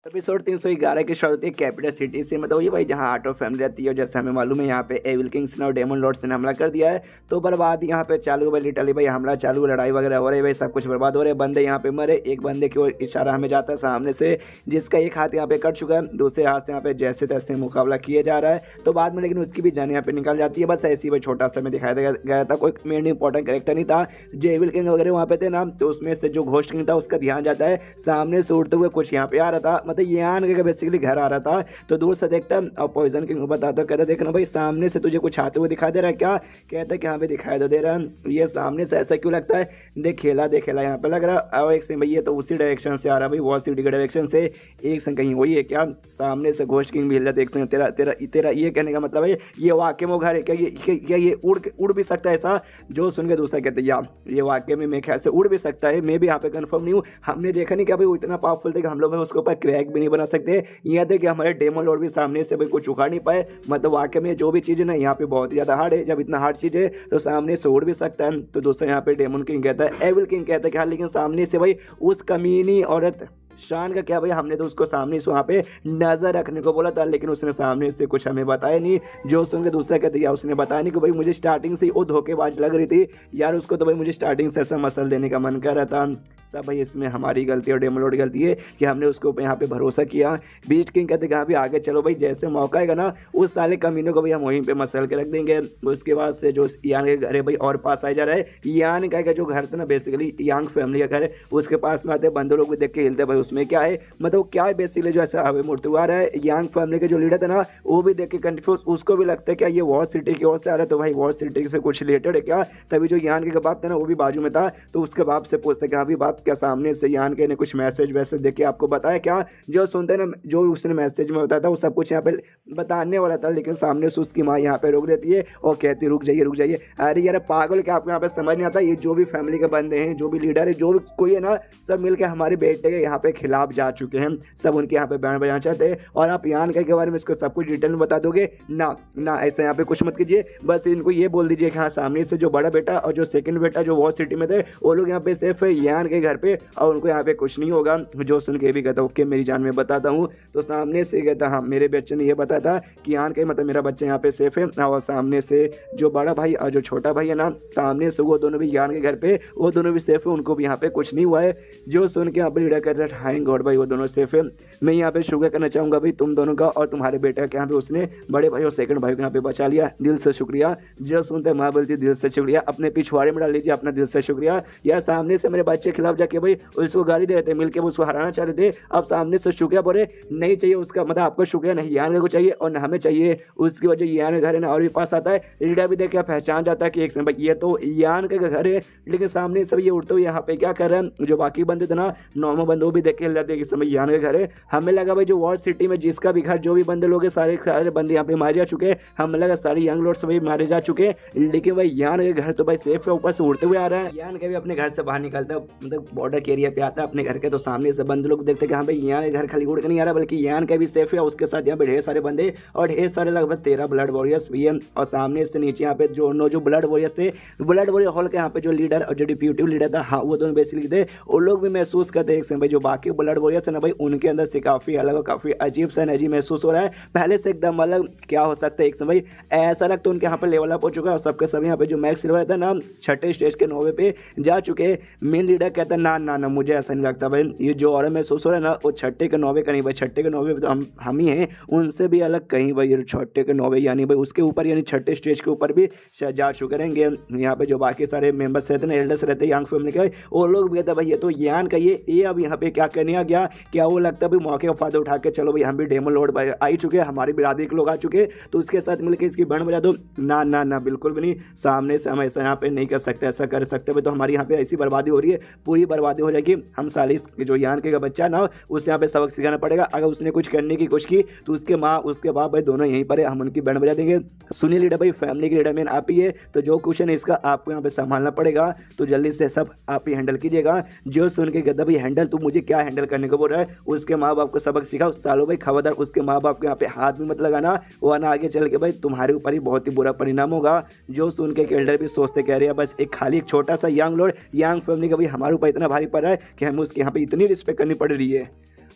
Episode 311 की शुरुआत होती है कैपिटल सिटी से। मतलब ये भाई जहाँ आर्ट ऑफ फैमिली रहती है। जैसे हमें मालूम है यहाँ पे एविल किंग्स ने और डेमन लॉर्ड्स ने हमला कर दिया है, तो बर्बाद यहाँ पे चालू भाई लिटरली भाई हमला चालू, लड़ाई वगैरह हो रही है भाई, सब कुछ बर्बाद हो रहे हैं। बंदे यहाँ पे मरे, एक बंदे की ओर इशारा हमें जाता है सामने से, जिसका एक हाथ यहाँ पे कट चुका है, दूसरे हाथ से यहाँ पे जैसे तैसे मुकाबला किया जा रहा है। तो बाद में लेकिन उसकी भी जान यहाँ पे निकल जाती है। बस ऐसी भाई छोटा सा में दिखाया गया था, कोई मेन इंपॉर्टेंट कैरेक्टर नहीं था। जो एविल किंग वगैरह वहाँ पे थे ना, तो उसमें से जो घोस्ट किंग था उसका ध्यान जाता है, सामने से उड़ते हुए कुछ यहाँ पे आ रहा था। मतलब यान के बेसिकली घर आ रहा था, तो दूर से देखता और पॉइजन किंग को बताता, कहता देखना भाई सामने से तुझे कुछ आते हुए दिखाई दे रहा है क्या? कहता कि हाँ भाई दिखाई तो दे रहा है। ये सामने से ऐसा क्यों लगता है? देख खेला यहाँ पे लग रहा है। एक से भैया तो उसी डायरेक्शन से आ रहा है भाई, वॉल सिटी के डायरेक्शन से। एक संग कहीं वही है क्या? सामने से घोस्ट किंग भी हिल रहा है। एक संग तेरा तेरा तेरा ये कहने का मतलब है ये वाकई में घर है क्या? ये उड़ भी सकता है ऐसा? जो सुन के दूसरा कहते यार ये वाकई में मेरे ख्याल से उड़ भी सकता है। मैं भी यहाँ पे कंफर्म नहीं हूँ, हमने देखा नहीं क्या भाई वो इतना पावरफुल था कि हम लोग उसके ऊपर क्रैक भी नहीं बना सकते। यहाँ थे कि हमारे डेमन लॉर्ड भी सामने से भाई कुछ उखाड़ नहीं पाए। मतलब वाकई में जो भी चीज़ है ना यहाँ पे बहुत ही ज़्यादा हार्ड है। जब इतना हार्ड चीज़ है तो सामने से उड़ भी सकता है। तो दोस्तों यहाँ पे डेमन किंग कहता है, एविल किंग कहता है कि हाँ लेकिन सामने से भाई उस कमीनी औरत शान का क्या भाई, हमने तो उसको सामने से वहाँ पे नजर रखने को बोला था, लेकिन उसने सामने से कुछ हमें बताया नहीं। जो सुन के दूसरा कहते यार उसने बताया नहीं कि भाई मुझे स्टार्टिंग से वो धोखेबाज लग रही थी यार, उसको तो भाई मुझे स्टार्टिंग से ऐसा मसल देने का मन कर रहा था। सब भाई इसमें हमारी गलती और डेमन लॉर्ड की गलती है कि हमने उसको यहाँ पे भरोसा किया। बीच किंग कहते कहाँ भी आगे चलो भाई, जैसे मौका आएगा ना उस साले कमीनों को भाई हम वहीं पे मसल के रख देंगे। उसके बाद से जो यान के घर है भाई और पास आ जा रहा है। यान का जो घर था ना बेसिकली यांग फैमिली का घर है, उसके पास में आते बंदर लोग भी देख के हिलते भाई उसमें क्या है, मतलब क्या है बेसिकली जो ऐसा हमें मूर्ति आ रहा है। यांग फैमिली के जो लीडर था ना वो भी देख के कंफ्यूज, उसको भी लगता है क्या ये वॉर सिटी की ओर से आ रहा है, तो भाई वॉर सिटी से कुछ रिलेटेड है क्या? तभी जो यान के बाप था ना वो भी बाजू में था, तो उसके बाप से पूछते कि हाँ भी बाप क्या सामने से यान के ने कुछ मैसेज वैसेज देख के आपको बताया क्या? जो सुनते ना जो उसने मैसेज में बताया था वो सब कुछ यहाँ पे बताने वाला था, लेकिन सामने से उसकी माँ यहाँ पे रोक देती है और कहती रुक जाइए। अरे यार पागल क्या, आपको यहाँ पे समझ नहीं आता? ये जो भी फैमिली के बंदे हैं, जो भी लीडर है, जो भी कोई है ना, सब मिलकर हमारे बेटे के यहाँ पे खिलाफ जा चुके हैं। सब उनके यहाँ पे बैंड बजाना चाहते हैं और आप यान के बारे में इसको सब कुछ डिटेल में बता दोगे ना ऐसा यहाँ पे कुछ मत कीजिए। बस इनको ये बोल दीजिए कि हाँ सामने से जो बड़ा बेटा और जो सेकंड बेटा जो वॉर सिटी में थे वो लोग यहाँ पे सेफ है यान के घर पे और उनको यहाँ पे कुछ नहीं होगा। जो सुन के भी कहता ओके मेरी जान में बताता हूँ, तो सामने से कहता हाँ मेरे बच्चे ने ये बताया था कि यान के मतलब मेरा बच्चा यहाँ पे सेफ है। और सामने से जो बड़ा भाई और जो छोटा भाई है ना, सामने से वो दोनों भी यान के घर पे, वो दोनों भी सेफ है, उनको भी यहाँ पे कुछ नहीं हुआ है। जो सुन के यहाँ पे लीडर कहता है थैंक गॉड भाई वो दोनों सेफ है। मैं यहाँ पे शुक्र करना चाहूँगा भाई तुम दोनों का और तुम्हारे बेटे के यहाँ पे उसने बड़े भाई और सेकंड भाई को यहाँ पे बचा लिया, दिल से शुक्रिया। जो सुनते माँ बोलती दिल से शुक्रिया, अपने पिछवाड़े में डाल लीजिए अपना दिल से शुक्रिया। यार सामने से मेरे बच्चे के खिलाफ जाके भाई उसको गाली दे रहे थे, मिलकर उसको हराना चाहते थे, अब सामने से शुक्रिया बोले नहीं चाहिए उसका, मतलब आपको शुक्रिया नहीं यान को चाहिए और न हमें चाहिए। उसकी वजह यान घर है ना और भी पास आता है, लीडर भी देख के पहचान जाता है कि एक समय भाई ये तो यान का घर है, लेकिन सामने से ये उड़ते हुए यहाँ पे क्या कर रहे हैं। जो बाकी बंदे थे ना नॉर्मल बंदे वो भी देख के हिल जाते हैं कि समय यान का घर है। हमें लगा भाई जो वॉर सिटी में जिसका भी घर जो भी बंदे लोग सारे बंदे यहाँ पे मारे जा चुके हैं, हमें लगा सारे यंग लॉर्ड्स भी मारे जा चुके हैं, लेकिन भाई यान के घर तो भाई सेफ है, ऊपर से उड़ते हुए आ रहा है। यान के भी अपने घर से बाहर निकलता है, मतलब बॉर्डर के एरिया पे आता है अपने घर के, तो सामने से बंदे लोग देखते हैं कि हाँ भाई यान के घर खाली उड़ के नहीं आ रहा बल्कि यान का भी सेफ है। उसके साथ यहाँ पे ढेर सारे बंदे और ढेर सारे लगभग 13 ब्लड वॉरियर्स भी है। और सामने से नीचे यहाँ पे जो ब्लड वॉरियर्स थे, ब्लड वॉरियर हॉल के यहाँ पे जो लीडर और जो डिप्यूटी लीडर था हाँ वो दोनों बेसिकली थे, वो लोग भी महसूस करते हैं भाई जो बाकी ब्लड वॉरियर्स है ना भाई उनके अंदर से काफी अलग और काफी अजीब सा एनर्जी महसूस हो रहा है, पहले से एकदम अलग। क्या हो सकता है एक समय ऐसा लगता है उनके यहाँ पे लेवल अप हो चुका है और सबके सब यहाँ पे जो मैक्स सिल्वर था ना 6ठे स्टेज के 9वें पे जा चुके। मेन लीडर कहता है ना मुझे ऐसा नहीं लगता भाई, ये जो और महसूस हो रहा है ना वो 6ठे के 9वें का नहीं भाई, 6ठे के 9वें तो हम ही हैं, उनसे भी अलग कहीं भाई 6ठे के 9वें यानी भाई उसके ऊपर यानी 6ठे स्टेज के ऊपर भी जा चुके रहेंगे। यहाँ पे जो बाकी सारे मेंबर्स रहते हैं एल्डर्स रहते हैं यांग फैमिली के, वो लोग भी कहते हैं भाई ये तो यान का ये अब यहाँ पे क्या करने आ गया, क्या वो लगता है भाई मौके का फायदा उठा के चलो भाई हम भी डेमन लॉर्ड आ ही चुके हैं, हमारी बिरादरी के लोग आ चुके तो उसके साथ मिलकर इसकी बैंड बजा दो। ना बिल्कुल भी नहीं, सामने से हम ऐसा यहाँ पे नहीं कर सकते, ऐसा कर सकते भाई तो हमारी यहाँ पे ऐसी बर्बादी हो रही है, पूरी बर्बादी हो जाएगी। हम साली जो यान के बच्चा ना उसे यहाँ पे सबक सिखाना पड़ेगा, अगर उसने कुछ करने की कोशिश की तो उसके माँ उसके बाप भाई दोनों यहीं पर है, हम उनकी बैंड बजा देंगे। सुनिए लीडर भाई फैमिली के लीडर मैन आप ही है, तो जो क्वेश्चन है इसका आपको यहाँ पे संभालना पड़ेगा, तो जल्दी से सब आप ही हैंडल कीजिएगा। जो सुन के कहता भाई हैंडल तू मुझे क्या हैंडल करने को बोल रहा है, उसके माँ बाप को सबक सिखाओ सालो भाई, खबरदार उसके माँ बाप के यहाँ पे हाथ भी मत लगाना, वरना आगे चल के भाई तुम्हारे ऊपर ही बहुत ही बुरा परिणाम होगा। जो सुन के एल्डर भी सोचते कह रहे हैं बस एक खाली एक छोटा सा यंग लॉर्ड यांग फैमिली का भाई हमारे ऊपर इतना भारी पड़ रहा है कि हमें उसके यहाँ पे इतनी रिस्पेक्ट करनी पड़ रही है।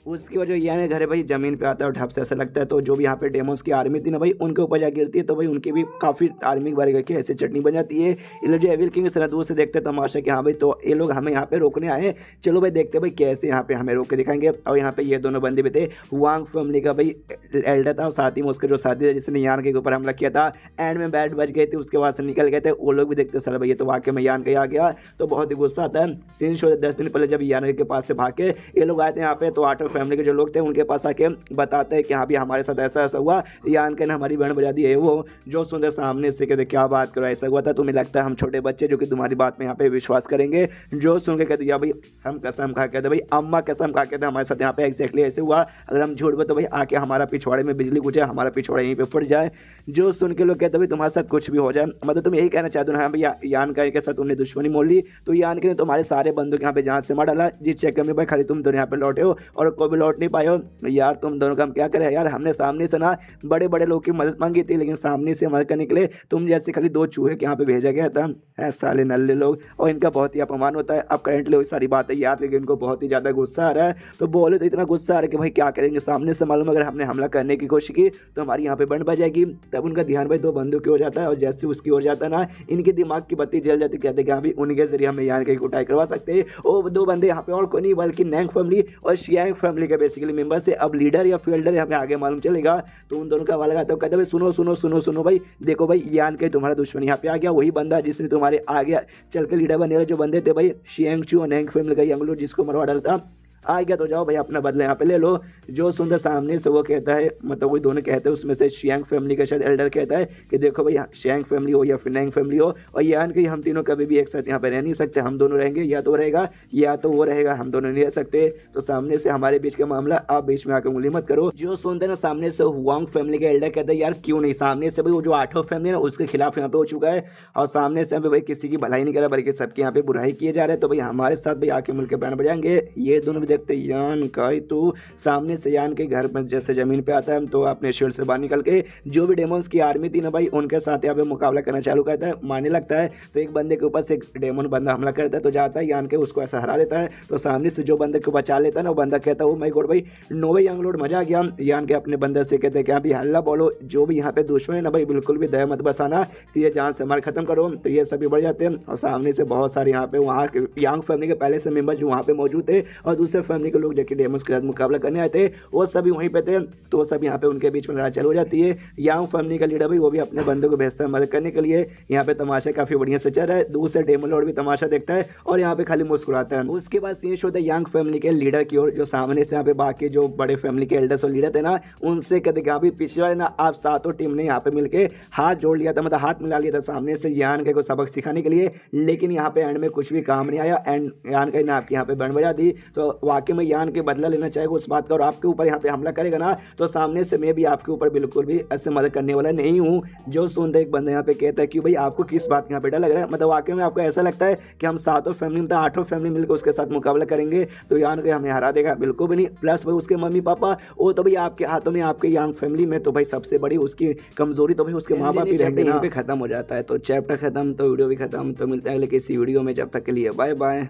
उसकी वजह यान के घर है भाई ज़मीन पे आता है और ढप से ऐसा लगता है, तो जो भी यहाँ पे डेमोस की आर्मी थी ना भाई उनके ऊपर जा गिरती है, तो भाई उनकी भी काफ़ी आर्मी बारे करके ऐसे चटनी बन जाती है। ये लोग जो एविल किंग से दूर से देखते हैं तमाशा कि हाँ भाई तो ये लोग हमें यहाँ पे रोकने आए हैं, चलो भाई देखते हैं भाई कैसे यहाँ पे हमें रोक के दिखाएंगे। और यहाँ पे ये दोनों बंदे भी थे, वांग फैमिली का भाई एल्डर था और साथ ही में उसके जो साथी था जिसने यान के ऊपर हमला किया था, एंड में बैट बच गए थे, उसके बाद से निकल गए थे। वो लोग भी देखते सर भाई ये तो वाकई में यान का आ गया, तो बहुत ही गुस्सा आता है। सीन शो 10 दिन पहले जब यान के पास से भाग के ये लोग आए थे यहाँ पे, तो आटो फैमिली के जो लोग थे उनके पास आके बताते हैं कि हाँ भी हमारे साथ ऐसा ऐसा हुआ, यान के ने हमारी बैंड बजा दी है। वो जो सुंदर सामने से कहते क्या बात करो, ऐसा हुआ था, तुम्हें लगता है हम छोटे बच्चे जो कि तुम्हारी बात में यहाँ पे विश्वास करेंगे। जो सुन के कहते या भाई हम कसम खा कहते भाई अम्मा कसम खा कहते हमारे साथ यहाँ पे एग्जैक्टली ऐसे हुआ, अगर हम झूठ बोले तो भाई आके हमारा पिछवाड़े में बिजली गुजरे, हमारा पिछवाड़ा यहीं पे फट जाए। जो सुन के लोग कहते भाई तुम्हारे साथ कुछ भी हो जाए, मतलब तुम यही कहना चाहते हो ना हाँ भैया यान का के साथ तुमने दुश्मनी मोल ली, तो यान के ने तुम्हारे सारे बंदूक यहाँ पे जान से मार डाला, जिस चक्कर में भाई खाली तुम दोनों यहाँ पे लौटे हो और कोई भी लौट नहीं पाए हो। यार तुम दोनों का हम क्या करें यार, हमने सामने से ना बड़े बड़े लोग की मदद मांगी थी, लेकिन सामने से मदद करने के लिए तुम जैसे खाली 2 चूहे के यहाँ पे भेजा गया था। है साले नल्ले लोग, और इनका बहुत ही अपमान होता है। अब करेंटली वही सारी बातें याद करके इनको बहुत ही ज़्यादा गुस्सा आ रहा है, तो बोले तो इतना गुस्सा आ रहा है कि भाई क्या करेंगे, सामने से मालूम अगर हमने हमला करने की कोशिश की तो हमारी यहाँ पे बंद बजाएगी। तब उनका ध्यान भाई 2 बंदों की ओर जाता है, और जैसे उसकी ओर जाता है ना इनके दिमाग की बत्ती जल जाती, कहते कि अभी उनके जरिए हमें यान की कुटाई करवा सकते हैं। वो 2 बंदे यहाँ पे और कोई नहीं बल्कि नैंग फैमिली और शियांग फैमिली के बेसिकली मेंबर से। अब लीडर या फील्डर हमें आगे मालूम चलेगा, तो उन दोनों का हवाला लगाता है, कहते भाई सुनो सुनो सुनो सुनो भाई, देखो भाई यान के तुम्हारा दुश्मन यहाँ पे आ गया, वही बंदा जिसने तुम्हारे आगे चल के लीडर बने वाले जो बंदे थे भाई शियांग चू और नैंग फैमिली का यंग लोग जिसको मरवा डालता आ गया, तो जाओ भाई अपना बदला यहाँ पे ले लो। जो सुंदर सामने से वो कहता है, मतलब वो दोनों कहते हैं, उसमें से शियांग फैमिली का शायद एल्डर कहता है कि देखो भाई शियांग फैमिली हो या फिर नैंग फैमिली हो और यान के हम तीनों कभी भी एक साथ यहाँ पे रह नहीं सकते, हम दोनों रहेंगे या तो रहेगा या तो वो रहेगा, हम दोनों नहीं रह सकते। तो सामने से हमारे बीच का मामला आप बीच में आकर उंगली मत करो। जो सुंदर ना सामने से वांग फैमिली का एल्डर कहता है यार क्यों नहीं, सामने से भाई वो जो आठों फैमिली है ना उसके खिलाफ यहाँ पे हो चुका है, और सामने से भाई किसी की भलाई नहीं करा बल्कि सबके यहाँ पे बुराई किए जा रहे हैं, तो भाई हमारे साथ भाई आके मिलकर बैंड बजाएंगे। ये दोनों भी देखते यान का तो सामने से यान के घर पर जैसे जमीन पे आता है तो अपने शील्ड से बाहर निकल के जो भी डेमोन्स की आर्मी थी ना भाई उनके साथ यहाँ पे मुकाबला करना चालू करता है। मारने लगता है तो एक बंदे के ऊपर से एक डेमोन बंदा हमला करता है, तो जाता है यान के उसको ऐसा हरा देता है, तो सामने से जो बंदे को बचा लेता है ना वो बंदा कहता है ओ माय गॉड भाई नोवे यंग लोड मजा आ गया। यान के अपने बंदे से कहते हैं कि अभी हल्ला बोलो, जो भी यहाँ पे दुश्मन है ना भाई बिल्कुल भी दया मत बसाना, तो ये जान से मार खत्म करो। तो ये सभी बढ़ जाते हैं और सामने से बहुत सारे यहाँ पे वहाँ के यंग फैमिली के पहले से मेंबर जो वहाँ पे मौजूद थे और दूसरे फैमिली के लोग जो कि डेमोन्स के साथ मुकाबला करने आए थे वो सभी वहीं पे थे, तो सब यहाँ पे उनके बीच में लड़ाई चालू हो जाती है। यांग फैमिली का लीडर भाई वो भी अपने बंदों को भेजता है मदद करने के लिए। यहाँ पे तमाशा काफी बढ़िया से चल रहा है, दूर से डेमन लॉर्ड भी तमाशा देखता है और यहाँ पे खाली मुस्कुराता है। उसके बाद सीन होता है यांग फैमिली के लीडर की ओर, जो सामने से यहाँ पे बाकी जो बड़े फैमिली के एल्डर्स और लीडर थे ना उनसे कहते कि अभी पिछले ना आप सातों टीम ने यहाँ पे मिलकर हाथ जोड़ लिया था, मतलब हाथ मिला लिया था सामने से यान के को सबक सिखाने के लिए, लेकिन यहाँ पे एंड में कुछ भी काम नहीं आया एंड यान का ने आपकी यहाँ पे बैंड बजा दी। तो वाकई में यान के बदला लेना चाहेगा उस बात का और आपके ऊपर यहाँ पे हमला करेगा ना तो सामने से मैं भी आपके ऊपर बिल्कुल भी ऐसे मदद करने वाला नहीं हूँ। जो सुनते एक बंदा यहाँ पे कहता है कि भाई आपको किस बात का यहाँ पे डर लग रहा है, मतलब वाकई में आपको ऐसा लगता है कि हम सातों फैमिली मतलब आठों फैमिली मिलकर उसके साथ मुकाबला करेंगे तो यान के हमें हरा देगा, बिल्कुल भी नहीं। प्लस भाई उसके मम्मी पापा वो तो भाई आपके हाथों में, आपके यांग फैमिली में तो भाई सबसे बड़ी उसकी कमजोरी तो भाई उसके माँ बाप ही रहेंगे। यहाँ पे खत्म हो जाता है, तो चैप्टर खत्म तो वीडियो भी खत्म। तो मिलता है लेकिन इसी वीडियो में, जब तक के लिए बाय बाय।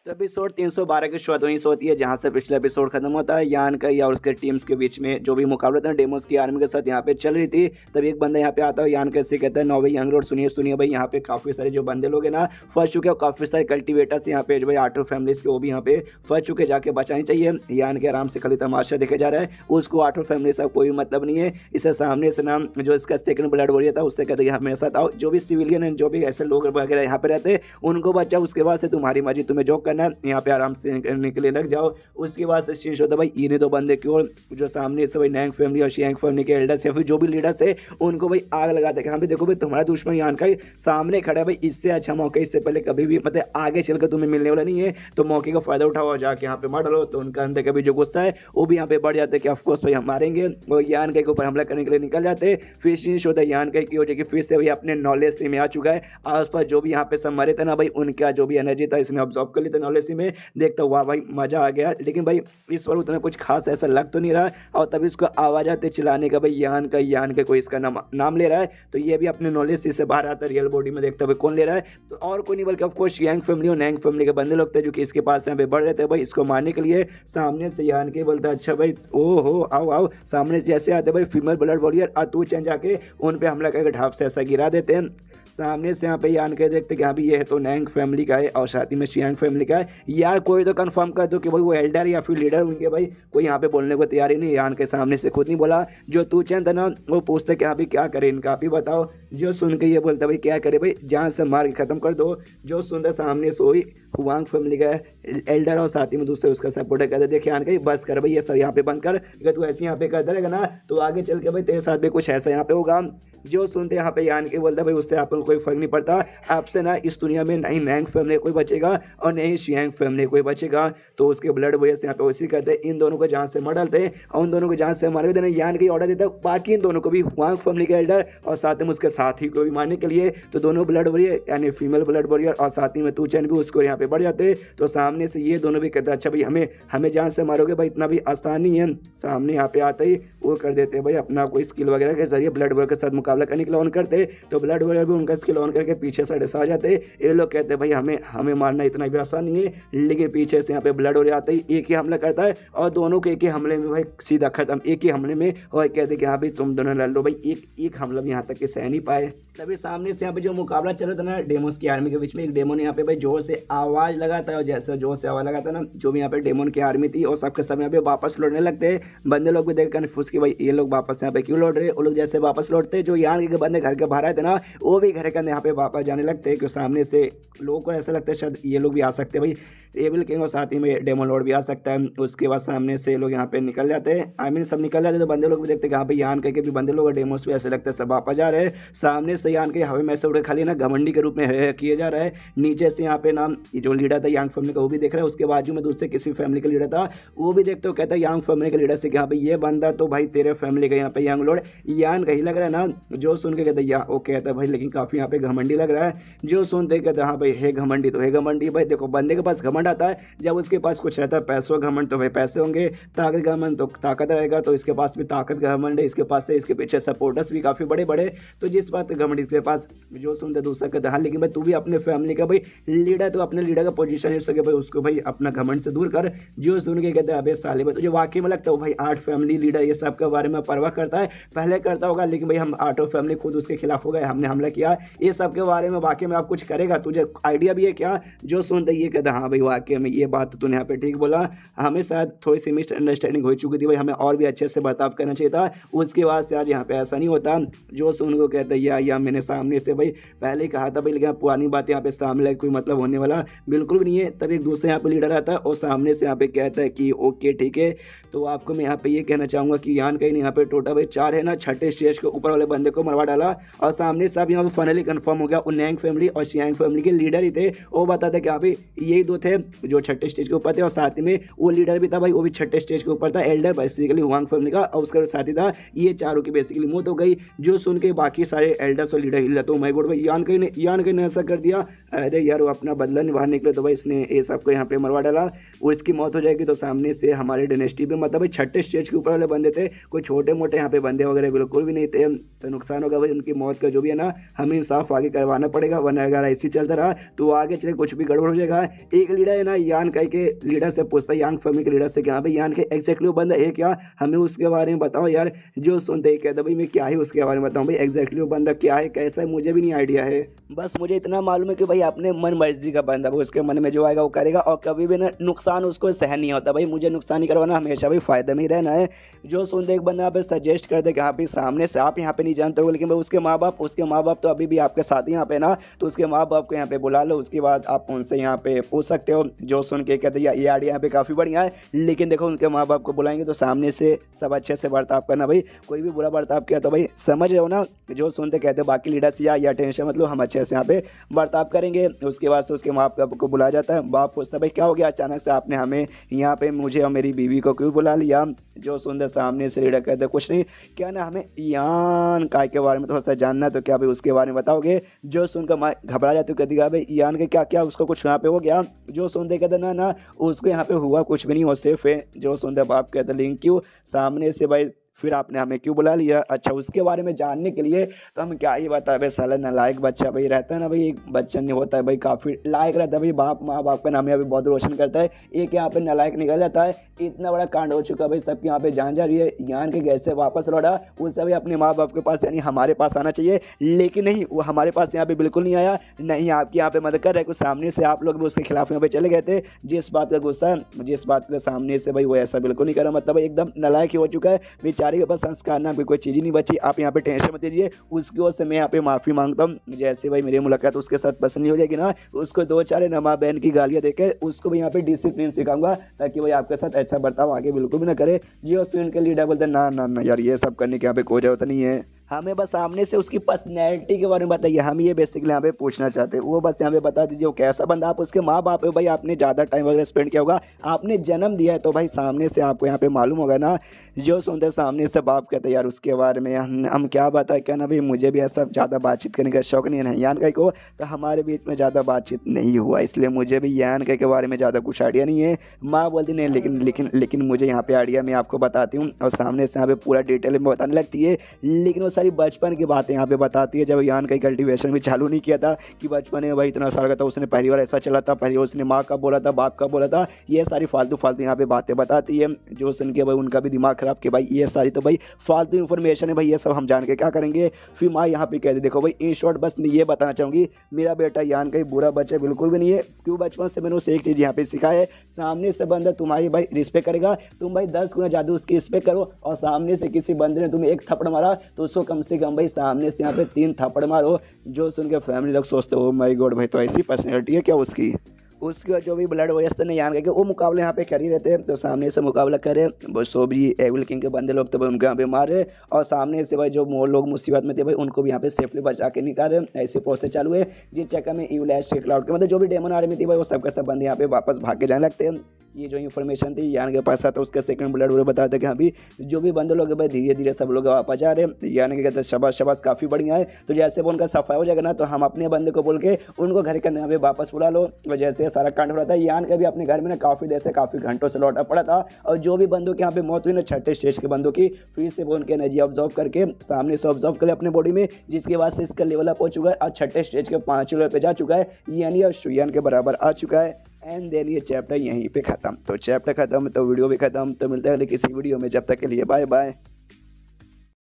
तो एपिसोड 312 की शुरुआत वहीं से होती है जहां से पिछला एपिसोड खत्म होता है। यान का या और उसके टीम्स के बीच में जो भी मुकाबला था डेमोस की आर्मी के साथ यहाँ पे चल रही थी, तब एक बंदा यहाँ पे आता है यान कैसे कहता है नोवे यंग लोड सुनिए सुनिए भाई यहाँ पे काफ़ी सारे जो बंदे लोग हैं ना फंस चुके हैं, काफ़ी सारे कल्टिवेटर्स यहाँ पे जो भाई आठों फैमिलीज के वो भी यहाँ पे फंस चुके, जाके बचानी चाहिए। यान के आराम से खाली तमाशा देखे जा रहा है, उसको आठों फैमिली से कोई मतलब नहीं है। इसे सामने से नाम जो इसका सेकंड ब्लड वॉरियर था उससे कहते हैं मेरे साथ आओ, जो भी सिविलियन है जो भी ऐसे लोग वगैरह यहाँ पे रहते हैं उनको बचाओ, उसके बाद से तुम्हारी मर्जी, तुम्हें जो करना है यहाँ पे आराम से करने के लिए लग जाओ। उसके बाद से चेंज होता है भाई इन्हें तो बंदे की ओर जो सामने से भाई नैंग फैमिली और शियांग फैमिली के एल्डर्स या फिर जो भी लीडर्स है उनको भाई आग लगाते हैं। हाँ भाई देखो भाई तुम्हारा दुश्मन यान का सामने खड़ा है भाई, इससे अच्छा मौका इससे पहले कभी भी मतलब आगे चलकर तुम्हें मिलने वाला नहीं है, तो मौके का फायदा उठाओ और जाके यहाँ पे मार डालो। तो उनका अंदर कभी जो गुस्सा है वो भी यहाँ पे बढ़ जाते हैं कि ऑफकोर्स भाई हम मारेंगे, और यान के ऊपर हमला करने के लिए निकल जाते हैं। फिर चेंज होता है यान का की वजह की फिर से भाई अपने नॉलेज से में आ चुका है, आस पास जो भी यहाँ पे सब मरे थे ना भाई उनका जो भी एनर्जी था इसने ऑब्जॉर्व कर लिया था नॉलेज में देखता हूँ, वाह भाई मज़ा आ गया। लेकिन भाई इस बार उतना कुछ खास ऐसा लग तो नहीं रहा, और तभी उसको आवाज़ आती है चिल्लाने का, भाई यान का कोई इसका नाम ले रहा है। तो ये भी अपने नॉलेज से बाहर आता है, रियल बॉडी में देखता है भाई कौन ले रहा है, तो और कोई नहीं बल्कि ऑफकोर्स यांग फैमिली और नैंग फैमिली के बंदे लोग थे जो कि इसके पास यहाँ पे बढ़ रहे थे भाई इसको मारने के लिए। सामने से यान के बोलता अच्छा भाई ओ हो आओ आओ, सामने जैसे आते भाई फीमेल ब्लड वॉरियर तू चैन जाके उन पे हमला करके ढाप से ऐसा गिरा देते हैं। सामने से यहाँ पे यान के देखते कि हाँ भी ये है तो नैंग फैमिली का है और साथ ही में शियांग फैमिली का है। यार कोई तो कंफर्म कर दो कि भाई वो एल्डर या फिर लीडर होंगे, भाई कोई यहाँ पे बोलने को तैयार ही नहीं। यान के सामने से खुद नहीं बोला, जो तू चैन था ना वो पूछते कि हाँ भी क्या करे इनका, आप ही बताओ। जो सुन के ये बोलता भाई क्या करे भाई जान से मार के ख़त्म कर दो। जो सुनता सामने से वही हुआंग फैमिली का एल्डर और साथ ही में दूसरे उसका सपोर्टर कहते देखिए यान के बस कर भाई ये सब यहाँ पे बंद कर, अगर तू ऐसे यहाँ पे करता रहेगा ना तो आगे चल के भाई तेरे साथ भी कुछ ऐसा यहाँ पे होगा। जो सुनते यहाँ पे यान के बोलता भाई उससे आप कोई फर्क नहीं पड़ता, आपसे ना इस दुनिया में नहीं नैंग फैमिली कोई बचेगा और नहीं शियांग फैमिली कोई बचेगा। तो उसके ब्लड वजह से यहाँ पे उसी करते हैं, इन दोनों को जान से मार डालते हैं और उन दोनों को जान से मारे देने यान के ऑर्डर देता है बाकी इन दोनों को भी हुआंग फैमिली के एल्डर और साथ में उसके साथी को भी मारने के लिए। तो दोनों ब्लड वॉरियर यानी फीमेल ब्लड वॉरियर और साथ ही में तू चैन भी उसको यहाँ पे बढ़ जाते। तो सामने से ये दोनों भी कहते हैं अच्छा भाई हमें जान से मारोगे भाई इतना भी आसान नहीं है। सामने यहाँ पे आते ही वो कर देते हैं भाई अपना कोई स्किल वगैरह के जरिए ब्लड वॉरियर के साथ मुकाबला करने के लिए ऑन करते। तो ब्लड वॉरियर भी उनका स्किल ऑन करके पीछे से आ जाते। ये लोग कहते हैं भाई हमें मारना इतना भी आसान नहीं है, लेकिन पीछे से यहाँ पे ब्लड वॉरियर आते ही एक ही हमला करता है और दोनों के एक ही हमले में भाई सीधा खत्म, एक ही हमले में। और कहते हैं कि हाँ भाई तुम दोनों लड़ लो भाई, एक हमला भी यहाँ तक के सह नहीं पाए। तभी सामने से यहाँ पे जो मुकाबला चल रहा था ना डेमोस की आर्मी के बीच में, एक डेमन यहाँ पे भाई जोर से आवाज लगाता है और जैसे जोर से आवाज लगाता है ना जो भी यहाँ पे डेमन की आर्मी थी और सबके सब यहाँ पे वापस लौटने लगते हैं। बंदे लोग भी देख कन्फ्यूज कि भाई ये लोग वापस यहाँ पे क्यों लौट रहे, वो लोग जैसे वापस लौटते जो यान के बंदे घर के बाहर आए थे ना वो भी घर के अंदर यहाँ पे वापस जाने लगते हैं। कि सामने से लोगों को ऐसा लगता है शायद ये लोग भी आ सकते हैं भाई एविल किंग और साथ ही में डेमन लॉर्ड भी आ सकता है। उसके बाद सामने से लोग यहाँ पे निकल जाते हैं, आई मीन सब निकल जाते हैं। तो बंदे लोग भी देखते हैं कि हाँ भाई यान के भी बंदे लोग और डेमोस भी ऐसे लगता है सब वापस जा रहे हैं। सामने से यान के हवा में से उड़े खाली ना घमंडी के रूप में किए जा रहा है। नीचे से यहाँ पे नाम जो लीडर था यांग फैमिली का वो भी देख रहा है, उसके बाजू में दूसरे किसी फैमिली का लीडर था वो भी देखते हो कहता है यांग फैमिली के लीडर से कि हाँ भाई ये बंदा तो भाई तेरे फैमिली का यहाँ पे यंग लॉर्ड यान का ही लग रहा है ना। जो सुन के कहता है वो कहता है भाई लेकिन काफी यहाँ पे घमंडी लग रहा है। जो सुनते कहते हैं हाँ भाई है घमंडी तो है घमंडी। भाई देखो बंदे के पास घमंड आता है जब उसके पास कुछ रहता है, पैसों घमंड तो भाई पैसे होंगे, ताकत घमंड तो ताकत रहेगा। तो इसके पास भी ताकत घमंड है, इसके पास से इसके पीछे सपोर्टर्स भी काफी बड़े बड़े। तो जिस बात घमंड इसके पास जो सुनते दूसरा कहते हाँ लेकिन भाई तू भी अपने फैमिली का भाई लीडर, तो अपने लीडर का पोजीशन ले सके भाई उसको भाई अपना घमंड से दूर कर। जो सुन के कहते हैं अबे साले भाई तुझे वाकई में लगता है भाई 8 फैमिली लीडर ये सब के बारे में परवाह करता है, पहले करता होगा लेकिन भाई हम 8 फैमिली खुद उसके खिलाफ हो गए, हमने हमला किया, ये सब के बारे में वाकई में आप कुछ करेगा, तुझे आइडिया भी है क्या। जो सुनते ये कहता हाँ भाई वाकई में ये बात तो तूने यहाँ पे ठीक बोला, हमें शायद थोड़ी सी मिसअंडरस्टैंडिंग हो चुकी थी भाई, हमें और भी अच्छे से बर्ताव करना चाहिए था, उसके बाद से आज यहाँ पे ऐसा नहीं होता। जो सुन को कहता है या मैंने सामने से भाई पहले ही कहा था भाई, लेकिन पुरानी बात यहाँ पे सामने कोई मतलब होने वाला बिल्कुल भी नहीं है। तभी एक दूसरे यहाँ पे लीडर आता है और सामने से यहाँ पे कहता है कि ओके ठीक है। तो आपको मैं यहाँ पे ये कहना चाहूँगा कि यान कहीं यहाँ पे टोटल भाई 4 है ना, छठे स्टेज के ऊपर वाले बंदे को मरवा डाला और सामने से अब यहाँ पे फाइनली कंफर्म हो गया नैंग फैमिली और शियांग फैमिली के लीडर ही थे। वो बताते कि अभी यही दो थे जो छठे स्टेज के ऊपर थे और साथ में वो लीडर भी था भाई, वो भी छठे स्टेज के ऊपर था, एल्डर बेसिकली हुआंग फैमिली का, और उसका साथी था। ये चारों की बेसिकली मौत हो गई। जो सुन के बाकी सारे एल्डर्स और लीडर हिल तो माय गॉड भाई यान कहीं ने ऐसा कर दिया, अरे यार वो अपना बदला निभाने निकले तो भाई इसने ये सबको यहाँ पे मरवा डाला, वो इसकी मौत हो जाएगी। तो सामने से हमारे डायनेस्टी पे मतलब भाई छठे स्टेज के ऊपर वाले बंदे थे, कोई छोटे मोटे यहाँ पे बंदे वगैरह बिल्कुल भी नहीं थे। तो नुकसान होगा भाई उनकी मौत का जो भी है ना, हमें इंसाफ आगे करवाना पड़ेगा, वरना अगर ऐसे चलता रहा तो आगे चले कुछ भी गड़बड़ हो जाएगा। एक लीडर है ना यान कहीं के लीडर से पूछता है यांग फैमिली के लीडर से कि हाँ भाई यान के एग्जैक्टली वो बंदा है क्या, हमें उसके बारे में बताओ यार। जो सुनते ही कहता भाई मैं क्या है उसके बारे में बताऊँ भाई, एग्जैक्टली वो बंदा क्या है कैसा है मुझे भी नहीं आइडिया है, बस मुझे इतना मालूम है कि भाई अपने मन मर्जी का बंदा वो उसके मन में जो आएगा वो करेगा और कभी भी ना नुकसान उसको सहन नहीं होता भाई, मुझे नुकसान नहीं करवाना, हमेशा भाई फायदे में ही रहना है। जो सुनते एक बंदा यहाँ पे सजेस्ट कर दे कि हाँ भाई सामने से आप यहाँ पे नहीं जानते हो, लेकिन भाई उसके माँ बाप तो अभी भी आपके साथ ही यहाँ पे ना, तो उसके माँ बाप को यहाँ पे बुला लो, उसके बाद आप उनसे यहाँ पे पूछ सकते हो। जो सुन के कहते हैं ये आइडिया यहाँ पे काफ़ी बढ़िया है, लेकिन देखो उनके माँ बाप को बुलाएंगे तो सामने से सब अच्छे से बर्ताव करना भाई, कोई भी बुरा बर्ताव किया तो भाई समझ रहे हो ना। जो सुनते कहते हैं बाकी लीडर्स या टेंशन मतलब हम अच्छे से यहाँ पे बर्ताव करेंगे। उसके बाद से उसके माँ बाप को बुलाया जाता है, बाप पूछता है भाई क्या हो गया अचानक से आपने हमें यहाँ पे मुझे और मेरी बीवी को क्यों बुला लिया। जो सुनते सामने से लीडर कहते कुछ नहीं, क्या ना हमें यान काय के बारे में थोड़ा सा जानना, तो क्या भाई उसके बारे में बताओगे। जो सुनकर माँ घबरा जाती है, कहती है भाई ईयान के क्या क्या उसको कुछ यहाँ पे हो गया। जो सुनते कहते ना ना उसको यहाँ पे हुआ कुछ भी नहीं, वो सेफ है। जो सुनते बाप कहते लिंक क्यों सामने से भाई फिर आपने हमें क्यों बुला लिया। अच्छा उसके बारे में जानने के लिए तो हम क्या ही बताए भाई, साला नालायक बच्चा भाई रहता है ना भाई, एक बच्चा नहीं होता है भाई, काफ़ी लायक रहता है भाई, बाप माँ बाप का नाम यहाँ पे बहुत रोशन करता है, एक यहाँ पे नालायक निकल जाता है। इतना बड़ा कांड हो चुका भाई, सबके यहाँ पे जान जा रही है। यान के कैसे वापस लौटा उससे भाई अपने माँ बाप के पास यानी हमारे पास आना चाहिए, लेकिन नहीं वो हमारे पास यहाँ पे बिल्कुल नहीं आया, नहीं आपकी यहाँ पे मदद कर रहे कुछ सामने से आप लोग भी उसके खिलाफ यहाँ पे चले गए थे। जिस बात का गुस्सा जिस बात के सामने से भाई वो ऐसा बिल्कुल नहीं करा, मतलब भाई एकदम नालायक ही हो चुका है बेचारे के पास संस्कार नाम की कोई चीज़ ही नहीं बची। आप यहाँ पे टेंशन मत लीजिए, उसकी ओर से मैं यहाँ पे माफ़ी मांगता हूँ। जैसे भाई मेरी मुलाकात उसके साथ पसंद नहीं हो जाएगी ना, उसको दो चार नमा बहन की गालियाँ देकर उसको भी यहाँ पे डिसिप्लिन सिखाऊंगा, ताकि भाई आपके साथ अच्छा बर्ताव आगे बिल्कुल भी ना करे। जियो सुन के लीडर बोलते ना ना ना यार ये सब करने की यहाँ पे कोई जरूरत नहीं है, हमें बस सामने से उसकी पर्सनैलिटी के बारे में बताइए, हम ये बेसिकली यहाँ पे पूछना चाहते हैं। वो बस यहाँ पे बता दीजिए वो कैसा बंदा, आप उसके माँ बाप है भाई, आपने ज़्यादा टाइम वगैरह स्पेंड किया होगा, आपने जन्म दिया है तो भाई सामने से आपको यहाँ पे मालूम होगा ना। जो सुनते सामने से बाप कहते यार उसके बारे में हम क्या बताएं, क्या ना भाई मुझे भी ऐसा ज़्यादा बातचीत करने का शौक नहीं है यान का को, तो हमारे बीच में ज़्यादा बातचीत नहीं हुआ, इसलिए मुझे भी यान के बारे में ज़्यादा कुछ आइडिया नहीं है। माँ बोलती नहीं लेकिन मुझे यहाँ पे आइडिया मैं आपको बताती हूँ, और सामने से यहाँ पे पूरा डिटेल में बताने लगती है, लेकिन वो सारी बचपन की बातें यहाँ पे बताती है, जब यान का कल्टीवेशन भी चालू नहीं किया था कि बचपन में भाई इतना साल का था उसने पहली बार ऐसा चला था, पहली बार उसने माँ का बोला था बाप का बोला था, ये सारी फालतू यहाँ पे बातें बताती है। जो सुन के भाई उनका भी दिमाग खराब कि भाई ये सारी तो भाई फालतू इन्फॉर्मेशन है भाई, ये सब हम जान के क्या करेंगे। फिर माँ यहाँ पे कहती देखो भाई इन शॉर्ट बस मैं ये बताना चाहूँगी, मेरा बेटा यान का बुरा बच्चा बिल्कुल भी नहीं है, क्यों बचपन से मैंने उसे एक चीज़ यहाँ पे सिखाया है, सामने से बंदा तुम्हारी भाई रिस्पेक्ट करेगा, तुम भाई 10 गुना ज़्यादा उसकी रिस्पेक्ट करो, और सामने से किसी बंदे ने तुम्हें एक थप्पड़ मारा तो उसको कम से कम भाई सामने से यहाँ पे 3 थप्पड़ मारो। जो सुन के फैमिली लोग सोचते हो माय गॉड भाई तो ऐसी पर्सनैलिटी है क्या उसकी, उसका जो भी ब्लड वजह नहीं यान करके वो मुकाबले यहाँ पे कर ही रहते हैं, तो सामने से मुकाबला करे वो सोबरी एविल किंग के बंदे लोग तो भाई उनके यहाँ पे मारे, और सामने से भाई जो मोर लोग मुसीबत में थे भाई उनको भी यहाँ पे सेफली बचा के निकाले। ऐसे प्रोसेस चालू है जिस चक्कर में यूलैश क्लाउड के मतलब जो भी डेमन आर्मी थी भाई वो सबका सब बंदे यहाँ पे वापस भाग के जाने लगते हैं। ये जो इन्फॉर्मेशन थी यान के पास आता उसका सेकंड ब्लड वो बताया था कि हाँ भी जो भी बंदे लोग भाई धीरे धीरे सब लोग वापस आ रहे हैं, यान के कहते शबाश काफ़ी बढ़िया है। तो जैसे वो उनका सफाई हो जाएगा ना तो हम अपने बंदे को बोल के उनको घर के अंदर यहाँ पे वापस बुला लो। तो जैसे सारा कांड हो रहा था यान का भी अपने घर में ना काफ़ी देर से काफ़ी घंटों से लौटा पड़ा था, और जो भी बंदों के यहाँ पे मौत हुई ना 6ठे स्टेज के बंदों की, फिर से वो उनके एनर्जी ऑब्जर्व करके सामने से ऑब्जर्व करे अपने बॉडी में, जिसके बाद से इसका लेवल अप हो चुका है और 6ठे स्टेज के 5 लेवल पे जा चुका है, यानी अब शुयान के बराबर आ चुका है। एंड देन ये चैप्टर यहीं पे ख़त्म। तो चैप्टर ख़त्म तो वीडियो भी ख़त्म, तो मिलता है किसी वीडियो में, जब तक के लिए बाय बाय।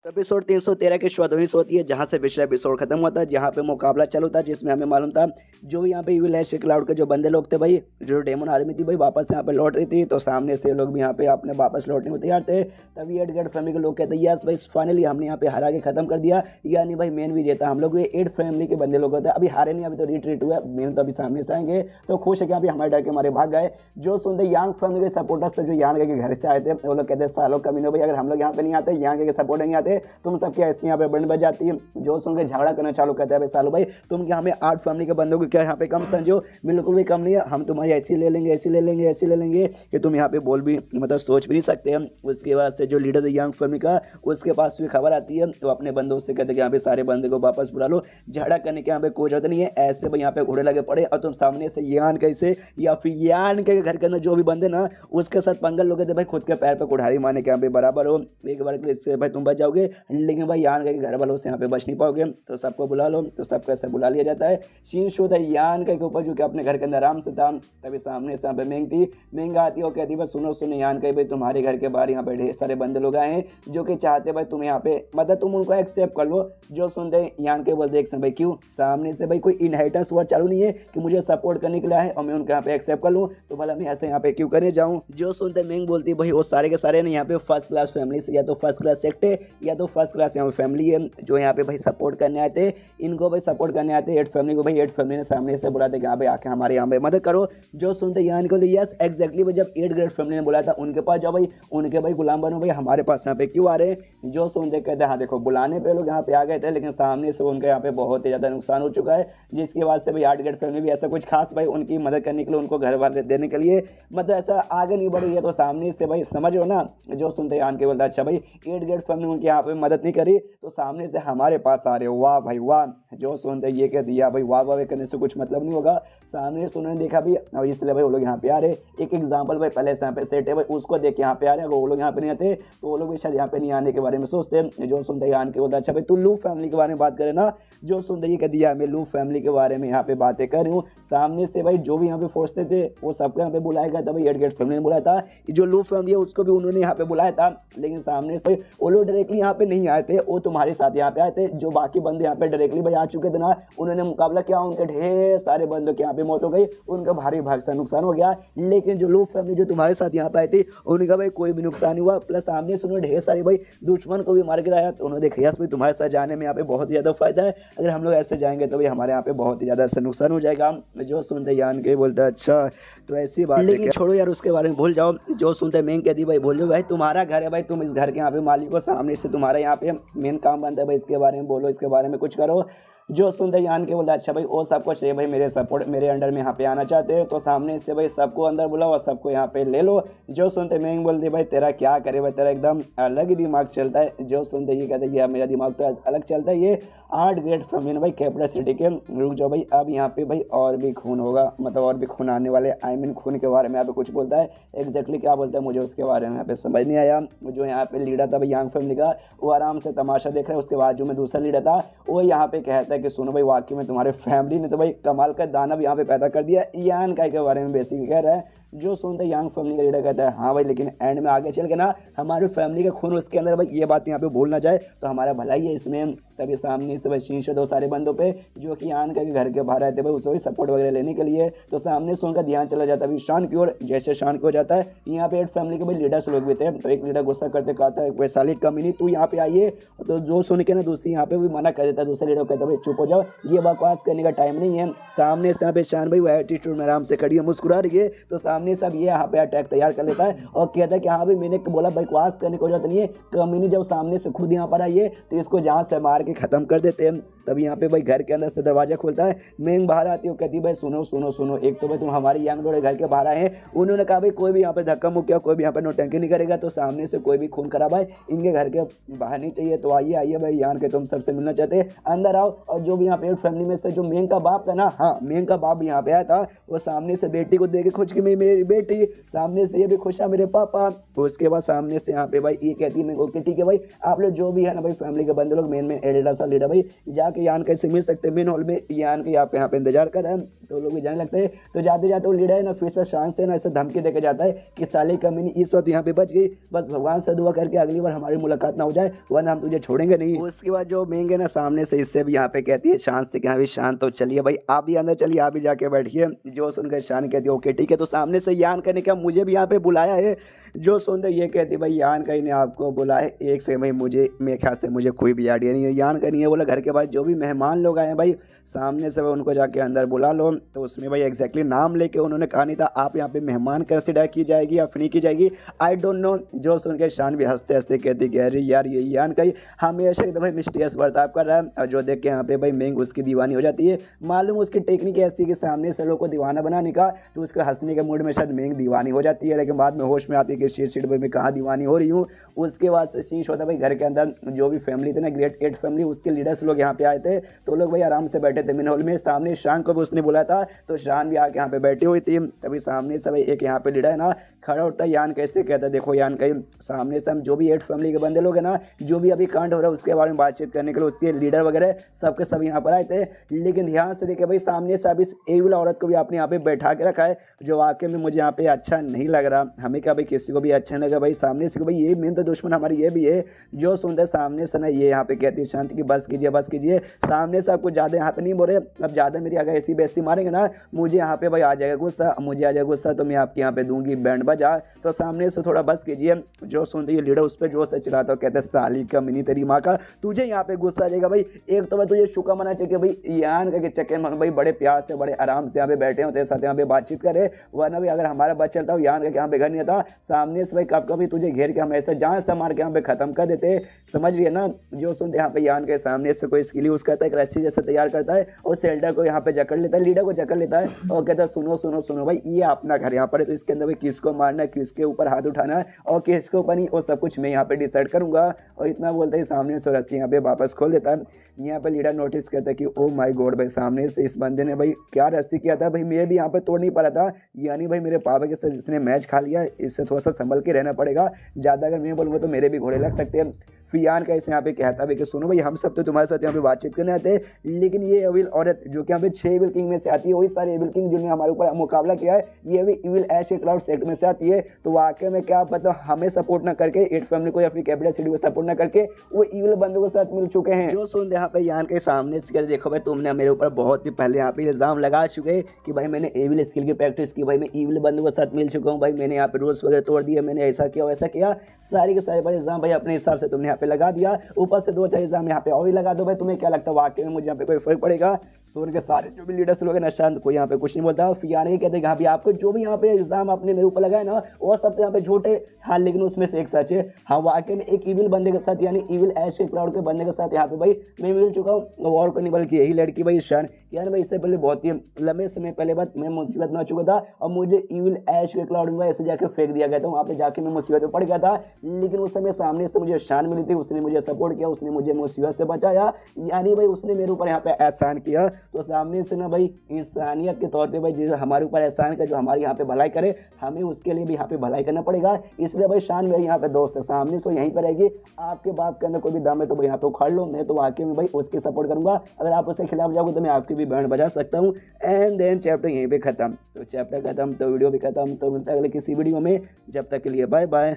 एपिसोड 313 की शुरुआत वहीं से होती है जहाँ से पिछला एपिसोड खत्म हुआ था, जहाँ पे मुकाबला चालू था, जिसमें हमें मालूम था जो यहाँ पे यूलैश क्लाउड के जो बंदे लोग थे भाई, जो डेमन आर्मी थी भाई वापस यहाँ पे लौट रही थी, तो सामने से लोग भी यहाँ पे अपने वापस लौटने को तैयार थे। तभी एडगेट फैमिली के लोग कहते हैं यस भाई फाइनली हमने यहाँ पे हरा के खत्म कर दिया, यानी भाई मेन विजेता हम लोग, ये 8 फैमिली के बंदे लोग होते हैं, अभी हारे नहीं, अभी तो रिट्रीट हुआ, मेन तो अभी सामने से आएंगे, तो खुश है कि अभी हमारे डर के हमारे भाग गए। जो सुनते यांग फैमिली के सपोर्टर्स थे जो यांग के घर से आए थे, वो लोग कहते हैं सालों कमीनो भाई अगर हम लोग यहाँ पे नहीं आते, यांग के सपोर्ट नहीं आते, तुम सबके ऐसी यहाँ पे बंद बच जाती है। जो सुन के झगड़ा करना चालू करता है भाई सालो भाई तुम क्या हमें 8 फैमिली के बंदों को क्या यहाँ पे कम समझो, बिल्कुल भी कम नहीं है, हम तुम्हारी ऐसी ले लेंगे ऐसी ले लेंगे ऐसी ले लेंगे कि तुम यहाँ पे बोल भी मतलब सोच भी नहीं सकते हैं। उसके बाद से जो लीडर है यंग फैमिली का उसके पास भी खबर आती है, तो अपने बंदों से कहते हैं कि यहाँ पे सारे बंदे को वापस बुला लो, झगड़ा करने के यहाँ पे कोई जरूरत नहीं है, ऐसे भाई यहाँ पे घोड़े लगे पड़े और तुम सामने से यान कैसे या फिर यान के घर के अंदर जो भी बंदे ना उसके साथ पंगल लोगे थे भाई खुद के पैर पर कुठारी मारने के यहाँ पे बराबर हो, एक बार के लिए इससे भाई तुम बच जाओगे, लेकिन भाई यान के घर वालों से यहाँ पे बच नहीं पाओगे, तो सबको बुला लो, तो सबको ऐसे बुला लिया जाता है। सीन शो था यान के ऊपर जो कि अपने घर के अंदर आराम से था, तभी सामने से यहाँ पे मेंग थी, मेंग आती है और कहती है सुनो सुनो यान के भाई तुम्हारे घर के बाहर यहाँ पे ढेर सारे बंदे लोग आए हैं जो कि चाहते भाई तुम यहाँ पे मतलब तुम उनको एक्सेप्ट कर लो। जो सुनते यान के बोलते एक भाई क्यों, सामने से भाई कोई इनहेरिटेंस वर्ड चालू नहीं है कि मुझे सपोर्ट करने के लिए है और मैं उनको यहाँ पे एक्सेप्ट कर लूँ, तो भला मैं ऐसे यहाँ पे क्यों करने जाऊँ। जो सुनते मेंग बोलती भाई वो सारे के सारे यहाँ पे फर्स्ट क्लास फैमिली से या तो फर्स्ट क्लास सेक्ट है या तो फर्स्ट क्लास यहाँ फैमिली है जो यहाँ पे भाई सपोर्ट करने आए थे, इनको भाई सपोर्ट करने आते 8 फैमिली को भाई 8 फैमिली ने सामने से बुलाते कि यहाँ पे आके हमारे यहाँ पे मदद करो। जो सुनते यान को यस एग्जैक्टली भाई जब 8 ग्रेट फैमिली ने बुलाया था उनके पास जाओ भाई, उनके भाई गुलाम बनो भाई हमारे पास यहाँ पे क्यों आ रहे हैं। जो सुनते कहते हाँ देखो बुलाने पे लोग यहाँ पे आ गए थे लेकिन सामने से उनके यहाँ पे बहुत ही ज़्यादा नुकसान हो चुका है, जिसके बाद से भाई 8 ग्रेट फैमिली भी ऐसा कुछ खास भाई उनकी मदद करने के लिए उनको घर वाले देने के लिए मतलब ऐसा आगे नहीं बढ़ी है, तो सामने से भाई समझ लो ना। जो सुनते यान के बोलता अच्छा भाई 8 ग्रेट फैमिली उनके यहाँ यहाँ पे मदद नहीं करी तो सामने से हमारे पास आ रहे हो। वाह भाई वाह, जो सुनते ये कह दिया भाई, वाह वाह करने से कुछ मतलब नहीं होगा। सामने से उन्होंने देखा भी और इसलिए भाई वो लोग यहाँ पे आ रहे। एक एग्जाम्पल भाई पहले से यहाँ पे सेट है भाई, उसको देख के यहाँ पे आ रहे हैं। अगर वो लोग यहाँ पे नहीं आते तो वो लोग भी शायद यहाँ पे नहीं आने के बारे में सोचते। जो सुनते ही आन के बोलता अच्छा भाई तू लू फैमिली के बारे में बात करे ना। जो सुनते ये कह दिया मैं लू फैमिली के बारे में यहाँ पे बातें कर रही हूँ। सामने से भाई जो भी यहाँ पे फोर्सते थे वो सबको यहाँ पे बुलाया गया था भाई, एडगेट फैमिली ने बुलाया था। जो लू फैमिली है उसको भी उन्होंने यहाँ पे बुलाया था, लेकिन सामने से वो लोग डायरेक्टली यहाँ पे नहीं आए थे, वो तुम्हारे साथ यहाँ पे आए थे। जो बाकी बंदे यहाँ पे डायरेक्टली भाई आ चुके थे ना, उन्होंने मुकाबला किया, उनके ढेर सारे बंदों के यहाँ पे मौत हो गई, उनका भारी भारी नुकसान हो गया। लेकिन जो लू फैमिली जो तुम्हारे साथ यहाँ पे आई थी उनका भाई कोई भी नुकसान नहीं हुआ। प्लस सामने से उन्होंने ढेर सारे भाई दुश्मन को भी मार गिराया। तो उन्होंने देखा भाई तुम्हारे साथ जाने में यहाँ पे बहुत ही ज़्यादा फायदा है, अगर हम लोग ऐसे जाएंगे तो भाई हमारे यहाँ पे बहुत ही ज़्यादा नुकसान हो जाएगा। जो सुनते यान के बोलता अच्छा तो ऐसी बात, लेकिन छोड़ो यार उसके बारे में भूल जाओ। जो सुनते मेन कहती भाई बोलो भाई तुम्हारा घर है भाई, तुम इस घर के यहाँ पे मालिक हो, सामने से तुम्हारा यहाँ पे मेन काम बनता है भाई इसके बारे में बोलो, इसके बारे में कुछ करो। जो सुनते यान के बोलता अच्छा भाई वो सबको चाहिए भाई मेरे सपोर्ट, मेरे अंडर में यहाँ पे आना चाहते हो तो सामने से भाई सबको अंदर बुलाओ और सबको यहाँ पे ले लो। जो सुनते मैं बोलते भाई तेरा क्या करे भाई, तेरा एकदम अलग ही दिमाग चलता है। जो सुनते ये कहते हैं मेरा दिमाग तो अलग चलता है। ये 8 ग्रेट फैमिली भाई कैपिटल सिटी के। रुक जाओ भाई, अब यहाँ पे भाई और भी खून होगा, मतलब और भी खून आने वाले। आई मीन खून के बारे में यहाँ पे कुछ बोलता है, एग्जैक्टली क्या बोलता है मुझे उसके बारे में यहाँ पे समझ नहीं आया। जो यहाँ पे लीडर था भाई यांग फैमिली का, वो आराम से तमाशा देख रहा है। उसके बाद जो मैं दूसरा लीडर था वो यहाँ पे कहता है कि सुनो भाई वाकई में तुम्हारे फैमिली ने तो भाई कमाल का दानव यहाँ पे पैदा कर दिया। यान का के बारे में बेसिकली कह रहा है। जो सुनते यांग फैमिली का लीडर कहता है हाँ भाई लेकिन एंड में आगे चल के ना हमारे फैमिली का खून उसके अंदर भाई, ये बात यहाँ पे भूल ना जाए तो हमारा भला ही है इसमें। तभी सामने से भाई शीश दो सारे बंदों पे जो कि यान का घर के बाहर रहते भाई उसको सपोर्ट वगैरह लेने के लिए। तो सामने से उनका ध्यान चला जाता है शान की ओर। जैसे शान की हो जाता है यहाँ पे 8 फैमिली के भाई लीडर्स लोग भी थे। तो एक लीडर गुस्सा करते कहता है वैसा ली कमी नहीं तू यहाँ पे आइए। तो जो सुन के ना दूसरी यहाँ पे भी मना कर देता है, दूसरा लीडर कहता है भाई चुप हो जाओ, ये बकवास करने का टाइम नहीं है। सामने से यहाँ पे शान भाई वो एटीट्यूड में आराम से खड़ी है, मुस्कुरा रही है। तो सामने से अब ये यहाँ पे अटैक तैयार कर लेता है और कहता है कि हाँ भाई मैंने बोला बकवास करने को जरूरत नहीं है, कमीनी जब सामने से खुद यहाँ पर आइए तो इसको जहाँ से मार के खत्म कर देते हैं। तब यहाँ पे भाई घर के अंदर से दरवाजा खुलता है, मेंग बाहर आती है, कहती भाई सुनो सुनो सुनो, एक तो भाई तुम हमारे यंग लोग घर के बाहर आए हैं। उन्होंने कहा भाई कोई भी यहाँ पे धक्का मुक्का, कोई भी यहाँ पे नौटंकी नहीं करेगा, तो सामने से कोई भी खून करा भाई इनके घर के बाहर नहीं चाहिए। तो आइए आइए भाई यान के तुम सबसे मिलना चाहते हैं अंदर आओ। और जो भी यहाँ पे फैमिली में से जो मेंग का बाप था ना, हाँ मेंग का बाप यहाँ पे आया था, वो सामने से बेटी को देख के खुश की मेरी बेटी, सामने से ये भी खुश है मेरे पापा। उसके बाद सामने से यहाँ पे भाई ये कहती है ओके ठीक है भाई आप लोग जो भी है ना भाई फैमिली के बंदे लोग मेन में एडिडा सा लीडर भाई जाके यान कैसे मिल सकते हैं मेन हॉल में, यान के यहाँ पे इंतजार कर रहे हैं। तो लोग भी जाने लगते हैं। तो जाते जाते वो लीडर है ना फिर से शान से ना ऐसे धमकी देके जाता है कि साले कमीनी इस वक्त यहाँ पे बच गई, बस भगवान से दुआ करके अगली बार हमारी मुलाकात ना हो जाए वरना हम तुझे छोड़ेंगे नहीं। उसके बाद जो मेंग है ना सामने से इससे भी यहाँ पे कहती है शान से कि हाँ भी शान तो चलिए भाई आप भी अंदर चलिए, आप भी जाके बैठिए। जो सुनकर शान कहती है ओके ठीक है। तो सामने से यान कहने का मुझे भी यहाँ पे बुलाया है। जो सुनते ये कहती भाई यान कहीं ने आपको बुलाए, एक से भाई मुझे मेरे ख्याल से मुझे कोई भी आइडिया नहीं है। यान का नहीं है बोला घर के बाद जो भी मेहमान लोग आए हैं भाई सामने से भाई उनको जाके अंदर बुला लो। तो उसमें भाई एग्जैक्टली नाम लेके उन्होंने कहा नहीं था आप यहाँ पे मेहमान कंसिडर की जाएगी या फिर की जाएगी, आई डोंट नो। जो सुन के शान भी हंसते हंसते कहती कि अरे यार ये यान का ही हमेशा एकदम भाई मिस्टीरियस बर्ताव कर रहा है। और जो देख के यहाँ पे भाई मेंग उसकी दीवानी हो जाती है। मालूम उसकी टेक्निक ऐसी कि सामने से लोग को दीवाना बनाने का, तो उसके हंसने के मूड में शायद मेंग दीवानी हो जाती है, लेकिन बाद में होश में आती है कि शीट भाई मैं कहाँ दीवानी हो रही हूँ। उसके बाद से शीश होता है भाई घर के अंदर जो भी फैमिली थे ना ग्रेट 8 फैमिली उसके लीडर्स लोग यहाँ पे आए थे। तो लोग भाई आराम से बैठे थे मेन हॉल में। सामने शान को भी उसने बुलाया था तो शान भी आके यहाँ पे बैठी हुई थी। तभी सामने से भाई एक यहाँ पे लीडर है ना खड़ा होता है। यान कैसे कहता है देखो यान कहीं सामने से हम जो भी 8 फैमिली के बंदे लोग हैं ना जो भी अभी कांड हो रहा है उसके बारे में बातचीत करने के लिए उसके लीडर वगैरह सबके सब यहाँ पर आए थे। लेकिन ध्यान से देखे भाई सामने से अभी एविल औरत को भी आपने यहाँ पे बैठा के रखा है जो वाकई में मुझे यहाँ पे अच्छा नहीं लग रहा। हमें क्या भाई किसी को भी अच्छा नहीं लगा भाई सामने से भाई ये मेन तो दुश्मन हमारी ये भी है। जो सुनते सामने से ना ये यहाँ पे कहती है शांति की बस कीजिए। सामने से आपको ज़्यादा यहाँ पे नहीं बोल रहे, अब ज़्यादा मेरी अगर ऐसी बेइज्जती मारेंगे ना मुझे यहाँ पे भाई आ जाएगा गुस्सा, मुझे आ जाएगा गुस्सा तो मैं आपके यहाँ पे दूंगी बैंड बजा। तो सामने से थोड़ा बस कीजिए। जो सुनते ये लीडर उस पर जोर से चिल्लाता कहते साली का मिनी तेरी माँ का तुझे यहाँ पे गुस्सा आ जाएगा भाई। एक तो मैं तुझे शुक्र मना चाहिए भाई यान का चक्कर में भाई बड़े प्यार से बड़े आराम से यहाँ पे बैठे होते साथ यहाँ पे बातचीत करे, वरना भी अगर हमारा बच चलता हो यान का यहाँ पे घर नहीं आता सामने से भाई कभी तुझे घेर के हम ऐसा जान से मार के यहाँ पे खत्म कर देते, समझ रही है ना। जो सुनते यहाँ पे यान के सामने से कोई स्किल यूज करता है, एक रस्सी जैसे तैयार करता है और सेल्डर को यहाँ पे जकड़ लेता है, लीडर को जकड़ लेता है और कहता है सुनो सुनो सुनो भाई ये अपना घर यहाँ पर है, तो इसके अंदर भाई किसको मारना है, किसके ऊपर हाथ उठाना है और किसके ऊपर नहीं, वो सब कुछ मैं यहाँ पे डिसाइड करूंगा। और इतना बोलते ही सामने से रस्सी यहाँ पे वापस खोल देता है। यहाँ पे लीडर नोटिस करता है कि ओ माय गॉड भाई सामने से इस बंदे ने भाई क्या रस्सी किया था भाई, मैं भी यहाँ पे तोड़ नहीं पा रहा था, यानी भाई मेरे पापा के साथ इसने मैच खा लिया, इससे थोड़ा सा संभल के रहना पड़ेगा, ज़्यादा अगर मैं बोलूँगा तो मेरे भी घोड़े लग सकते हैं। फिर यान कैसे यहाँ पे कहता है कि सुनो भाई हम सब तो तुम्हारे साथ यहाँ पे बातचीत करने आते हैं, लेकिन ये एविल औरत जो कि यहाँ पे 6 एविल किंग में से आती है, वही सारे एविल किंग जिन्होंने हमारे ऊपर मुकाबला किया है, ये भी एविल ऐश के क्लाउड सेक्ट में से आती है। तो वाकई में क्या पता हमें सपोर्ट ना करके, एट फैमिली को या फिर कैपिटल सिटी को सपोर्ट ना करके वो एविल बंदों के साथ मिल चुके हैं। जो सुन यहाँ पे यान के सामने से देखो भाई तुमने मेरे ऊपर बहुत ही पहले यहाँ पे इल्जाम लगा चुके कि भाई मैंने एविल स्किल की प्रैक्टिस की, भाई मैं एविल बंदों के साथ मिल चुका हूँ, भाई मैंने यहाँ पे रूल्स वगैरह तोड़ दिए, मैंने ऐसा किया वैसा किया, सारी के सारे भाई इल्जाम भाई अपने हिसाब से तुमने यहाँ पे लगा दिया, ऊपर से 2-4 इल्जाम यहाँ पे और ही लगा दो भाई। तुम्हें क्या लगता है वाकई में मुझे यहाँ पे कोई फर्क पड़ेगा? सोन के सारे जो भी लीडर्स लोग हैं ना शांत, कोई यहाँ पे कुछ नहीं बोलता। फिर यानी कहते हैं कि आपको जो भी यहाँ पे इल्जाम आपने मेरे ऊपर लगाए ना वो सब तो यहाँ पे झूठे, हाँ लेकिन उसमें से एक सच है। हाँ वाकई में एक इविल बंदे के साथ यानी इविल ऐश के क्राउड के बंदे के साथ यहाँ पे भाई मैं मिल चुका हूँ, और को नहीं बल्कि यही लड़की भाई शान, यानी भाई इससे पहले बहुत ही लंबे समय पहले बात मैं मुसीबत में आ चुका था और मुझे इविल ऐश के क्लाउड में ऐसे जाके फेंक दिया गया था, वहाँ पे जाके मैं मुसीबत में पड़ गया था, लेकिन उस समय सामने से मुझे शान मिली थी, उसने मुझे सपोर्ट किया, उसने मुझे मुसीबत से बचाया, यानी भाई उसने मेरे ऊपर यहाँ पे एहसान किया। तो सामने से ना भाई इंसानियत के तौर पे भाई जो हमारे ऊपर एहसान का जो हमारी यहाँ पे भलाई करे, हमें उसके लिए भी यहाँ पे भलाई करना पड़ेगा। इसलिए भाई शान मेरे यहाँ पे दोस्त है, सामने से यहीं पर रहेगी, आपके बात करने कोई भी दम है तो भाई यहाँ पे उखाड़ लो, मैं तो वाकई में भाई उसकी सपोर्ट करूंगा, अगर आप उसके खिलाफ जाओगे तो मैं आपकी भी बैंड बजा सकता हूँ। एंड देन चैप्टर यहीं पे खत्म। तो चैप्टर खत्म तो वीडियो भी खत्म, तो मिलता है अगले किसी वीडियो में, जब तक के लिए बाय बाय।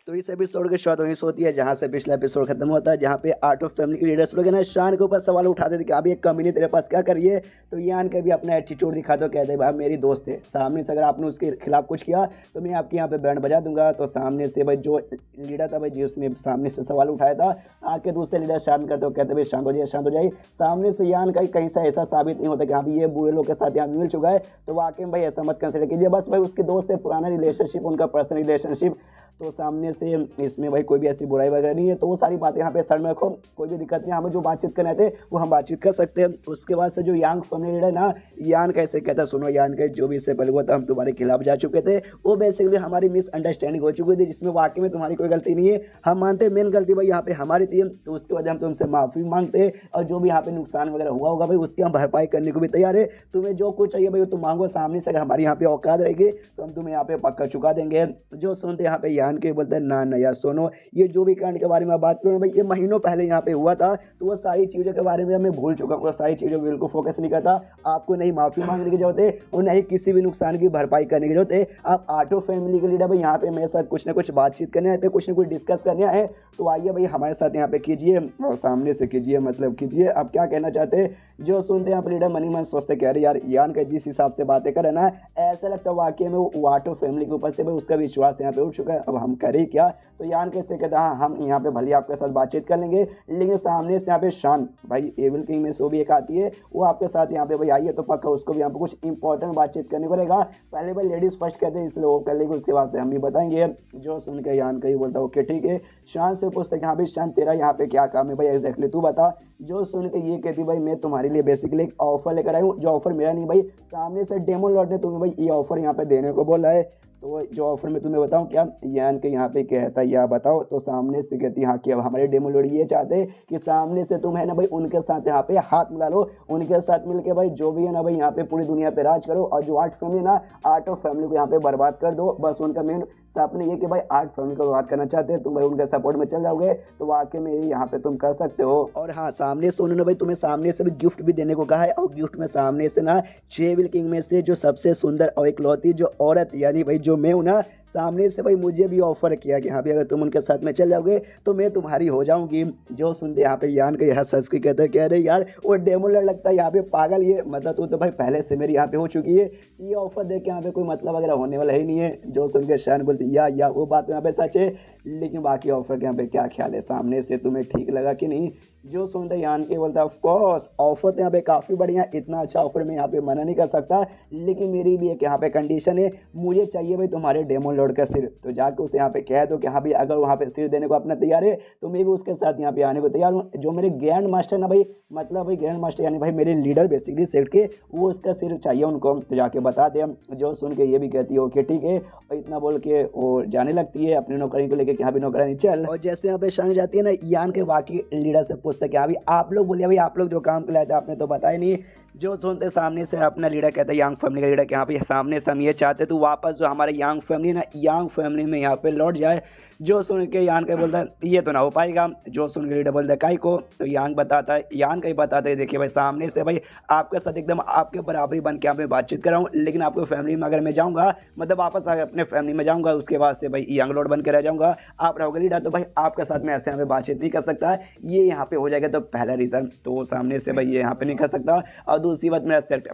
तो इस एपिसोड की शुरुआत वहीं से होती है जहाँ से पिछला एपिसोड खत्म होता है, जहाँ पे आर्ट ऑफ फैमिली के लीडर्स लोग ना शान के ऊपर सवाल उठाते थे कि अभी एक कमीने तेरे पास क्या करिए। तो यान का भी अपना एटीट्यूड दिखा दो, कहते भाई मेरी दोस्त है, सामने से अगर आपने उसके खिलाफ कुछ किया तो मैं आपके यहाँ पे बैंड बजा दूंगा। तो सामने से भाई जो लीडर था भाई जी उसने सामने से सवाल उठाया था, आके दूसरे लीडर शांत करते हो, कहते भाई शांत हो जाए शांत हो जाए। सामने से यान का कहीं से ऐसा साबित नहीं होता कि हाँ भाई ये बुरे लोग के साथ यहाँ मिल चुका है, तो वाकई में भाई ऐसा मत कंसिडर कीजिए, बस भाई उसके दोस्त है, पुराना रिलेशनशिप, उनका पर्सनल रिलेशनशिप। तो सामने से इसमें भाई कोई भी ऐसी बुराई वगैरह नहीं है, तो वो सारी बातें यहाँ पे सर में रखो, कोई भी दिक्कत नहीं, हमें जो बातचीत करना थे वो हम बातचीत कर सकते हैं। उसके बाद से जो यांग फैमिली लीडर ना, यान कैसे कहता सुनो, यान के जो भी इससे पहले हुआ था हम तुम्हारे खिलाफ जा चुके थे, वो बेसिकली हमारी मिसअंडरस्टैंडिंग हो चुकी थी, जिसमें वाकई में तुम्हारी कोई गलती नहीं है, हम मानते हैं मेन गलती भाई यहाँ पे हमारी थी। तो उसके बाद हम तुमसे माफ़ी मांगते हैं और जो भी यहाँ पे नुकसान वगैरह हुआ होगा भाई उसकी हम भरपाई करने को भी तैयार है। तुम्हें जो कुछ चाहिए भाई तुम मांगो, सामने से अगर हमारी यहाँ पे औकात रहेगी तो हम तुम्हें यहाँ पे पक्का चुका देंगे। जो सुनते यहाँ पे यान के बोलते हैं ना ना यार सुनो, ये जो भी कांड के बारे में बात करूँ भाई ये महीनों पहले यहाँ पे हुआ था, तो वो सारी चीज़ों के बारे में मैं भूल चुका हूँ, सारी चीज़ों पर बिल्कुल फोकस नहीं करता। आपको नहीं माफ़ी मांगने की जरूरत है और नहीं किसी भी नुकसान की भरपाई करने की जरूरत है। आप आटो फैमिली के लीडर भाई यहाँ पे मेरे साथ कुछ ना कुछ बातचीत करने आए थे, कुछ ना कुछ डिस्कस करने आए, तो आइए भाई हमारे साथ यहाँ पे कीजिए और सामने से कीजिए, मतलब कीजिए आप क्या कहना चाहते हैं। जो सुनते हैं यहाँ पे लीडर मनी मन सोचते कह रहे यार यान का जिस हिसाब से बातें कर ना, ऐसा लगता है वाकई में वो आटो फैमिली के ऊपर से भाई उसका विश्वास यहाँ पे उठ चुका है, अब हम करें क्या। तो यान कैसे कहता हाँ हम यहाँ पे भले आपके साथ बातचीत कर लेंगे, लेकिन सामने से यहाँ पे शान भाई एविल किंग में से वो भी एक आती है, वो आपके साथ यहाँ पे भाई आइए तो पक्का उसको भी यहाँ पे कुछ इंपॉर्टेंट बातचीत करने को रहेगा। पहले भाई लेडीज फर्स्ट कहते हैं इसलिए वो कर लेंगे, उसके बाद से हम भी बताएंगे। जो सुन के यान का ही बोलता ओके ठीक है। शान से पूछते हाँ भाई शान तेरा यहाँ पे क्या काम है भाई एग्जैक्टली तू बता। जो सुन के ये कहती भाई मैं तुम्हारे लिए बेसिकली एक ऑफर लेकर आई हूँ, जो ऑफर मेरा नहीं भाई सामने से डेमो लॉर्ड ने तुम्हें भाई ये ऑफर यहाँ पे देने को बोला है। तो जो ऑफर मैं तुम्हें बताऊं क्या, यान के यहाँ पे कहता है या बताओ। तो सामने से कहती हाँ कि अब हमारे डेमो लॉर्ड ये चाहते हैं कि सामने से तुम है ना भाई उनके साथ यहाँ पे हाथ मिला लो, उनके साथ मिलके भाई जो भी है ना भाई यहाँ पे पूरी दुनिया पे राज करो, और जो आर्ट फैमिली ना आर्ट ऑफ फैमिली को यहाँ पे बर्बाद कर दो। बस उनका मेन सपने ये कि भाई आर्ट फैमिली को बर्बाद करना चाहते हैं, तुम भाई उनके सपोर्ट में चल जाओगे तो वाकई में यहाँ पे तुम कर सकते हो। और हाँ सामने से उन्होंने भाई तुम्हें सामने से भी गिफ्ट भी देने को कहा है, और गिफ्ट में सामने से ना 6 विल किंग में से जो सबसे सुंदर और इकलौती जो औरत यानी भाई जो मैं हूँ ना, सामने से भाई मुझे भी ऑफर किया कि हाँ भाई अगर तुम उनके साथ में चल जाओगे तो मैं तुम्हारी हो जाऊंगी। जो सुनते यहाँ पे यान के यहाँ सच के कहते कह रहे यार वो डेमो लड़ लगता है यहाँ पे पागल, ये मतलब तू तो भाई पहले से मेरी यहाँ पे हो चुकी है, ये ऑफर दे के यहाँ पे कोई मतलब वगैरह होने वाला ही नहीं है। जो सुन के शान बोलती या वो बात यहाँ पे सच है, लेकिन बाकी ऑफर के यहाँ पे क्या ख्याल है, सामने से तुम्हें ठीक लगा कि नहीं। जो सुनते यान के बोलता ऑफ कोर्स ऑफर तो यहाँ पे काफ़ी बढ़िया, इतना अच्छा ऑफर मैं यहाँ पे मना नहीं कर सकता, लेकिन मेरी भी एक यहाँ पे कंडीशन है, मुझे चाहिए भाई तुम्हारे डेमो लॉर्ड का सिर। तो जाके उसे यहाँ पे कह दो कि हाँ भाई अगर वहाँ पे सिर देने को अपना तैयार है तो मैं भी उसके साथ यहाँ पे आने को तैयार हूँ। जो मेरे ग्रैंड मास्टर ना भाई, मतलब भाई ग्रैंड मास्टर यानी भाई मेरे लीडर बेसिकली सेट के, वो उसका सिर चाहिए उनको। तो जाके बता दे। जो सुन के ये भी कहती है ओके ठीक है, और इतना बोल के वो जाने लगती है अपनी नौकरी को लेकर कि हाँ भी नौकरानी चल। और जैसे यहाँ पे शान जाती है ना, यान के बाकी लीडर से पूछते हैं कि हाँ भाई आप लोग बोलिए भाई आप लोग जो काम के लाए थे आपने तो बताया नहीं। जो सुनते सामने से अपना लीडर कहता है, यांग फैमिली का लीडर, कि यहाँ पे सामने से हम ये चाहते तो वापस जो हमारे यांग फैमिली ना, यांग फैमिली में यहाँ पे लौट जाए। जो सुन के यान का बोलता है ये तो ना हो पाएगा। जो सुन के लीडर बोलता है काई को। तो यांग बताता है, यान का ही बताता है देखिए भाई सामने से भाई आपके साथ एकदम आपके बराबरी बन के यहाँ पे बातचीत कर रहा हूँ, लेकिन आपको फैमिली में अगर मैं जाऊँगा, मतलब वापस आकर अपने फैमिली में जाऊँगा, उसके बाद से भाई यंग लॉर्ड बन के रह जाऊँगा, आप रहोगे लीडर, तो भाई आपके साथ में ऐसे यहाँ पे बातचीत नहीं कर सकता है। ये यहाँ पे हो जाएगा। तो पहला रीज़न तो सामने से भाई ये यहाँ पे नहीं कर सकता। और दूसरी बात मेरा सेट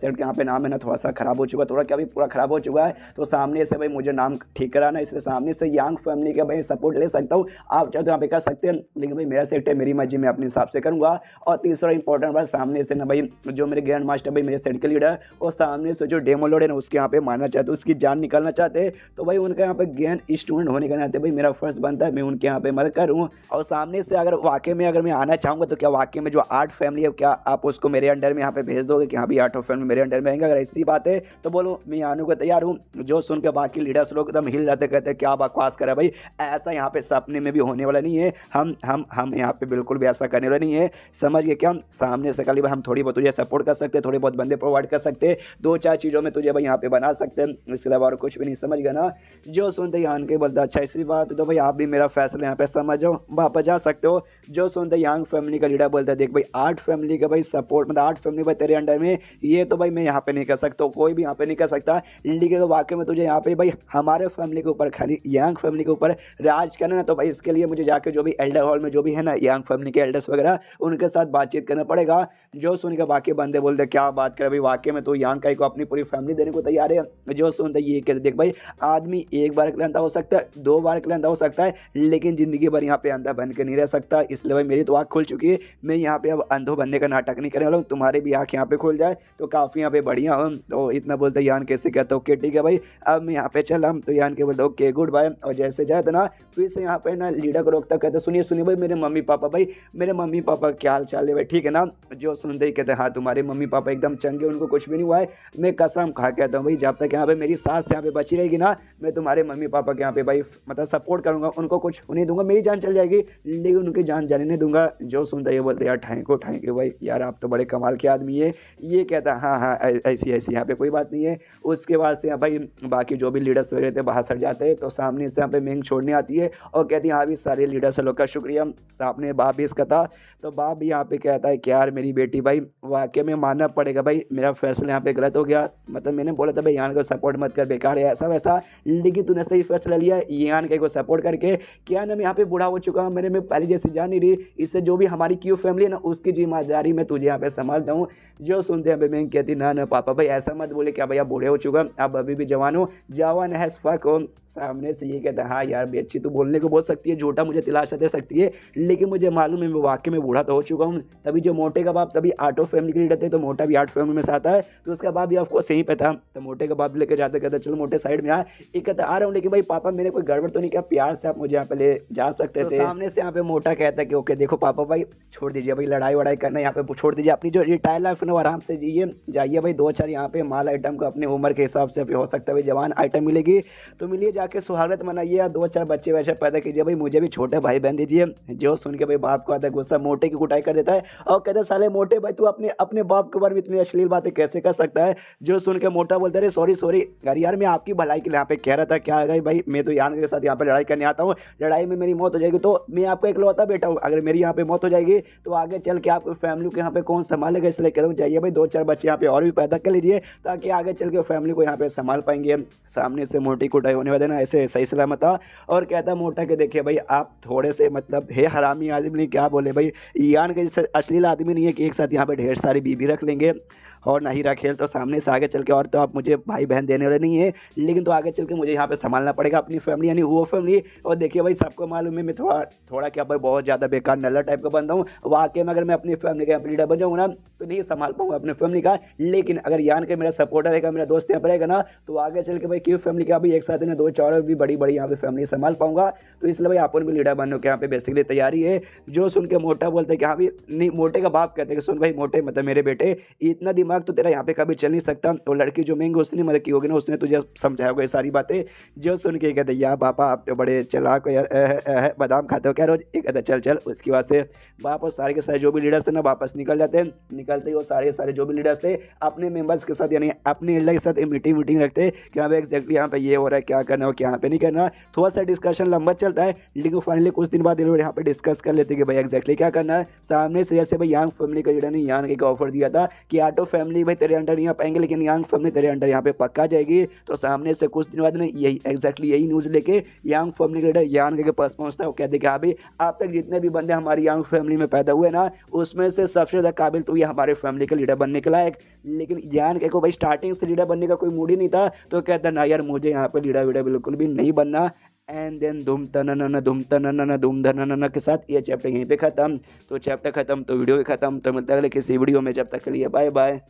के यहाँ पे नाम है ना थोड़ा सा खराब हो चुका, थोड़ा क्या भी पूरा खराब हो चुका है। तो सामने से भाई मुझे नाम ठीक कराना, इसलिए सामने से यांग फैमिली का भाई सपोर्ट ले सकता हूँ। आप चाहो तो यहाँ पे कर सकते हैं, लेकिन भाई मेरा सेट है, मेरी मर्जी में अपने हिसाब से करूँगा। और तीसरा इंपॉर्टेंट बात, सामने से ना भाई जो मेरे ग्रैंड मास्टर भाई मेरे सेट के लीडर, और सामने से जो डेमन लॉर्ड है ना उसके यहाँ पे मारना चाहते, उसकी जान निकालना चाहते। तो भाई उनका यहाँ पे ग्रैंड स्टूडेंट होने के नाते भाई मेरा फर्ज बनता है मैं उनके यहाँ पे मदद करूँ। और सामने से अगर वाकई में अगर मैं आना चाहूँगा तो क्या वाकई में जो 8 फैमिली है क्या आप उसको मेरे अंडर में यहाँ पे भेज दोगे कि हाँ भाई 8 फैमिली मेरे अंडर में आएंगे? अगर ऐसी बात है तो बोलो मैं आने को तैयार हूँ। जो सुन के बाकी लीडर्स लोग एकदम हिल जाते, कहते क्या बकवास करा भाई, ऐसा यहाँ पे सपने में भी होने वाला नहीं है। हम यहाँ पे बिल्कुल भी ऐसा करने वाला नहीं है, समझ गए क्या? सामने से कल हम थोड़ी बहुत तुझे सपोर्ट कर सकते, थोड़े बहुत बंदे प्रोवाइड कर सकते, 2-4 चीज़ों में तुझे भाई यहाँ पे बना सकते हैं, इसके अलावा और कुछ भी नहीं, समझ गया ना? जो सुनते यान के बोलता अच्छा इसी बात तो भाई आप भी मेरा फैसला यहाँ पे समझो, वापस जा सकते हो। जो सुनते यांग फैमिली का लीडर बोलता है देख भाई 8 फैमिली का भाई सपोर्ट, मतलब 8 फैमिली भाई तेरे अंडर में, ये तो भाई मैं यहाँ पे नहीं कर सकता, कोई भी यहाँ पे नहीं कर सकता, लेकिन वाकई में तुझे यहाँ पे भाई हमारे फैमिली के ऊपर, खाली यांग फैमिली के ऊपर राज करना ना, तो भाई इसके लिए मुझे जाके जो भी एल्डर हॉल में जो भी है ना यांग फैमिली के एल्डर्स वगैरह उनके साथ बातचीत करना पड़ेगा। जो सुन के बाकी बंदे बोलते क्या बात करे भाई, वाकई में तो यांग का को अपनी पूरी फैमिली देने को तैयार है। जो सुनते ये कहते देख भाई आदमी एक बार के लिए अंधा हो सकता है, 2 बार के लिए अंधा हो सकता है, लेकिन जिंदगी भर यहाँ पे अंधा बन के नहीं रह सकता। इसलिए भाई मेरी तो आँख खुल चुकी है, मैं यहाँ पे अब अंधो बनने का नाटक नहीं करने वाला हूँ, तुम्हारी भी आँख यहाँ पे खुल जाए तो काफ़ी यहाँ पे बढ़िया हो। तो इतना बोलते यान कैसे कहता ओके ठीक है भाई अब मैं यहाँ पे चला। तो यान के बोलते ओके गुड बाय। और जैसे जाए तो ना फिर से यहाँ पे ना लीडर को रोकता, कहते सुनिए सुनिए भाई मेरे मम्मी पापा, भाई मेरे मम्मी पापा क्या हाल चाल है भाई, ठीक है ना? जो सुनते ही कहते हाँ तुम्हारे मम्मी पापा एकदम चंगे, उनको कुछ भी नहीं हुआ है, मैं कसम खा कहता हूँ भाई जब तक यहाँ पे मेरी सास यहाँ पे बची रहेगी ना, मैं तुम्हारे मम्मी पापा के यहाँ पे भाई मतलब सपोर्ट करूँगा, उनको कुछ नहीं दूंगा, मेरी जान चल जाएगी लेकिन उनकी जान जाने नहीं दूंगा। जो सुनता ये बोलते यार ठाएंको भाई यार आप तो बड़े कमाल के आदमी है। ये कहता हाँ ऐसी यहाँ पे कोई बात नहीं है। उसके बाद से भाई बाकी जो भी लीडर्स वगैरह थे बाहर सट जाते हैं। तो सामने से यहाँ पे मेंग छोड़ने आती है और कहती है हाँ भी सारे लीडर्स लोग का शुक्रिया। सामने बाप भी इसका था, तो बाप भी यहाँ पे कहता है कि यार मेरी बेटी भाई वाकई में मानना पड़ेगा भाई मेरा फैसला यहाँ पे गलत हो गया, मतलब मैंने बोला था भाई यान को सपोर्ट मत कर बेकार है ऐसा वैसा, लेकिन तूने सही फैसला लिया यान के को सपोर्ट करके। क्या ना मैं यहाँ पे बूढ़ा हो चुका हूँ, मेरे में पहले जैसी जान नहीं रही, इससे जो भी हमारी क्यू फैमिली है ना उसकी जिम्मेदारी मैं तुझे यहाँ पे संभालता हूँ। जो सुनते हैं मैं कहती ना पापा भाई ऐसा मत बोले, क्या भैया बूढ़े हो चुका, आप अभी भी जवान हो, जवान है फक हो। सामने से ये कहता है हाँ यार बेच्ची तू बोलने को बोल सकती है, झूठा मुझे दिलासा दे सकती है, लेकिन मुझे मालूम है मैं वाकई में बूढ़ा तो हो चुका हूँ। तभी जो मोटे का बाप तभी 8 फैमिली के लीडर थे, तो मोटा भी 8 फैमिली में से आता है, तो उसका बाप भी आपको सही पे था। तो मोटे का बाप लेकर जाते कहते चलो मोटे साइड में आ, एक कहता आ रहा हूँ, लेकिन भाई पापा मैंने कोई गड़बड़ तो नहीं किया, प्यार से आप मुझे यहाँ पे ले जा सकते थे। सामने से यहाँ पे मोटा कहता है कि ओके देखो पापा भाई छोड़ दीजिए भाई लड़ाई वड़ाई करना, यहाँ पे छोड़ दीजिए, अपनी जो रिटायर लाइफ है आराम से जाइए भाई, 2-4 यहाँ पे माल आइटम को अपनी उम्र के हिसाब से हो सकता है भाई जवान आइटम मिलेगी तो मिलिए, जाके सुहागत मनाइए, 2-4 बच्चे वैसे पैदा कीजिए, भाई मुझे भी छोटे भाई बहन दीजिए। जो सुन के भाई बाप को आता है गुस्सा, मोटे की कुटाई कर देता है और कहता है साले मोटे भाई तू अपने बाप के बारे में इतनी अश्लील बातें कैसे कर सकता है। जो सुन के मोटा बोलता है सॉरी यार मैं आपकी भलाई के लिए यहाँ पे कह रहा था, क्या है भाई मैं तो यान के साथ यहाँ पे लड़ाई करने आता हूँ, लड़ाई में मेरी मौत हो जाएगी तो मैं आपको इकलौता बेटा हूँ, अगर मेरी यहाँ पे मौत हो जाएगी तो आगे चल के आपकी फैमिली को यहाँ पे कौन संभालेगा, इसलिए कह रहा हूँ जाइए भाई 2-4 बच्चे यहाँ पे और भी पैदा कर लीजिए ताकि आगे चल के फैमिली को यहाँ पे संभाल पाएंगे। सामने से मोटी कुटाई होने वाले ना ऐसे सही सलामत था और कहता मोटा के देखिए भाई आप थोड़े से मतलब है हरामी आदमी नहीं, क्या बोले भाई यान के जैसे अश्लील आदमी नहीं है कि एक साथ यहाँ पे ढेर सारी बीबी रख लेंगे। और ना ही रखेल, तो सामने से आगे चल के और तो आप मुझे भाई बहन देने वाले नहीं है, लेकिन तो आगे चल के मुझे यहाँ पे संभालना पड़ेगा अपनी फैमिली यानी वो फैमिली। और देखिए भाई सबको मालूम है मैं थोड़ा थोड़ा क्या भाई बहुत ज़्यादा बेकार नल्ला टाइप का बंदा हूँ। वाकई में अगर मैं अपनी फैमिली का लीडर बन जाऊँगा ना तो नहीं संभाल पाऊंगा अपनी फैमिली का, लेकिन अगर यान के मेरा सपोर्टर रहेगा, मेरा दोस्त यहाँ पर रहेगा ना, तो आगे चल के भाई क्यों फैमिली का भी एक साथ ना 2-4 और भी बड़ी बड़ी यहाँ पे फैमिली संभाल पाऊंगा। तो इसलिए भाई अपन भी लीडर बनने के यहाँ पे बेसिकली तैयारी है। जो सुन के मोटा बोलते हैं कि हाँ भी नहीं, मोटे का बाप कहते हैं कि सुन भाई मोटे मतलब मेरे बेटे इतना दिमाग तो तेरा यहाँ पे कभी चल नहीं सकता। तो लड़की जो महंगी उसने मदद की होगी ना, उसने तुझे समझाया होगा ये सारी बातें। जो सुन के कहते यार पापा आप तो बड़े चालाक हो यार, बादाम खाते हो क्या रोज? एक कहता चल चल। उसकी वजह से वापस सारे के सारे जो भी लीडर्स थे ना वापस निकल जाते हैं। निकलते ही वो सारे सारे जो भी लीडर्स थे अपने मेंबर्स के साथ यानी अपने एल्डर के साथ मीटिंग रखते हैं कि हाँ भाई एक्जैक्टली यहाँ पे ये हो रहा है, क्या करना है क्या यहाँ पे नहीं करना। थोड़ा सा डिस्कशन लंबा चलता है, लेकिन फाइनली कुछ दिन बाद ये लोग यहाँ पे डिस्कस कर लेते हैं कि भाई एक्जैक्टली क्या करना है। सामने से जैसे भाई यांग फैमिली का लीडर ने यांग एक ऑफर दिया था कि आटो फैमिली भाई तेरे अंडर नहीं आ पाएंगे, लेकिन यांग फैमिली तेरे अंडर यहाँ पे पक्का जाएगी। तो सामने से कुछ दिन बाद में यही एक्जैक्टली यही न्यूज़ लेके यांग फैमिली का लीडर यांग के पास पहुंचता है। वो कहते कि हाँ भाई आप तक जितने भी बंदे हमारी यांग फैमिली में पैदा हुए ना, उसमें से सबसे ज़्यादा काबिल तो ये हमारे फैमिली के लीडर बनने के लायक। लेकिन यांग को भाई स्टार्टिंग से लीडर बनने का कोई मूड ही नहीं था। तो कहता ना यार मुझे यहाँ पे लीडर वीडर बिल्कुल भी नहीं बनना। एंड देन धूम तनन धूम धनन के साथ ये चैप्टर यहीं पे खत्म। तो चैप्टर खत्म तो वीडियो भी खत्म। तो मिलता है अगले किसी वीडियो में, जब तक के लिए बाय बाय।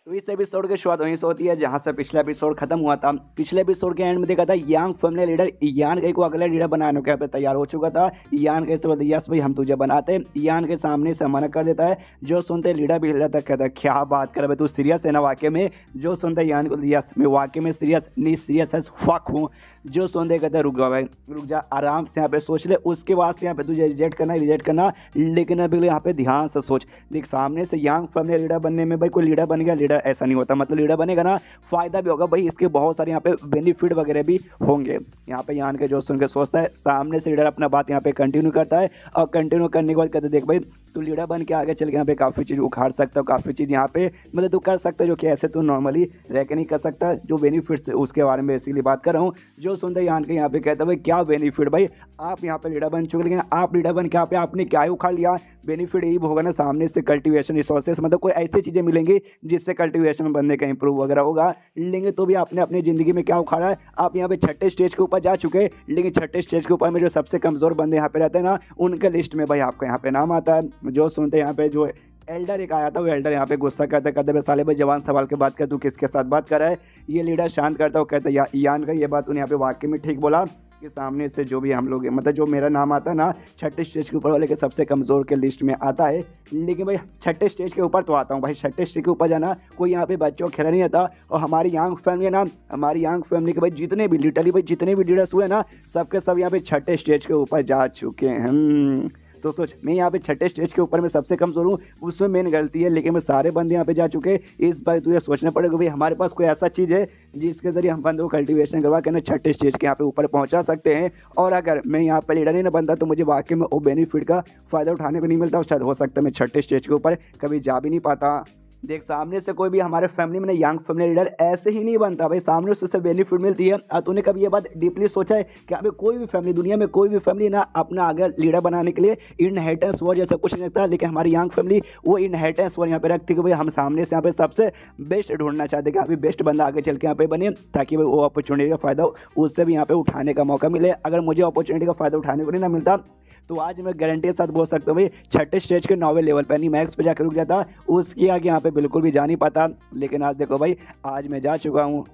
तो इस एपिसोड की शुरुआत वहीं से होती है जहां से पिछला एपिसोड खत्म हुआ था। पिछले एपिसोड के एंड में देखा था यांग फैमिली लीडर यान के को अगले लीडर बनाने के पे तैयार हो चुका था। यान के से बोलते यस भाई हम तुझे बनाते। यान के सामने से मना कर देता है। जो सुनते लीडर भी हिल जाता है, कहता है क्या बात कर भाई तू सीरियस है ना वाकई में? जो सुनते यान को यस मैं वाकई में सीरियस नहीं सीरियस है फक हूँ। जो सुनते कहता है रुक जा भाई रुक जा, आराम से यहाँ पे सोच ले, उसके वास्ते यहाँ पे तुझे रिजेक्ट करना, लेकिन अभी यहाँ पे ध्यान से सोच। देख सामने से यांग फैमिली लीडर बनने में भाई कोई लीडर बन गया, लीडर ऐसा नहीं होता। मतलब लीडर बनेगा ना फायदा भी होगा भाई, इसके बहुत सारे यहाँ पे बेनिफिट वगैरह भी होंगे। यहाँ पे यान के जो सुन के सोचता है, सामने से लीडर अपना बात यहाँ पे कंटिन्यू करता है। और कंटिन्यू करने के बाद कहते देख भाई तू लीडर बन के आगे चल के यहाँ पे काफ़ी चीज़ उखाड़ सकता हो, काफ़ी चीज़ यहाँ पे मतलब तू कर सकता है जो कि ऐसे तू नॉर्मली रह के नहीं कर सकता। जो बेनिफिट्स उसके बारे में बेसिकली बात कर रहा हूँ। जो सुनते यान के यहाँ पे कहता है भाई क्या बेनिफिट भाई, आप यहाँ पे लीडर बन चुके, लेकिन आप लीडर बन के यहाँ पे आपने क्या ही उखाड़ लिया? बेनिफिट यही होगा ना सामने से कल्टीवेशन रिसोर्सेस, मतलब कोई ऐसी चीज़ें मिलेंगी जिससे कल्टीवेशन बनने का इंप्रूव वगैरह होगा। लेकिन तो भी आपने अपनी ज़िंदगी में क्या उखाड़ा है? आप यहाँ पे छठे स्टेज के ऊपर जा चुके हैं, लेकिन छठे स्टेज के ऊपर में जो सबसे कमज़ोर बंदे यहाँ पे रहते हैं ना, उनके लिस्ट में भाई आपका यहाँ पे नाम आता है। जो सुनते यहाँ पे जो एल्डर एक आया था, वो एल्डर यहाँ पे गुस्सा करते कहते साले भाई जवान सवाल के बात कर, तू किसके साथ बात कर रहा है? ये लीडर शांत करता है, कहता है यान का ये बात उन्हें यहाँ पे वाकई में ठीक बोला कि सामने से जो भी हम लोग मतलब जो मेरा नाम आता है ना छठे स्टेज के ऊपर वाले के सबसे कमज़ोर के लिस्ट में आता है। लेकिन भाई छठे स्टेज के ऊपर तो आता हूँ भाई, छठे स्टेज के ऊपर जाना कोई यहाँ पे बच्चों खेला नहीं आता। और हमारी यांग फैमिली है ना, हमारी यांग फैमिली के भाई जितने भी लिटरली भाई जितने भी लीडर्स हुए ना, सबके सब यहाँ पे छठे स्टेज के ऊपर जा चुके हैं। तो सोच मैं यहाँ पे छठे स्टेज के ऊपर में सबसे कमज़ोर हूँ, उसमें मेन गलती है, लेकिन मैं सारे बंदे यहाँ पे जा चुके। इस बार तुझे सोचना पड़ेगा भाई हमारे पास कोई ऐसा चीज़ है जिसके ज़रिए हम बंदों को कल्टीवेशन करवा के ना छठे स्टेज के यहाँ पे ऊपर पहुँचा सकते हैं। और अगर मैं यहाँ पे लीडर नहीं ना बनता तो मुझे वाकई में वो बेनिफिट का फ़ायदा उठाने को नहीं मिलता, और शायद हो सकता है मैं छठे स्टेज के ऊपर कभी जा भी नहीं पाता। देख सामने से कोई भी हमारे फैमिली में ना यंग फैमिली लीडर ऐसे ही नहीं बनता भाई, सामने से उससे बेनिफिट मिलती है। और तूने कभी ये बात डीपली सोचा है कि अभी कोई भी फैमिली दुनिया में कोई भी फैमिली ना अपना आगे लीडर बनाने के लिए इनहेरिटेंस वो जैसा कुछ नहीं रखता, लेकिन हमारी यंग फैमिली वो इनहेरिटेंस वो यहाँ पे रखती है कि भाई हम सामने से यहाँ पे सबसे बेस्ट ढूंढना चाहते हैं कि अभी बेस्ट बंदा आगे चल के यहाँ पे बने, ताकि भाई वो अपॉर्चुनिटी का फ़ायदा उससे भी यहाँ पे उठाने का मौका मिले। अगर मुझे अपॉर्चुनिटी का फ़ायदा उठाने को नहीं ना मिलता तो आज मैं गारंटी के साथ बोल सकता हूँ भाई छठे स्टेज के 9वें लेवल पर नहीं मैक्स पे जाकर रुक जाता, उसके आगे यहाँ पे बिल्कुल भी जा नहीं पाता। लेकिन आज देखो भाई आज मैं जा चुका हूँ,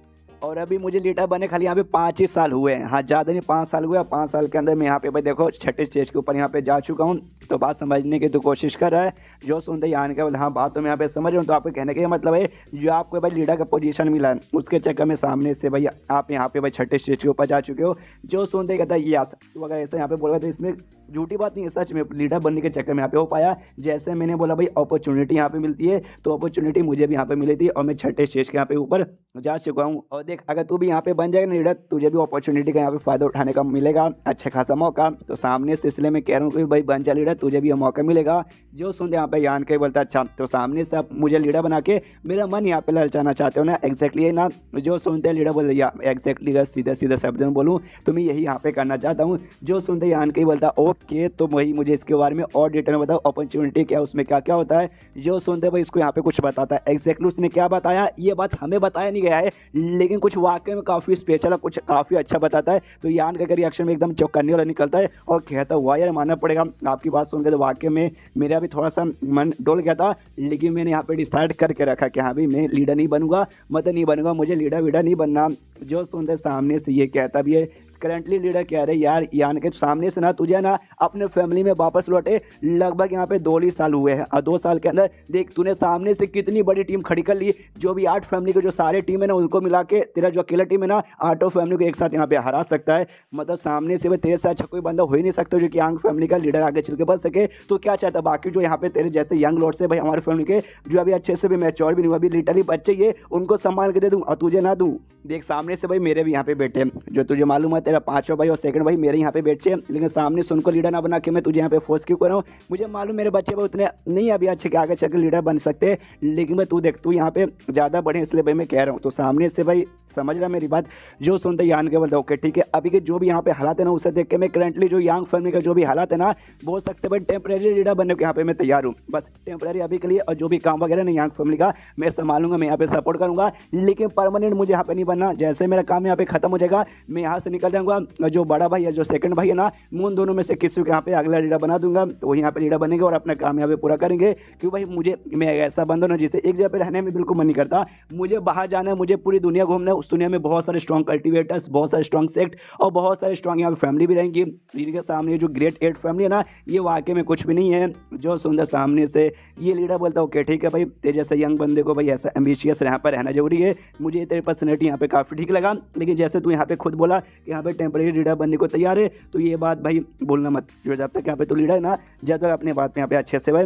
और अभी मुझे लीडर बने खाली यहाँ पे 5 ही साल हुए हैं। हाँ ज़्यादा नहीं 5 साल हुए, 5 साल के अंदर मैं यहाँ पे भाई देखो छठे स्टेज के ऊपर यहाँ पे जा चुका हूँ। तो बात समझने की तो कोशिश कर रहा है। जो सुनते ही आने के बाद हाँ बात तो मैं यहाँ पे समझ रहा हूँ। तो आपको कहने का मतलब है जो आपको भाई लीडर का पोजीशन मिला है उसके चक्कर में सामने से भाई आप यहाँ पे भाई छठे स्टेज के ऊपर जा चुके हो। जो सुनते ही कहता है यस, तो अगर ऐसा यहाँ पे बोला तो इसमें झूठी बात नहीं है, सच में लीडर बनने के चक्कर में यहाँ पे हो पाया। जैसे मैंने बोला भाई अपॉर्चुनिटी यहाँ पे मिलती है, तो अपॉर्चुनिटी मुझे भी यहाँ पे मिली थी और मैं छठे स्टेज के यहाँ पे ऊपर जा चुका हूँ। और देख अगर तू भी यहाँ पे बन जाएगा लीडर, तुझे भी अपॉर्चुनिटी का यहाँ पे फ़ायदा उठाने का मिलेगा अच्छा खासा मौका। तो सामने से इसलिए मैं कह रहा हूँ कि भाई बन जा लीडर, तुझे भी मौका मिलेगा। जो सुनते यहाँ पे यान के बोलता अच्छा, तो सामने से आप मुझे लीडर बना के मेरा मन यहाँ पे ललचाना चाहते हो ना, एक्जैक्टली है ना। जो सुनते लीडर बोलते या एक्जैक्टली सीधा सीधा शब्द में बोलूँ तो मैं यही यहाँ पे करना चाहता हूँ। जो सुनते यान के बोलता ओके, तो वही मुझे इसके बारे में और डिटेल में बताओ, अपॉर्चुनिटी क्या है, उसमें क्या क्या होता है। जो सुनते भाई इसको यहाँ पे कुछ बताता है एग्जैक्टली उसने क्या बताया, ये बात हमें बताया नहीं गया है, लेकिन कुछ वाकई में काफ़ी स्पेशल है, कुछ काफ़ी अच्छा बताता है। तो यान का रिएक्शन में एकदम चौंकाने वाला निकलता है और कहता हुआ यार मानना पड़ेगा आपकी बात सुनकर, तो वाकई में मेरा भी थोड़ा सा मन डोल गया था, लेकिन मैंने यहाँ पे डिसाइड करके रखा कि हाँ भाई मैं लीडर नहीं बनूंगा, मतलब नहीं बनूंगा, मुझे लीडर वीडर नहीं बनना। जो सुनते सामने से ये कहता भी है, करंटली लीडर कह रहे यार यान के सामने से ना तुझे ना अपने फैमिली में वापस लौटे लगभग यहाँ पे 2 ही साल हुए हैं, और 2 साल के अंदर देख तूने सामने से कितनी बड़ी टीम खड़ी कर ली। जो भी 8 फैमिली के जो सारे टीम है ना उनको मिला के तेरा जो अकेला टीम है ना 8 फैमिली को एक साथ यहाँ पे हरा सकता है। मतलब सामने से तेरे से अच्छा कोई बंदा हो ही नहीं सकता जो कि यंग फैमिली का लीडर आगे चल के बन सके। तो क्या चाहता बाकी जो यहाँ पे तेरे जैसे यंग लॉर्ड से भाई हमारे फैमिली के जो अभी अच्छे से भी मैच्योर भी नहीं हुआ, अभी लिटरली बच्चे ये उनको सम्मान के दे दूँ और तुझे ना दूँ। देख सामने से भाई मेरे भी यहाँ पे बेटे जो तुझे मालूम है तेरा 5वां भाई और सेकंड भाई मेरे यहाँ पे बैठे, लेकिन सामने से उनको लीडर ना बना के मैं तुझे यहाँ पे फोर्स क्यों कर रहा हूँ। मुझे मालूम मेरे बच्चे भाई उतने नहीं अभी अच्छे के आगे चल के लीडर बन सकते, लेकिन मैं तू देख तू यहाँ पे ज़्यादा बढ़े इसलिए भाई मैं कह रहा हूँ। तो सामने से भाई समझ रहा मेरी बात, जो सुनते यान के बोलते ओके ठीक है, अभी के जो भी यहाँ पे हालात है ना उसे देख के मैं करंटली जो यंग फैमिली का जो भी हालात है ना बोल सकते भाई टेम्परेरी लीडर बनने को यहाँ पे मैं तैयार हूँ, बस टेम्परेरी अभी के लिए। और जो भी काम वगैरह ना यंग फैमिली का मैं संभालूंगा, मैं यहाँ पे सपोर्ट करूंगा, लेकिन परमानेंट मुझे यहाँ पे नहीं बनना। जैसे मेरा काम यहाँ पे खत्म हो जाएगा मैं यहाँ से निकल जाऊंगा, जो बड़ा भाई है जो सेकंड भाई है ना मैं उन दोनों में से किसी को यहाँ पे अगला लीडर बना दूंगा, तो वही यहाँ पे लीडर बनेंगे और अपना काम यहाँ पे पूरा करेंगे। क्योंकि भाई मुझे मैं ऐसा बंदा हूं जिसे एक जगह पे रहने में बिल्कुल मन नहीं करता, मुझे बाहर जाना है, मुझे पूरी दुनिया घूमना है। उस दुनिया में बहुत सारे स्ट्रॉन्ग कल्टिवेटर्स, बहुत सारे स्ट्रॉन्ग सेक्ट और बहुत सारे स्ट्रॉन्ग यहाँ पे फैमिली भी रहेंगी। इनके सामने जो ग्रेट 8 फैमिली है ना ये वाकई में कुछ भी नहीं है। जो सुंदर सामने से ये लीडर बोलता है ओके ठीक है भाई तेरे जैसे यंग बंदे को भाई ऐसा एम्बिशियस यहाँ पर रहना जरूरी है, मुझे तेरी पर्सनैलिटी यहाँ पे काफ़ी ठीक लगा, लेकिन जैसे तू यहाँ पे खुद बोला कि यहाँ पे टेम्परेरी लीडर बनने को तैयार है, तो ये बात भाई बोलना मत। जो जब तक यहाँ पे तू लीडर है ना जब तक अपने बात में यहाँ पे अच्छे से भाई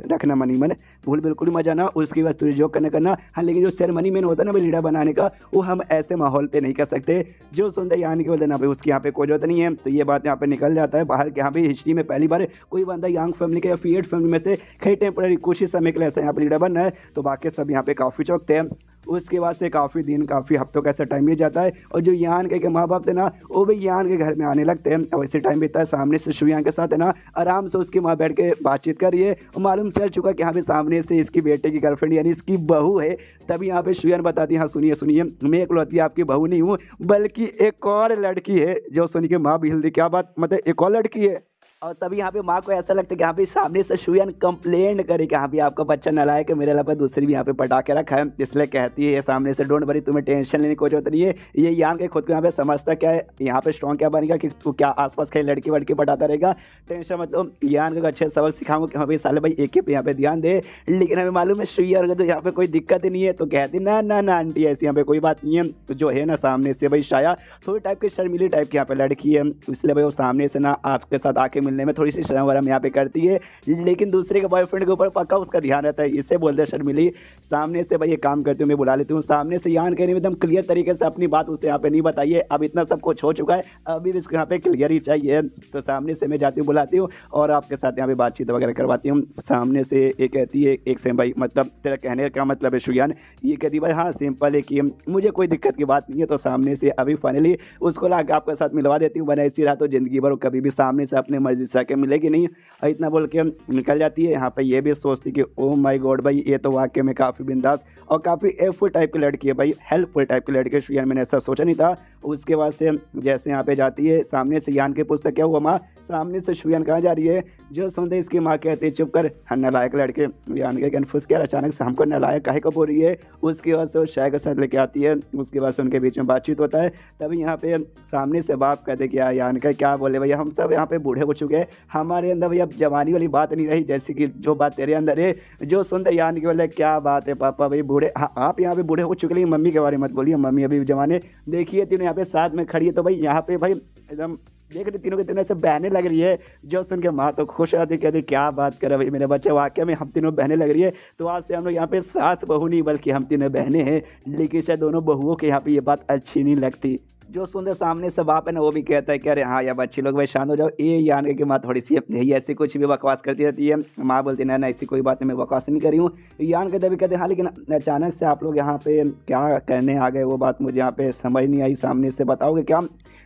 रखना, मनी मन भूल बिल्कुल ही मजा ना, उसके बाद तुझे जो करना। हाँ लेकिन जो सेरेमनी में होता है ना भाई लीडर बनाने का वो हम ऐसे माहौल पे नहीं कर सकते। जो सुनते यानी कि बोलते ना भाई उसकी यहाँ पे कोई जरूरत नहीं है, तो ये बात यहाँ पे निकल जाता है बाहर। यहाँ पे हिस्ट्री में पहली बार कोई बंदा यंग फैमिली के या फिर 8 फैमिली में से कहीं टेम्परेरी कुछ ही समय के लिए ऐसा यहाँ पे लीडर बनना है, तो बाकी सब यहाँ पे काफ़ी चौंकते हैं। उसके बाद से काफ़ी दिन काफ़ी हफ्तों का ऐसा टाइम बीत जाता है और जो यान के माँ बाप थे ना वो भी यान के घर में आने लगते हैं और इसी टाइम बीतता है। सामने से शुयान के साथ है ना आराम से उसकी माँ बैठ के बातचीत कर रही है और मालूम चल चुका कि यहाँ पे सामने से इसकी बेटे की गर्लफ्रेंड यानी इसकी बहू है। तभी यहाँ पे शुयान बताती है हाँ सुनिए सुनिए मैं इकलौती आपकी बहू नहीं हूँ बल्कि एक और लड़की है। जो सुन के माँ भी हिल दी, क्या बात मतलब एक और लड़की है। और तभी यहाँ पे माँ को ऐसा लगता है कि यहाँ पे सामने से शुयान कंप्लेंट करे कि यहाँ पे आपका बच्चा नालायक है, मेरे अलावा दूसरी भी यहाँ पे पटा के रखा है। इसलिए कहती है सामने से डोंट वरी तुम्हें टेंशन लेने की कोई जरूरत नहीं है। ये यान के खुद को यहाँ पे समझता क्या है, यहाँ पे स्ट्रॉन्ग क्या बनेगा कि तू क्या आसपास कहीं लड़की वड़की पटाता रहेगा, टेंशन मतलब यान को अच्छे सबक सिखाऊंगा कि हाँ भाई साले भाई एक ही पे यहाँ पे ध्यान दे। लेकिन हमें मालूम है शुयान को तो यहाँ पे कोई दिक्कत ही नहीं है, तो कहती ना ना ना आंटी ऐसी यहाँ पे कोई बात नहीं है। तो जो है ना सामने से भाई शाया थोड़ी टाइप की शर्मिली टाइप की यहाँ पे लड़की है, इसलिए भाई वो सामने से ना आपके साथ आके मिलने में थोड़ी सी शर्म वरम यहाँ पे करती है, लेकिन दूसरे के बॉयफ्रेंड के ऊपर पक्का उसका ध्यान रहता है। इससे बोलते हैं शर्मिली सामने से भाई ये काम करती हूँ मैं बुला लेती हूँ। सामने से यान कहने में एकदम क्लियर तरीके से अपनी बात उसे यहाँ पे नहीं बताइए, अब इतना सब कुछ हो चुका है अभी भी इसको यहाँ पे क्लियर ही चाहिए। तो सामने से मैं जाती हूँ बुलाती हूँ और आपके साथ यहाँ पे बातचीत वगैरह करवाती हूँ। सामने से ये कहती है एक सेम भाई मतलब तेरा कहने का क्या मतलब है शुयान, ये कहती भाई हाँ सिंपल है कि मुझे कोई दिक्कत की बात नहीं है। तो सामने से अभी फाइनली उसको ला के आपके साथ मिलवा देती हूँ, वरना ऐसी रहा तो जिंदगी भर कभी भी सामने से अपने मर्जी से आके मिलेगी नहीं। और इतना बोल के निकल जाती है। यहाँ पे ये भी सोचती कि ओ माय गॉड भाई ये तो वाकई में काफ़ी बिंदास और काफ़ी हेल्पफुल टाइप की लड़की है भाई, हेल्पफुल टाइप की लड़की है शुयान, मैंने ऐसा सोचा नहीं था। उसके बाद से जैसे यहाँ पे जाती है सामने से यान के पूछता क्या हुआ माँ, सामने से शुयान कहाँ जा रही है। जो सुनते इसकी माँ कहती है चुप कर नालायक लड़के। यान के कन्फ्यूज क्या अचानक से हमको नालायक काहे को बोल रही है। उसके बाद से वो शाय के साथ लेके आती है, उसके बाद से उनके बीच में बातचीत होता है। तभी यहाँ पे सामने से बाप कहते कि यान का क्या बोले भैया, हम सब यहाँ पे बूढ़े हो चुके हैं, हमारे अंदर भैया जवानी वाली बात नहीं रही जैसे कि जो बात तेरे अंदर है। जो सुनते यान के बोले क्या बात है पापा भाई बूढ़े, हाँ आप यहाँ पे बूढ़े हो चुके, लेकिन मम्मी के बारे में मत बोलिए, मम्मी अभी जवाने देखिए तीनों यहाँ पे साथ में खड़ी है। तो भाई यहाँ पे भाई एकदम देख रहे तीनों के तीनों ऐसे बहने लग रही है। जो सुन के माँ तो खुश रहती, कहती क्या बात करे भाई मेरे बच्चे, वाकई में हम तीनों बहने लग रही है। तो आज से हम लोग यहाँ पे सास बहू नहीं बल्कि हम तीनों बहनें हैं, लेकिन शायद दोनों बहुओं के यहाँ पे ये बात अच्छी नहीं लगती। जो सुनते सामने से बाप है ना वो भी कहता है कि अरे हाँ यार बच्चे लोग भाई शांत हो जाओ। ये आने की माँ थोड़ी सी यही ऐसी कुछ भी बकवास करती रहती है। माँ बोलती ना ना ऐसी कोई बात नहीं, मैं बकवास नहीं कर रही हूँ। यान कहते भी कहते हाँ लेकिन अचानक से आप लोग यहाँ पे क्या करने आ गए, वो बात मुझे यहाँ पे समझ नहीं आई, सामने से बताओगे क्या।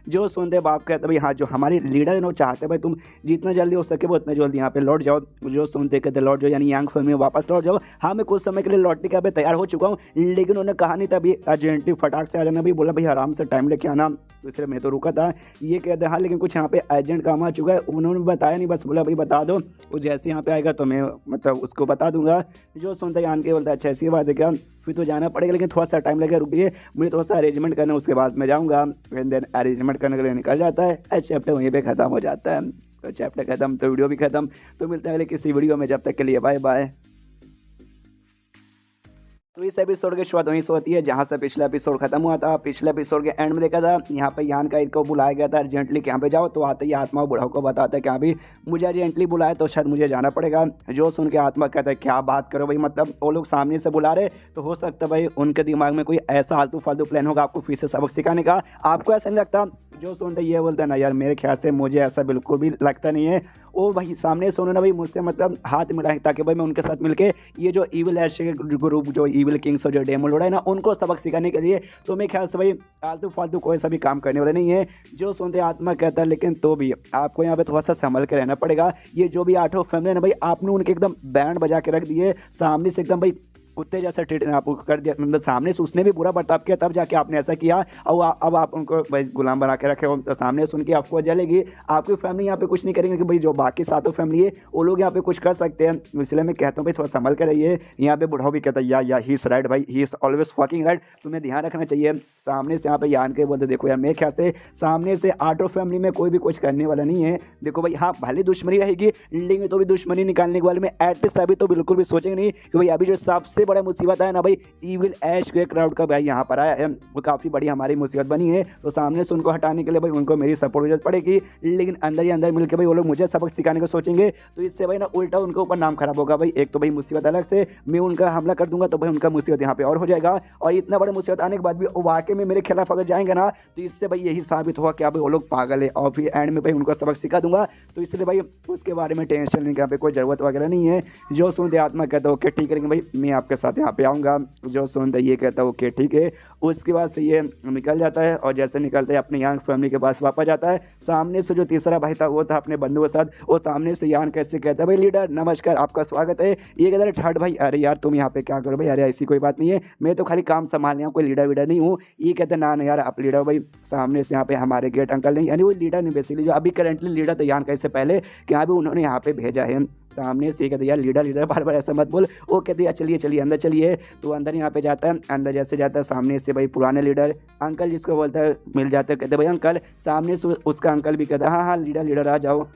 जो सुनते बाप कहते भाई हाँ जो हमारे लीडर है ना वो चाहते भाई तुम जितना जल्दी हो सके वो उतना जल्दी यहाँ पे लौट जाओ। जो सुनते कहते लौट जाओ यानी यांग फैमिली में वापस लौट जाओ। हाँ मैं कुछ समय के लिए लौटने के यहाँ पे तैयार हो चुका हूँ, लेकिन उन्होंने कहा नहीं था अभी अर्जेंटली फटाक से आ जाना, भी बोला भाई आराम से टाइम लेके आना, तो इसलिए मैं तो रुका था। ये कहते हाँ लेकिन कुछ यहाँ पे अर्जेंट काम आ चुका है, उन्होंने बताया नहीं, बस बोला भाई बता दो, वो जैसे यहाँ पे आएगा तो मैं मतलब उसको बता दूंगा। जो सुनता यान के बोलता है अच्छा ऐसी बात है क्या, फिर तो जाना पड़ेगा लेकिन थोड़ा सा टाइम लगेगा, रुकिए मुझे थोड़ा सा अरेंजमेंट करना है उसके बाद मैं जाऊँगा। एंड देन अरेंजमेंट करने के लिए निकल जाता है। चैप्टर वहीं पे ख़त्म हो जाता है। तो चैप्टर ख़त्म तो वीडियो भी ख़त्म। तो मिलते हैं अगले किसी वीडियो में, जब तक के लिए बाय बाय। तो इस एपिसोड की शुरुआत वहीं से होती है जहाँ से पिछला एपिसोड खत्म हुआ था। पिछले एपिसोड के एंड में देखा था यहाँ पे यान का इनको बुलाया गया था अर्जेंटली कि यहाँ पे जाओ, तो आते ही आत्मा बुढ़ाओ को बताता है कि हाँ भी मुझे अर्जेंटली बुलाया तो शायद मुझे जाना पड़ेगा। जो सुन के आत्मा कहता है क्या बात करो भाई, मतलब वो लोग सामने से बुला रहे तो हो सकता है भाई उनके दिमाग में कोई ऐसा आलतू फालतू प्लान होगा आपको फिर से सबक सिखाने का, आपको ऐसा नहीं लगता। जो सुनते ये बोलते हैं ना यार मेरे ख्याल से मुझे ऐसा बिल्कुल भी लगता नहीं है। वो भाई सामने से उन्होंने भाई मुझसे मतलब हाथ मिलाए ताकि भाई मैं उनके साथ मिलके ये जो ईविल एश के ग्रुप जो ईविल किंग्स और जो डेमन लॉर्ड है ना उनको सबक सिखाने के लिए, तो मेरे ख्याल से भाई आलतू फालतू कोई सा भी काम करने वाले नहीं है। जो सुनते आत्मा कहता है लेकिन तो भी आपको यहाँ पे थोड़ा सा संभल के रहना पड़ेगा। ये जो भी 8 फैमिली है ना भाई आपने उनके एकदम बैंड बजा के रख दिए, सामने से एकदम भाई कुत्ते जैसा ट्रीट आपको कर दिया, मतलब सामने से उसने भी बुरा बर्ताव किया तब जाके आपने ऐसा किया, और अब आप उनको भाई गुलाम बना के रखे हो। तो सामने सुन के आपको जलेगी, आपकी फैमिली यहाँ पे कुछ नहीं करेंगे कि भाई जो बाकी 7 फैमिली है वो लोग यहाँ पे कुछ कर सकते हैं। इसलिए मैं कहता हूँ भाई थोड़ा संभल कर रहिए। यहाँ पे बुढ़ाओ भी कहता है या ही इज राइट भाई, he is always fucking right, तुम्हें ध्यान रखना चाहिए। सामने से यहाँ पे यान के बोलते देखो यार मेरे ख्याल से सामने से 8 फैमिली में कोई भी कुछ करने वाला नहीं है। देखो भाई हाँ भले दुश्मनी रहेगी लेकिन तो भी दुश्मनी निकालने के बारे में एटलीस्ट अभी तो बिल्कुल भी सोचेंगे नहीं कि भाई अभी जो सबसे बड़ा मुसीबत है ना भाई ईविल ऐश के क्राउड का भाई यहाँ पर आया है, वो काफ़ी बड़ी हमारी मुसीबत बनी है। तो सामने से उनको हटाने के लिए भाई उनको मेरी सपोर्ट जरूरत पड़ेगी, लेकिन अंदर ही अंदर मिलकर भाई वो लोग मुझे सबक सिखाने को सोचेंगे, तो इससे भाई ना उल्टा उनके ऊपर नाम खराब होगा। भाई एक तो भाई मुसीबत अलग से मैं उनका हमला कर दूंगा तो भाई उनका मुसीबत यहाँ पे और हो जाएगा, और इतना बड़ा मुसीबत आने के बाद भी वाकई में मेरे खिलाफ अगर जाएंगे ना तो इससे भाई यही साबित हुआ कि भाई वो लोग पागल है, और फिर एंड में भाई उनको सबक सिखा दूंगा। तो इसलिए भाई उसके बारे में टेंशन लेने की यहाँ पे कोई ज़रूरत वगैरह नहीं है। जो सुनते आत्मा कहता है ओके ठीक है भाई मैं आपके साथ यहाँ पे आऊँगा। जो सुनते ये कहता है ओके ठीक है। उसके बाद से ये निकल जाता है, और जैसे निकलता है अपने यांग फैमिली के पास वापस जाता है। सामने से जो तीसरा भाई था वो था अपने बंधु के साथ, वो सामने से यान कैसे कहता है भाई लीडर नमस्कार आपका स्वागत है। ये कहता है थर्ड भाई अरे यार तुम यहाँ पे क्या करो भाई, अरे ऐसी कोई बात नहीं है, मैं तो खाली काम संभालने हूँ, कोई लीडर वीडर नहीं हूँ। ये कहते हैं ना यार आप लीडर भाई। सामने से यहाँ पे हमारे गेट अंकल नहीं, यानी वो लीडर नहीं बेसिकली जो अभी करेंटली लीडर था यान कैसे पहले कि यहाँ पे उन्होंने यहाँ पे भेजा है। सामने से कहते यार लीडर लीडर बार बार ऐसा मत बोल। वो कहते यार चलिए चलिए अंदर चलिए। तो अंदर यहाँ पे जाता है, अंदर जैसे जाता है सामने से भाई पुराने लीडर अंकल जिसको बोलता है मिल जाते हैं, कहते भाई अंकल। सामने से उसका अंकल भी कहता है हाँ हाँ लीडर लीडर आ जाओ,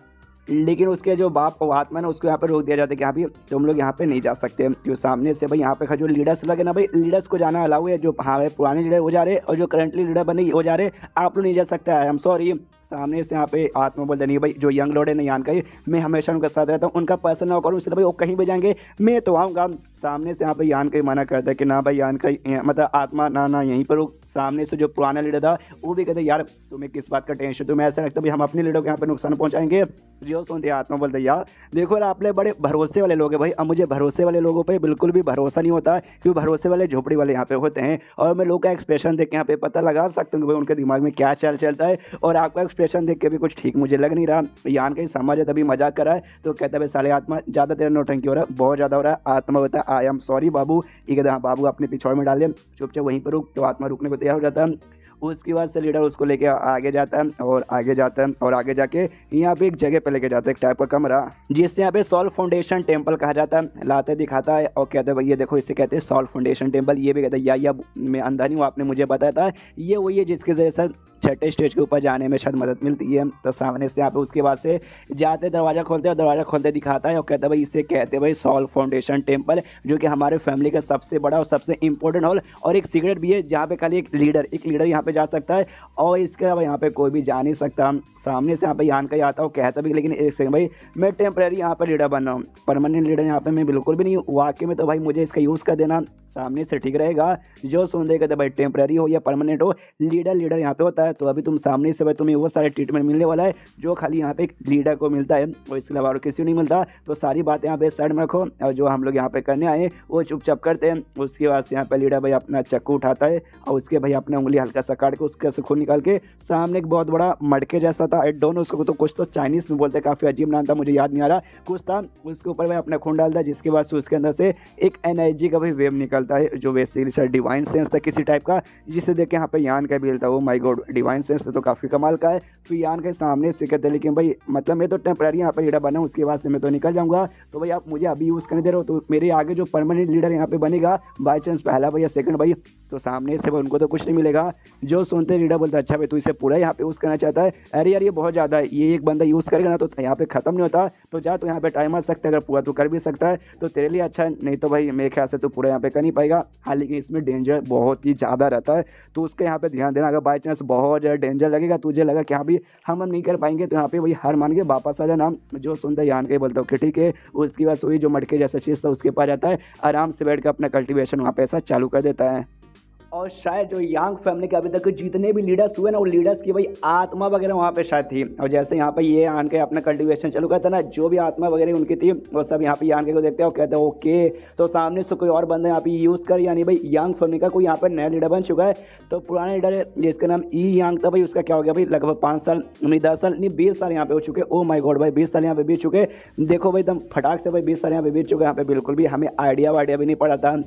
लेकिन उसके जो बाप वो आत्मा ना उसको यहाँ पे रोक दिया जाता है कि यहाँ भी तुम लोग यहाँ पे नहीं जा सकते। जो सामने से भाई यहाँ पे जो लीडर्स लगे ना भाई लीडर्स को जाना अलाउ है, जो हाँ भाई पुराने लीडर हो जा रहे और जो करंटली लीडर बने हो जा रहे, आप लोग नहीं जा सकते, आई एम सॉरी। सामने से यहाँ पे आत्मा बोलते नहीं भाई जो यंग लॉर्ड है ना यान का ही मैं हमेशा उनके साथ रहता हूँ, उनका पर्सन ना करूँ इसलिए भाई वो कहीं भी जाएंगे मैं तो आऊँगा। सामने से यहाँ पे यान का ही मना करता है कि ना भाई यान का मतलब आत्मा ना ना यहीं पर रुक। सामने से जो पुराना लीडर था वो भी कहते यार तुम्हें किस बात का टेंशन, तुम्हें ऐसा लगता है भाई हम अपने लीडर को यहाँ पे नुकसान पहुँचाएंगे। जो सुनते आत्मा बोलते यार देखो यार आप लोग बड़े भरोसे वाले लोग हैं भाई, अब मुझे भरोसे वाले लोगों पर बिल्कुल भी भरोसा नहीं होता, क्योंकि भरोसे वाले झोपड़ी वाले यहाँ पे होते हैं, और मैं लोग का एक्सप्रेशन देख के यहाँ पे पता लगा सकता हूँ कि भाई उनके दिमाग में क्या चाल चलता है, और आपका एक्सप्रेशन देख के भी कुछ ठीक मुझे लग नहीं रहा। यान का ही समझ है तभी मजाक कर रहा है, तो कहता है भाई साले आत्मा ज़्यादा तेरा नौटंकी हो रहा है, बहुत ज़्यादा हो रहा है। आत्मा होता है आई एम सॉरी बाबू। ये कहता है हाँ बाबू अपने पिछौड़ में डाल ले, चुपचाप वहीं पर रुक। तो आत्मा रुकने को तैयार हो जाता है। उसके बाद से लीडर उसको लेके आगे जाता है और आगे जाता है और आगे जाके यहाँ पे एक जगह पे लेके जाता है, एक टाइप का कमरा जिससे यहाँ पे सॉल फाउंडेशन टेम्पल कहा जाता है। लाते दिखाता है और कहते हैं भाई ये देखो इसे कहते हैं सॉल फाउंडेशन टेम्पल। ये भी कहता है या मैं अंधा नहीं हूँ, आपने मुझे बताया था ये वही है जिसके जरिए सर 6ठे स्टेज के ऊपर जाने में शायद मदद मिलती है। तो सामने से यहाँ पे उसके बाद से जाते दरवाज़ा खोलते हैं, दरवाज़ा खोलते दिखाता है और कहता है भाई इसे कहते हैं भाई सॉल फाउंडेशन टेम्पल, जो कि हमारे फैमिली का सबसे बड़ा और सबसे इंपॉर्टेंट हॉल और एक सीक्रेट भी है, जहाँ पे खाली एक लीडर यहाँ पे पे जा सकता है और इसके अलावा यहाँ पे कोई भी जा नहीं सकता। सामने से यहाँ पे यान का ही आता हूँ कहता भी, लेकिन एक सेकंड भाई मैं टेम्परेरी यहाँ पर लीडर बन रहा हूँ, परमानेंट लीडर यहाँ पे मैं बिल्कुल भी नहीं हूँ वाकई में। तो भाई मुझे इसका यूज़ कर देना सामने से ठीक रहेगा। जो सुन देगा तो भाई टेम्परेरी हो या परमानेंट हो, लीडर यहाँ पे होता है। तो अभी तुम सामने से भाई तुम्हें वो सारे ट्रीटमेंट मिलने वाला है जो खाली यहाँ पे एक लीडर को मिलता है और इसके अलावा और किसी को नहीं मिलता। तो सारी बातें यहाँ पे साइड में रखो और जो हम लोग यहाँ पे करने आए वो चुपचाप करते हैं। उसके बाद से यहाँ पे लीडर भाई अपना चक्कू उठाता है और उसके भाई अपना उंगली हल्का सा काट के उसके से खून निकाल के सामने एक बहुत बड़ा मटके जैसा था, आई डोंट नो उसको, तो कुछ तो चाइनीज में बोलते हैं, काफ़ी अजीब नाम था, मुझे याद नहीं आ रहा, कुछ था। उसके ऊपर भाई अपना खून डालता है जिसके बाद से उसके अंदर से एक एनर्जी का भाई वेव निकलता है जो बेसिकली सर डिवाइन सेंस था किसी टाइप का, जिसे देख के यहाँ पे यान का भी था। Oh my God, divine sense तो काफ़ी कमाल का है। तो यान के सामने से कहते हैं लेकिन भाई मतलब मैं तो टेम्परेरी यहाँ पे लीडर बना, उसके बाद से मैं तो निकल जाऊँगा। तो भाई आप मुझे अभी यूज़ करने दे रहे हो, तो मेरे आगे जो परमानेंट लीडर यहाँ पे बनेगा बाई चांस पहला भाई या सेकंड भाई, तो सामने से उनको तो कुछ नहीं मिलेगा। जो सुनते लीडर बोलता है अच्छा भाई तू इसे पूरा यहाँ पे यूज़ करना चाहता है, अरे यार ये बहुत ज़्यादा है, ये एक बंदा यूज़ करेगा ना तो यहाँ पे ख़त्म नहीं होता, तो जा तो यहाँ पे टाइम आ सकता है, अगर पूरा तो कर भी सकता है तो तेरे लिए अच्छा है, नहीं तो भाई मेरे ख्याल से तो पूरा यहाँ पे कर नहीं पाएगा। हाँ लेकिन इसमें डेंजर बहुत ही ज़्यादा रहता है तो उसके यहाँ पे ध्यान देना। अगर बाई चांस बहुत ज़्यादा डेंजर लगेगा, तुझे लगा कि हाँ भाई हम नहीं कर पाएंगे, तो यहाँ पे वही हार मान के वापस आ जाना। जो सुनता है यान के बोलता हूँ कि ठीक है। उसके बाद वही जो मटके जैसा चीज़ था उसके पास जाता है, आराम से बैठ कर अपना कल्टीवेशन वहाँ पे ऐसा चालू कर देता है। और शायद जो यांग फैमिली के अभी तक जितने भी लीडर्स हुए ना, वो लीडर्स की भाई आत्मा वगैरह वहाँ पे शायद थी। और जैसे यहाँ पे ये आन के अपना कल्टीवेशन चालू करता ना, जो भी आत्मा वगैरह उनकी थी वो सब यहाँ पे यान के को देखते हैं और कहते हैं ओके। तो सामने से कोई और बंदा यहाँ पे यूज़ कर, यानी भाई यांग फैमिली का कोई यहाँ पर नया लीडर बन चुका है। तो पुराना लीडर जिसका नाम ई यांग था भाई, उसका क्या हो गया भाई, लगभग 5 साल नहीं 10 साल नहीं 20 साल यहाँ पे हो चुके। ओ माय गॉड भाई 20 साल यहाँ पे बीत चुके। देखो भाई एकदम फटाक से भाई 20 साल यहाँ पे बीत चुके। यहाँ पे बिल्कुल भी हमें आइडिया वाइडिया भी नहीं पड़ा था,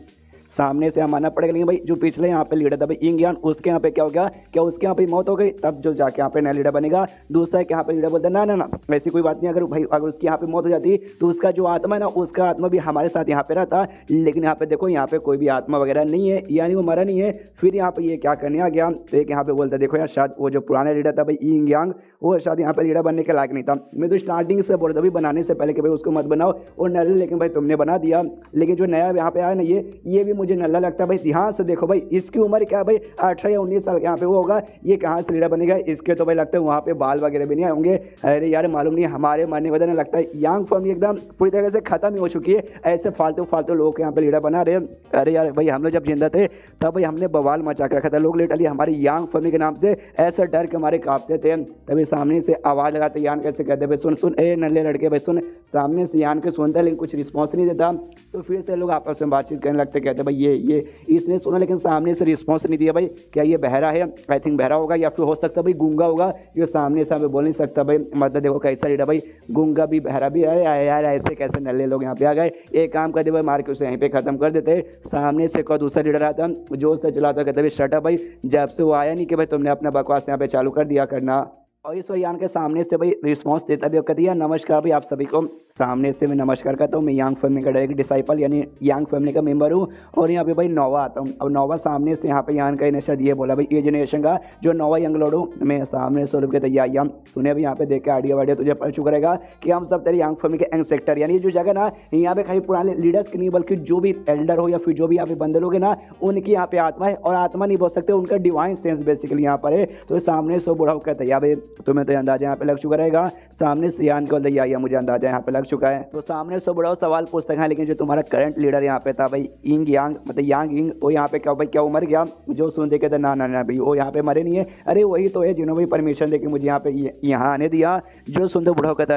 सामने से हम मानना पड़ेगा। लेकिन भाई जो पिछले यहाँ पे लीडर था भाई इंग यान, उसके यहाँ पे क्या हो गया, क्या उसके यहाँ पे मौत हो गई, तब जो जाके यहाँ पे नया लीडर बनेगा। दूसरा है कि यहाँ पे लीडर बोलता है ना ऐसी कोई बात नहीं, अगर भाई अगर उसकी यहाँ पे मौत हो जाती तो उसका जो आत्मा है ना, उसका आत्मा भी हमारे साथ यहाँ पे रहता। लेकिन यहाँ पे देखो यहाँ पे कोई भी आत्मा वगैरह नहीं है, यानी वो मरा नहीं है। फिर यहाँ पे ये क्या करने आ गया, तो एक यहाँ पे बोलता है देखो यार शायद वो जो पुराना लीडर था भाई इंग यांग, वो शायद यहाँ पे लीडर बनने के लायक नहीं था। मैं तो स्टार्टिंग से बोल रहा था भाई बनाने से पहले कि भाई उसको मत बनाओ और नल्ला, लेकिन भाई तुमने बना दिया। लेकिन जो नया यहाँ पे आया ना, ये भी मुझे नल्ला लगता है भाई। ध्यान से देखो भाई इसकी उम्र क्या है भाई, 18 या 19 साल यहाँ पे वो होगा। ये कहाँ से लीडर बनेगा, इसके तो भाई लगता है वहाँ पे बाल वगैरह भी नहीं होंगे। अरे यार मालूम नहीं, हमारे मानने वजह लगता है यांग फैमिली एकदम पूरी तरह से खत्म ही हो चुकी है। ऐसे फालतू लोग यहाँ पे लीडर बना रहे हैं। अरे यार भाई हम लोग जब जिंदा थे तब भाई हमने बवाल मचा के रखा था, लोग लिटरली हमारे यांग फैमिली के नाम से ऐसा डर के हमारे कांपते थे। तभी सामने से आवाज़ लगाते यान कैसे कहते भाई सुन सुन ए नल्ले लड़के भाई सुन। सामने से यान के सुनता है लेकिन कुछ रिस्पॉन्स नहीं देता। तो फिर से लोग आपस में बातचीत करने लगते, कहते भाई ये इसने सुना लेकिन सामने से रिस्पॉन्स नहीं दिया भाई, क्या ये बहरा है, आई थिंक बहरा होगा या फिर हो सकता है भाई गूंगा होगा, ये सामने से हमें बोल नहीं सकता भाई। मतलब देखो कैसा लीडर भाई, गूंगा भी बहरा भी है यार, ऐसे कैसे नल्ले लोग यहाँ पे आ गए। एक काम कर दे भाई, मार के उसे यहीं पे खत्म कर देते। सामने से कोई दूसरा लीडर आता जो उससे चलाता, कहते भाई शट अप भाई, जब से वो आया नहीं कि भाई तुमने अपना बकवास यहाँ पे चालू कर दिया करना। और इस यान के सामने से भाई रिस्पॉन्स देता भी कहती है नमस्कार भाई आप सभी को। सामने से मैं नमस्कार करता हूँ, मैं यांग फैमिली का डायरेक्ट डिसाइपल यानी यांग फैमिली का मेंबर हूँ। और यहाँ पे भाई नोवा आता हूँ। अब नोवा सामने से यहाँ पे यान का इनिशियल ये बोला भाई, ये जनरेशन का जो नोवा यंग लॉर्ड हूँ मैं। सामने से कहते हैं याम तूने अभी यहाँ पे देख के आइडिया वाइडिया तुझे पता चुका रहेगा कि हम सब तेरे यांग फैमिली के एंग सेक्टर, यानी जो जगह ना यहाँ पे खाली पुराने लीडर्स की नहीं बल्कि जो भी एल्डर हो या फिर जो भी यहाँ पे बंदे लोग हैं ना, उनकी यहाँ पे आत्मा है। और आत्मा नहीं बोल सकते, उनका डिवाइन सेंस बेसिकली यहाँ पर है। तो सामने से बुढ़ा कहते हैं भाई तुम्हें तो अंदाजा यहाँ पे लग चुका रहेगा। सामने से यान को या मुझे अंदाजा यहाँ पे लग चुका है। तो सामने से बड़ा सवाल पूछते हैं, लेकिन जो तुम्हारा करंट लीडर यहाँ पे था भाई इंग यांग, मतलब यांग इंग, वो यहाँ पे क्या भाई क्या वो मर गया? जो सुन देखे थे ना भाई वो यहाँ पे मरे नहीं है। अरे वही तो है जिन्होंने भी परमिशन देके मुझे यहाँ पे यहाँ आने दिया। जो सुनते बुढ़ा कहता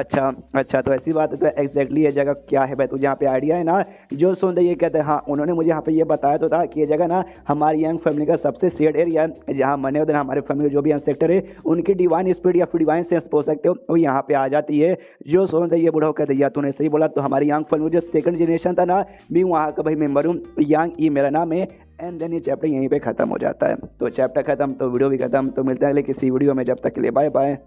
अच्छा तो ऐसी बात है, तो एग्जैक्टली ये जगह क्या है भाई तुझे यहाँ पे आइडिया है ना? जो सुनते ये कहते हैं हाँ, उन्होंने मुझे यहाँ पे ये बताया तो था कि ये जगह ना हमारी यंग फैमिली का सबसे शेड एरिया है, जहाँ मने उधर हमारे फैमिली जो भी यंग सेक्टर है उनकी डिवाइन स्पीड या फिर डिवाइन सेंस हो सकते हो वो यहाँ पे आ जाती है। जो सुनते ये बुढ़ा कहते या तूने सही बोला। तो हमारी यांग फैमिली जो सेकंड जनरेशन था ना, मैं वहाँ का भाई मेंबर हूँ, यांग ई मेरा नाम है। एंड देन ये चैप्टर यहीं पे ख़त्म हो जाता है। तो चैप्टर ख़त्म तो वीडियो भी ख़त्म। तो मिलते हैं अगले किसी वीडियो में, जब तक के लिए बाय बाय।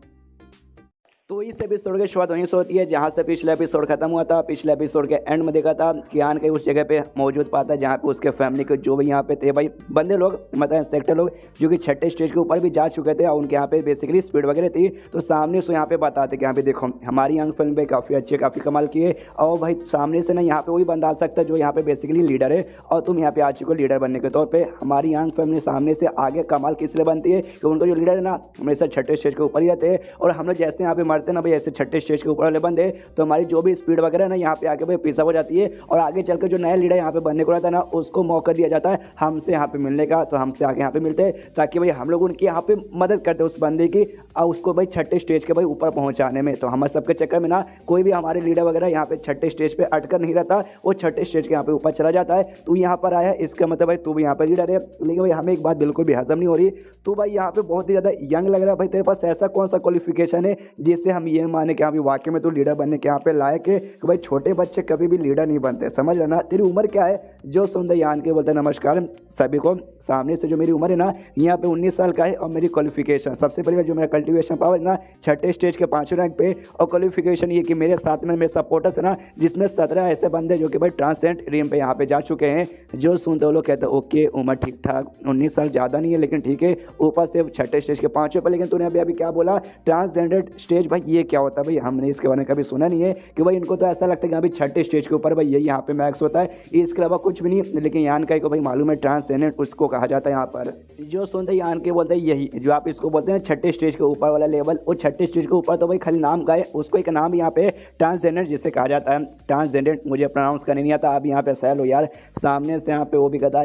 तो तो इस एपिसोड की शुरुआत वहीं से होती है जहाँ से पिछला एपिसोड खत्म हुआ था। पिछले एपिसोड के एंड में देखा था कि आन के उस जगह पे मौजूद पाता है जहाँ पे उसके फैमिली के जो भी यहाँ पे थे भाई बंदे लोग, मतलब इंस्पेक्टर लोग जो कि छठे स्टेज के ऊपर भी जा चुके थे और उनके यहाँ पे बेसिकली स्पीड वगैरह थी। तो सामने से यहाँ पे बताते कि यहाँ पे देखो हमारी यंग फिल्म पे काफ़ी अच्छे काफ़ी कमाल किए और भाई सामने से ना यहाँ पे वही बंदा आ सकता है जो यहाँ पे बेसिकली लीडर है और तुम यहाँ पे आ चुके हो लीडर बनने के तौर पर। हमारी यंग फिल्म सामने से आगे कमाल किस लिए बनती है कि उनका जो लीडर है ना हमेशा छठे स्टेज के ऊपर ही रहते हैं और हम लोग जैसे यहाँ पे मरते ना भाई ऐसे छठे स्टेज के ऊपर वाले बंदे तो हमारी जो भी स्पीड वगैरह ना यहाँ पे आके भाई पीछा हो जाती है और आगे चल के जो नया लीडर यहाँ पे बनने को रहता है ना उसको मौका दिया जाता है हमसे यहाँ पे मिलने का। तो हमसे आगे यहाँ पे मिलते हैं ताकि भाई हम लोग उनकी यहाँ पे मदद करते उस बंदे की और उसको भाई छठे स्टेज के भाई ऊपर पहुँचाने में। तो हम सबके चक्कर में ना कोई भी हमारे लीडर वगैरह यहाँ पे छठे स्टेज पे अटकर नहीं रहता, वो छठे स्टेज के यहाँ पे ऊपर चला जाता है। तू यहाँ पर आया इसका मतलब भाई तू भी यहाँ पे लीडर है। लेकिन भाई हमें एक बात बिल्कुल भी हजम नहीं हो रही, तू भाई यहाँ पे बहुत ही ज़्यादा यंग लग रहा है भाई, तेरे पास ऐसा कौन सा क्वालिफिकेशन है जिससे हम ये माने कि हाँ वाकई में तू लीडर बनने के यहाँ पे लायक है कि भाई छोटे बच्चे कभी भी लीडर नहीं बनते, समझ रहे ना। तेरी उम्र क्या है? जो सुंदर यान के बोलते नमस्कार सभी को। सामने से जो मेरी उम्र है ना यहाँ पे 19 साल का है और मेरी क्वालिफिकेशन सबसे पहले जो मेरा कल्टीवेशन पावर है ना छठे स्टेज के 5वें रैंक पे और क्वालिफिकेशन ये कि मेरे साथ में मेरे सपोर्टर्स है ना जिसमें 17 ऐसे बंदे जो कि भाई ट्रांसेंड रीम पे यहाँ पे जा चुके हैं। जो सुनते वो लोग कहते हैं ओके उम्र ठीक ठाक 19 साल ज़्यादा नहीं है लेकिन ठीक है, ऊपर से छठे स्टेज के 5वें पर। लेकिन तूने अभी क्या बोला ट्रांसजेंडर स्टेज, भाई ये क्या होता है? भाई हमने इसके बारे में कभी सुना नहीं है कि भाई इनको तो ऐसा लगता है कि अभी छठे स्टेज के ऊपर भाई यही यहाँ पे मैक्स होता है, इसके अलावा कुछ भी नहीं। लेकिन यान का को भाई मालूम है ट्रांसजेंडर उसको कहा जाता है यहाँ पर। जो सुनते यान के बोलते हैं यही जो आप इसको बोलते हैं छठे स्टेज के ऊपर वाला लेवल, वो छठे स्टेज के ऊपर तो भाई खाली नाम का है, उसको एक नाम यहाँ पे ट्रांसजेंडर जिसे कहा जाता है। ट्रांसजेंडर मुझे प्रोनाउंस करने नहीं आता, आप यहाँ पे सहल हो यार। सामने से यहाँ पे वो भी कहता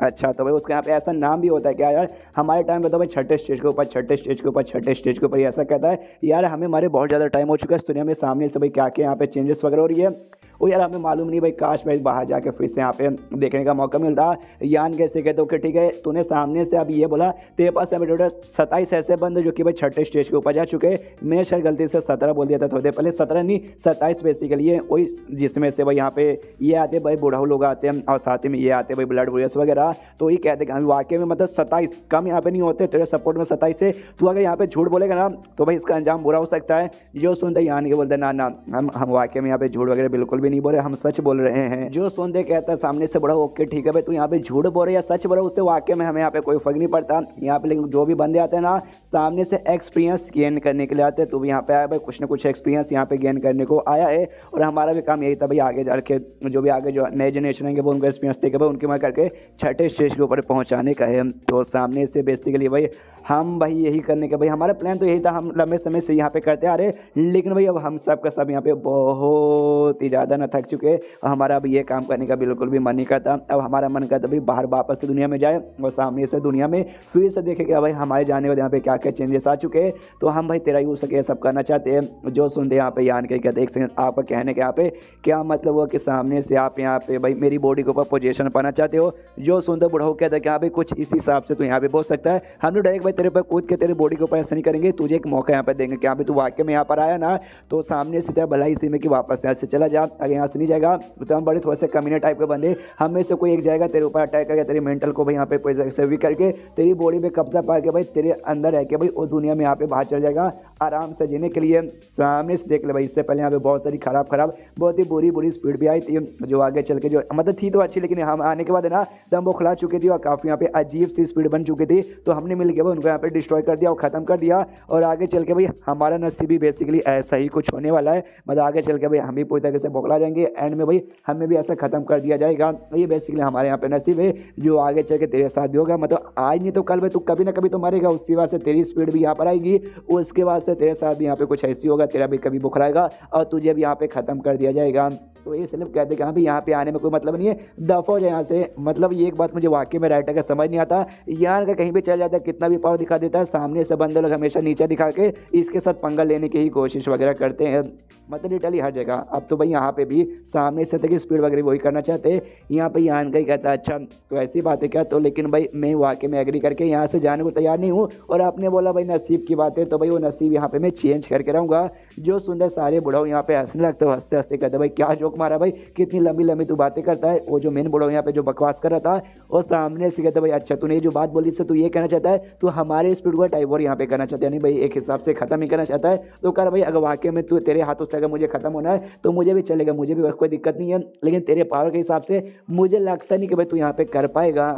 अच्छा तो भाई उसके यहाँ पे ऐसा नाम भी होता है क्या यार? हमारे टाइम पे तो भाई छठे स्टेज के ऊपर छठे स्टेज के ऊपर छठे स्टेज के ऊपर ऐसा कहता है यार। हमें हमारे बहुत ज़्यादा टाइम हो चुका है इस दुनिया में, सामने से भाई क्या क्या यहाँ पे चेंजेस वगैरह हो रही है वो यार हमें मालूम नहीं भाई। काश भाई बाहर जाके फिर से यहाँ पे देखने का मौका मिलता। यान कैसे कहते ओके ठीक है तूने सामने से अब ये बोला तेरे पास अभी टोटल 27 ऐसे बंदे जो कि भाई छठे स्टेज के ऊपर जा चुके हैं। मैंने शायद गलती से 17 बोल दिया था थोड़ी देर पहले, 17 नहीं 27 बेसिकली है वही, जिसमें से भाई यहाँ पे ये आते भाई बूढ़ा लोग आते हैं और साथ ही में ये आते भाई ब्लड वॉरियर्स वगैरह। तो ये कहते कि वाकई में मतलब 27 कम यहाँ पे नहीं होते, तेरे सपोर्ट में 27 से तू अगर यहाँ पे झूठ बोलेगा ना तो भाई इसका अंजाम बुरा हो सकता है। जो सुनते यान के बोलते ना हम वाकई में यहाँ पे झूठ वगैरह बिल्कुल भी नहीं बोल रहे, हम सच बोल रहे हैं। जो सुनते कहता है सामने से बड़ा ओके ठीक है भाई तू यहाँ पे झूठ बोल रहे या सच बोल रहे उससे वाकई में हमें यहाँ पे कोई फर्क नहीं पड़ता यहाँ पे। लेकिन जो भी बंदे आते हैं ना सामने से एक्सपीरियंस गेन करने के लिए आते हैं, तो भी यहाँ पे आया भाई कुछ ना कुछ एक्सपीरियंस यहाँ पे गेन करने को आया है। और हमारा भी काम यही था भाई आगे जा के जो भी आगे जो नए जनरेशन आएंगे वो उनको एक्सपीरियंस देकर भाई उनके मदद करके छठे स्टेज के ऊपर पहुँचाने का है। तो सामने से बेसिकली भाई हम भाई यही करने का भाई हमारा प्लान तो यही था, हम लंबे समय से यहाँ पे करते आ रहे। लेकिन भाई अब हम सब का सब यहाँ पे बहुत ही ज़्यादा न थक चुके और हमारा अब ये काम करने का बिल्कुल भी मन नहीं करता। अब हमारा मन करता भाई बाहर वापस से दुनिया में जाए और सामने से दुनिया में फिर से देखे कि भाई हमारे जाने के बाद यहाँ पे क्या क्या चेंजेस आ चुके हैं। तो हम भाई तेरा यूज सके सब करना चाहते हैं। जो सुनते यहाँ पे यान के कहते एक सेकंड आपका कहने के यहाँ पे क्या मतलब हुआ कि सामने से आप यहाँ पे भाई मेरी बॉडी के ऊपर पोजीशन पाना चाहते हो। जो सुनते बुढ़ाऊ कहता है कि हाँ भाई कुछ इस हिसाब से तो यहाँ पे बोल सकता है। हम लोग डायरेक्ट भाई तेरे पर कूद के तेरे बॉडी के ऊपर ऐसा नहीं करेंगे, तुझे एक मौका यहाँ पे देंगे कि यहाँ पे तू वाकई में यहाँ पर आया ना तो सामने से तेरा भलाई इसी में कि वापस यहाँ से चला जा। अगर यहाँ से नहीं जाएगा तो हम बड़े थोड़े से कमीने टाइप के बंदे, हम में से कोई एक जाएगा तेरे ऊपर अटैक करके तेरे मेंटल को भाई यहाँ पे सर्वी करके तेरी बॉडी में कब्जा पा के भाई तेरे अंदर रह के भाई उस दुनिया में यहाँ पे बाहर चल जाएगा आराम से जीने के लिए। सामने से देख ले भाई इससे पहले यहाँ पे बहुत सारी खराब बहुत ही बुरी स्पीड भी आई थी जो आगे चल के जो मतलब थी तो अच्छी, लेकिन हम आने के बाद ना दम वो खिला चुकी थी और काफ़ी यहाँ पे अजीब सी स्पीड बन चुकी थी। तो हमने मिल के भाई उनको यहाँ पे डिस्ट्रॉय कर दिया और ख़त्म कर दिया। और आगे चल के भाई हमारा नसीब भी बेसिकली ऐसा ही कुछ होने वाला है, मतलब आगे चल के भाई हम भी पूरी तरीके से बौखला जाएंगे, एंड में भाई हमें भी ऐसा ख़त्म कर दिया जाएगा। ये बेसिकली हमारे यहाँ पे नसीब है जो आगे चल के तेरे साथ भी होगा। मतलब आज नहीं तो कल भाई तू कभी ना कभी तो मरेगा, उसके बाद से तेरी स्पीड भी यहाँ पर आएगी, उसके बाद से तेरे साथ भी यहाँ पे कुछ ऐसी होगा, तेरा भी कभी बुखराएगा और तुझे भी यहाँ पे ख़त्म कर दिया जाएगा। तो ये सिर्फ कहते कि हाँ भी यहाँ पे आने में कोई मतलब नहीं है, दफ़ा हो जाए यहाँ से। मतलब ये एक बात मुझे वाकई में राइटर का समझ नहीं आता, यार का कहीं भी चल जाता है कितना भी पावर दिखा देता है, सामने से बंदे लोग हमेशा नीचे दिखा के इसके साथ पंगा लेने की ही कोशिश वगैरह करते हैं, मतलब लिटरली हर जगह। अब तो भाई यहाँ पे भी सामने से तक स्पीड वगैरह वही करना चाहते हैं, यहाँ पे यान का ही कहता है अच्छा तो ऐसी बात है क्या। तो लेकिन भाई मैं वाकई में एग्री करके यहाँ से जाने को तैयार नहीं हूँ। और आपने बोला भाई नसीब की बात है, तो भाई वो नसीब यहाँ पे मैं चेंज करके रहूँगा। जो सुंदर सारे बुढ़ाओ यहाँ पे हंसने लगते हो, हंसते हंसते कहते भाई क्या जोक मारा भाई, कितनी लंबी लंबी तू बातें करता है। वो जो मेन बोलो यहाँ पे जो बकवास कर रहा था और सामने से कहता भाई अच्छा तूने ये जो बात बोली से तू ये कहना चाहता है तू हमारे स्पीड को टाइप और यहाँ पे करना चाहता है, यानी भाई एक हिसाब से खत्म ही करना चाहता है। तो कर भाई अगर वाकई में तू तेरे हाथों से अगर मुझे खत्म होना है तो मुझे भी चलेगा, मुझे भी कोई दिक्कत नहीं है, लेकिन तेरे पावर के हिसाब से मुझे लगता नहीं कि भाई तू यहाँ पे कर पाएगा।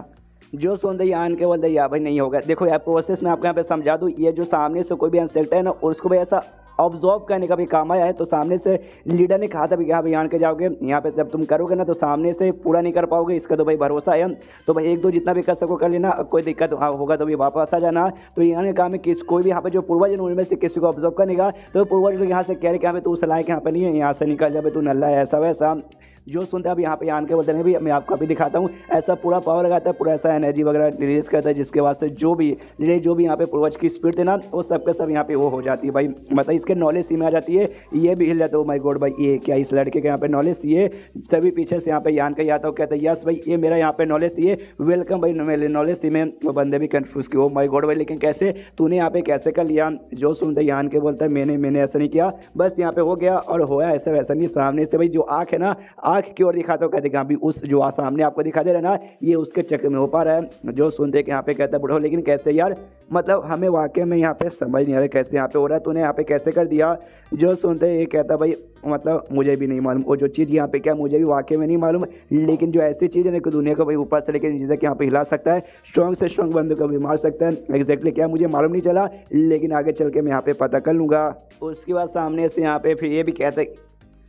जो सुनते ही आन के बोलते यार भाई नहीं होगा। देखो यार प्रोसेस में आपको यहाँ पे समझा दूँ, ये जो सामने से कोई भी अनसेट है ना और उसको भाई ऐसा ऑब्जॉर्व करने का भी काम आया है। तो सामने से लीडर ने कहा था भी यहाँ भाई के जाओगे यहाँ पे जब तुम करोगे ना तो सामने से पूरा नहीं कर पाओगे, इसका तो भाई भरोसा है। तो भाई एक दो जितना भी कर सको कर लेना, कोई दिक्कत होगा तो भी वापस आ जाना। तो यहाँ ने कहा मैं कोई भी यहाँ पे जो पूर्वज उनमें से किसी को ऑब्जर्व करने का तो पूर्वज लोग यहाँ से कह रहे कि यहाँ पे तू उस लायक यहाँ पे नहीं है, यहाँ से निकल जाए, तू नल्ला है ऐसा वैसा। जो सुनते हैं अब यहाँ पे आन के बोलते हैं भी मैं आपको अभी दिखाता हूँ, ऐसा पूरा पावर लगाता है, पूरा ऐसा एनर्जी वगैरह रिलीज करता है जिसके वास्ते जो भी यहाँ पे पूर्वज की स्पीड थी ना वो सबके सब यहाँ पे वो हो जाती है भाई, मतलब इसके नॉलेज सी में आ जाती है। ये भी हिल जाता है, माय गॉड भाई ये क्या इस लड़के के यहाँ पे नॉलेज ये तभी पीछे से यहाँ पे यान का आता हूँ कहता है यस भाई ये मेरा यहाँ पे नॉलेज ये वेलकम भाई मेरे नॉलेज सी में। वो बंदे भी कन्फ्यूज की, ओ माय गॉड भाई लेकिन कैसे तूने यहाँ पे कैसे कर लिया। जो सुनते यान के बोलता है मैंने ऐसा नहीं किया, बस यहाँ पे हो गया और होया ऐसा वैसा नहीं। सामने से भाई जो आँख है ना आँख की ओर दिखाता कहते कि अभी उस जो सामने आपको दिखा दे रहा है ना ये उसके चक्कर में हो पा रहा है। जो सुनते कि यहाँ पे कहता है बुढ़ो लेकिन कैसे यार, मतलब हमें वाकई में यहाँ पे समझ नहीं आ रहा कैसे यहाँ पे हो रहा है, तूने यहाँ पे कैसे कर दिया। जो सुनते ये कहता भाई मतलब मुझे भी नहीं मालूम, वो जो चीज़ यहाँ पे क्या मुझे भी वाकई में नहीं मालूम, लेकिन जो ऐसी चीज़ है ना कि दुनिया को भाई ऊपर से लेकर नीचे तक यहाँ पे हिला सकता है, स्ट्रॉन्ग से स्ट्रॉन्ग बंदे को भी मार सकता है। एग्जैक्टली क्या मुझे मालूम नहीं चला, लेकिन आगे चल के मैं यहाँ पे पता कर लूँगा। उसके बाद सामने से यहाँ पे फिर ये भी कहता है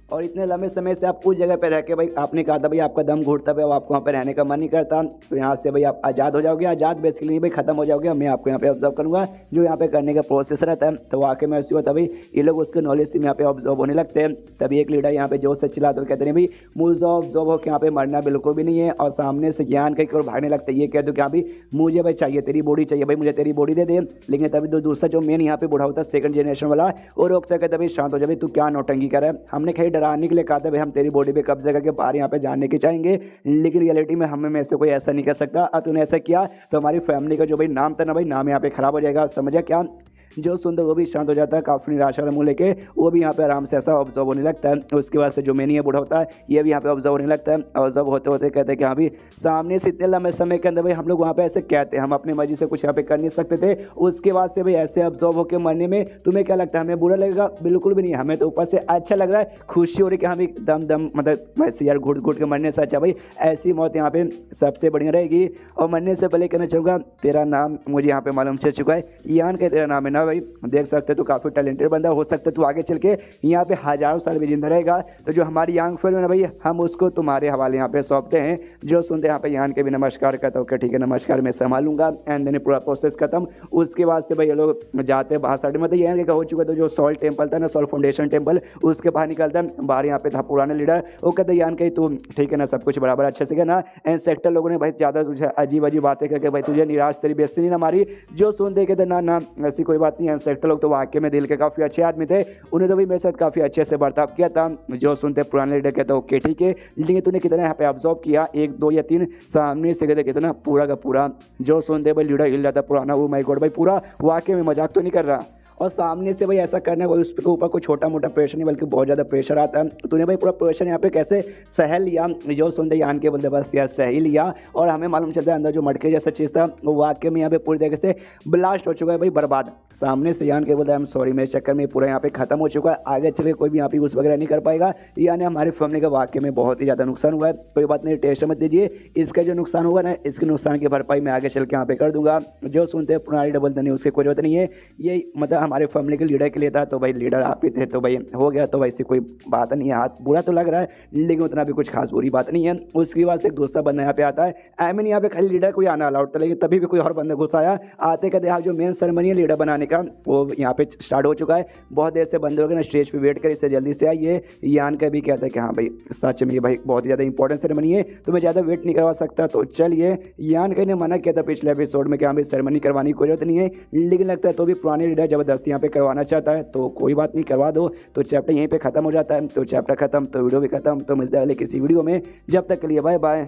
और इतने लंबे समय से आप उस जगह पे रह के भाई आपने कहा था भाई आपका दम घुटता है, आपको वहाँ पे रहने का मन नहीं करता, तो यहाँ से भाई आप आज़ाद हो जाओगे। आज़ाद बेसिकली भाई खत्म हो जाओगे, मैं आपको यहाँ पे ऑब्जर्व करूँगा जो यहाँ पे करने का प्रोसेस रहता है। तो वाकई में ऐसी होता भाई ये लोग उसके नॉलेज से यहाँ पे ऑब्जर्व होने लगते हैं। तभी एक लीडर यहाँ पे जोश से चिल्लाते तो कहते हैं भाई मुझे ऑब्जर्व हो कि यहाँ पे मरना बिल्कुल भी नहीं है। और सामने से ज्ञान कहीं और भागने लगता है, ये कह दो कि हाँ भाई मुझे भाई चाहिए तेरी बॉडी चाहिए भाई, मुझे तेरी बॉडी दे दे। लेकिन तभी तो दूसरा जो मेन यहाँ पे बुढ़ा होता है सेकंड जनरेशन वाला वो रोकता कहता भाई शांत हो जाए, तू क्या नौटंकी कर रहा है। हमने कहीं डराने के लिए कहा था भाई हम तेरी बॉडी पे कब्जा करके बाहर यहाँ पे जाने की चाहेंगे, लेकिन रियलिटी में हमें में से कोई ऐसा नहीं कर सकता। अब तूने ऐसा किया तो हमारी फैमिली का जो भाई नाम था ना भाई नाम यहाँ पे खराब हो जाएगा, समझा क्या। जो सुनते वो भी शांत हो जाता है, काफ़ी निराशा वाला मुँह लेके वो भी यहाँ पे आराम से ऐसा ऑब्जर्व होने लगता है। उसके बाद से जो मैनी है बूढ़ा होता है ये भी यहाँ पे ऑब्जर्व होने लगता है। ऑब्जर्व होते होते कहते हैं कि हाँ भी सामने से इतने लंबे समय के अंदर भाई हम लोग वहाँ पे ऐसे कहते हैं हम अपनी मर्जी से कुछ यहाँ पे कर नहीं सकते थे। उसके बाद से भाई ऐसे ऑब्जर्व होकर मरने में तुम्हें क्या लगता है हमें बुरा लगेगा? बिल्कुल भी नहीं, हमें तो ऊपर से अच्छा लग रहा है, खुशी हो रही है कि हम एक दम मतलब वैसे यार घुट घुट के मरने से अच्छा भाई ऐसी मौत यहाँ पे सबसे बढ़िया रहेगी। और मरने से पहले कहना चाहूँगा तेरा नाम मुझे यहाँ पे मालूम चल चुका है, यान का तेरा नाम है ना भाई, देख सकते तो काफ़ी टैलेंटेड बंदा हो सकता है, तो आगे चल के यहाँ पे हजारों साल भी जिंदा रहेगा। तो जो हमारी यांग फिल्म है ना भाई हम उसको तुम्हारे हवाले यहाँ पे सौंपते हैं। जो सुनते यहाँ पे यान के भी नमस्कार कहता हूँ, ठीक है नमस्कार मैं संभालूंगा। एंड देन पूरा प्रोसेस खत्म। उसके बाद से भाई ये लोग जाते हैं बाहर साइड, मतलब यान का हो चुका था जो सॉल्ट टेम्पल था ना, सॉल्ट फाउंडेशन टेम्पल, उसके बाहर निकलता है। बाहर यहाँ पे था पुराना लीडर, वो कहते यान के तू ठीक है ना सब कुछ बराबर अच्छे से ना। एंड सेक्टर लोगों ने भाई ज़्यादा तुझे अजीब अजीब बातें करके भाई तुझे निराश तेरी बेइज्जती नहीं ना मारी। जो सुनते कहते ना ऐसी कोई बात नहीं है, सेक्टर लोग तो वाकई में दिल के काफ़ी अच्छे आदमी थे, उन्हें तो भी मेरे साथ काफ़ी अच्छे से बर्ताव किया था। जो सुनते पुराने लीडर कहता ओके ठीक है, लेकिन तूने कितना यहाँ पे ऑब्जर्व किया 1 2 या 3 सामने से कहते कितना पूरा का पूरा। जो सुनते भाई लीडर हिल जाता पुराना, वो माय गॉड भाई पूरा वाकई में मजाक तो नहीं कर रहा। और सामने से भाई ऐसा करने वाले उसके ऊपर कोई छोटा मोटा प्रेशर नहीं बल्कि बहुत ज़्यादा प्रेशर आता है। तूने भाई पूरा प्रेशर यहाँ पे कैसे सह लिया? जो सुनते यान के बंदे बस यार सह ही लिया। और हमें मालूम चलता है अंदर जो मटके जैसा चीज़ था वो वाकई में यहाँ पे पूरी तरीके से ब्लास्ट हो चुका है भाई, बर्बाद। सामने से यान के बोलते आई एम सॉरी मेरे चक्कर में पूरा यहाँ पे खत्म हो चुका है, आगे चल के कोई भी यहाँ पे यूज़ वगैरह नहीं कर पाएगा। यानी हमारी फैमिली का वाकई में बहुत ही ज़्यादा नुकसान हुआ है। कोई बात नहीं टेंशन मत दीजिए, इसका जो नुकसान होगा ना इसके नुकसान की भरपाई मैं आगे चल के यहाँ पे कर दूंगा। जो सुनते हैं पुरानी डबल नहीं उसकी कोई जरूरत नहीं है, ये मतलब हमारे फैमिली के लीडर के लिए था, तो भाई लीडर आप ही थे तो भाई हो गया, तो वैसे कोई बात नहीं है। हाथ बुरा तो लग रहा है लेकिन उतना भी कुछ खास बुरी बात नहीं है। उसके बाद से एक दूसरा बंदा यहाँ पे आता है, आई मीन यहाँ पे खाली लीडर कोई आना अलाउड था, लेकिन तभी भी कोई और बंदा घुस आया। आते कहते यहाँ जो मेन सेरेमनी है लीडर बनाने का वो यहाँ पे स्टार्ट हो चुका है। बहुत देर से बंदे लोग ना स्टेज पे वेट कर, इससे जल्दी से आइए। यान का भी कहता है कि हाँ भाई सच में भाई बहुत ही ज़्यादा इंपॉर्टेंट सेरेमनी है तो मैं ज़्यादा वेट नहीं करवा सकता, तो चलिए। यान का ने मना किया था पिछले एपिसोड में कि हाँ भाई सेरेमनी करवाने की कोई जरूरत नहीं है, लेकिन लगता है तो भी पुराने लीडर जबरदस्ती यहाँ पे करवाना चाहता है, तो कोई बात नहीं करवा दो। तो चैप्टर यहीं पे खत्म हो जाता है। तो चैप्टर खत्म तो वीडियो भी खत्म। तो मिलता है अगले किसी वीडियो में, जब तक के लिए बाय बाय।